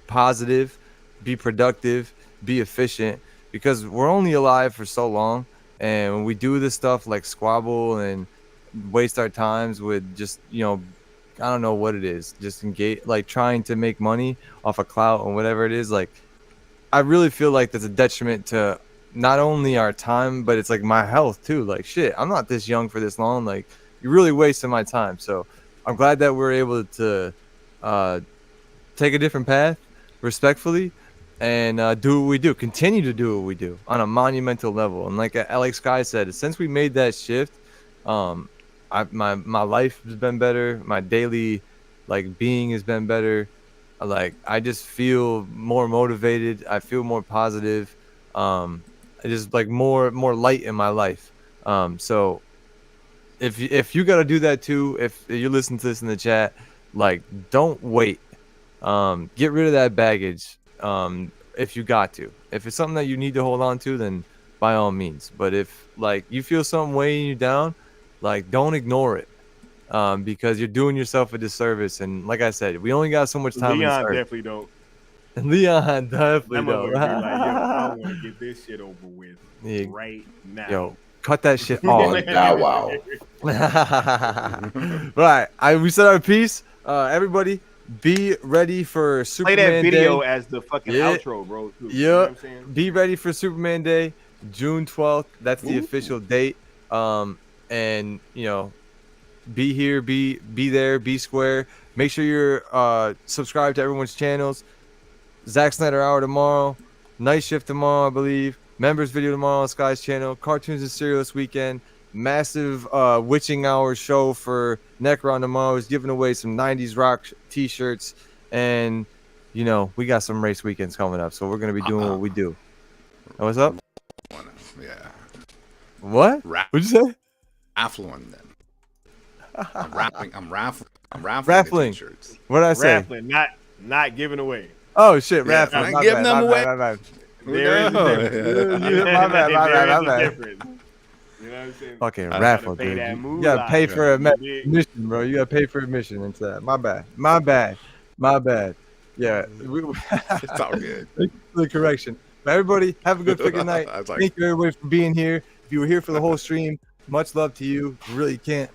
positive, be productive, be efficient, because we're only alive for so long. And when we do this stuff like squabble and waste our times with just, I don't know what it is, just engage, like trying to make money off of clout and whatever it is, like, I really feel like that's a detriment to not only our time, but it's like my health too. Like, shit, I'm not this young for this long. Like, you're really wasting my time. So I'm glad that we're able to take a different path respectfully and do what we do, continue to do what we do on a monumental level. And like Sky said, since we made that shift, my life has been better. My daily being has been better. Like, I just feel more motivated. I feel more positive. I just more light in my life. So if you got to do that too, if you're listening to this in the chat, don't wait. Get rid of that baggage. If you got to. If it's something that you need to hold on to, then by all means. But if you feel something weighing you down, don't ignore it. Because you're doing yourself a disservice. And like I said, we only got so much time. Leon definitely don't. Leon definitely don't. I want to get this shit over with right now. Yo, cut that shit off. Wow. Right. We said our piece. Everybody, be ready for Superman Day. Play that video as the fucking outro, bro. Too. Yeah. You know what I'm saying? Be ready for Superman Day, June 12th. That's the official date. And be here, be there, be square. Make sure you're subscribed to everyone's channels. Zack Snyder Hour tomorrow, Night Shift tomorrow, I believe. Members video tomorrow on Sky's channel. Cartoons and Cereal this weekend. Massive Witching Hour show for Necron tomorrow. He's giving away some 90s rock t-shirts. And, we got some race weekends coming up. So we're going to be doing what we do. What's up? Yeah. What? What'd you say? Raffling then. I'm raffling t-shirts. What did I say? Raffling, not giving away. Oh shit, Yeah, raffling. I'm giving them away. My There is a No. difference. My bad, my There bad, is my a bad. difference. You know what I'm saying? Fucking I gotta raffle, pay dude. that You gotta moolah, pay for you dig? admission, bro. You gotta pay for admission into that. My bad. My bad. My bad. Yeah. It's all good. Thank you for the correction. But everybody, have a good freaking night. I was like, Thank you, everybody, for being here. If you were here for the whole stream, much love to you. Really can't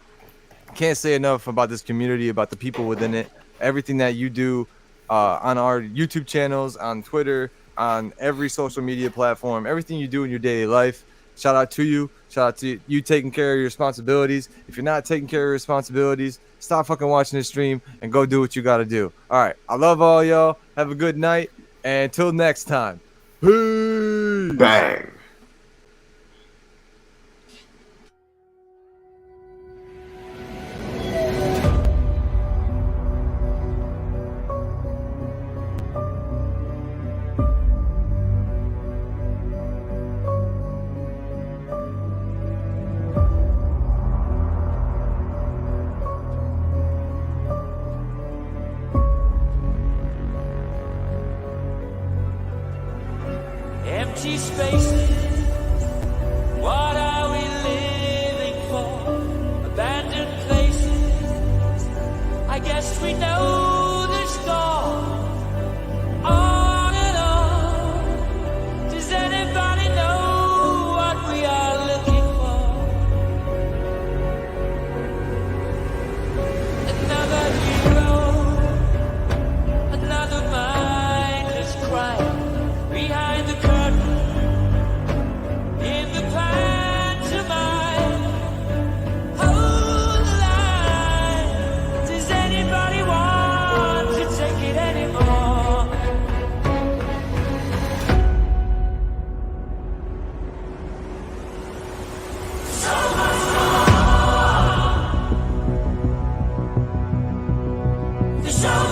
say enough about this community, about the people within it, everything that you do on our YouTube channels, on Twitter, on every social media platform, everything you do in your daily life. Shout out to you. Shout out to you taking care of your responsibilities. If you're not taking care of your responsibilities, stop fucking watching this stream and go do what you got to do. All right. I love all y'all. Have a good night. And until next time. Peace. Bang. Empty spaces. What are we living for? Abandoned places. I guess we know the score. On and on. Does anybody know what we are looking for? Another hero. Another mindless crime. Behind the curtain, in the pantomime, hold the line. Does anybody want to take it anymore? So much more. There's so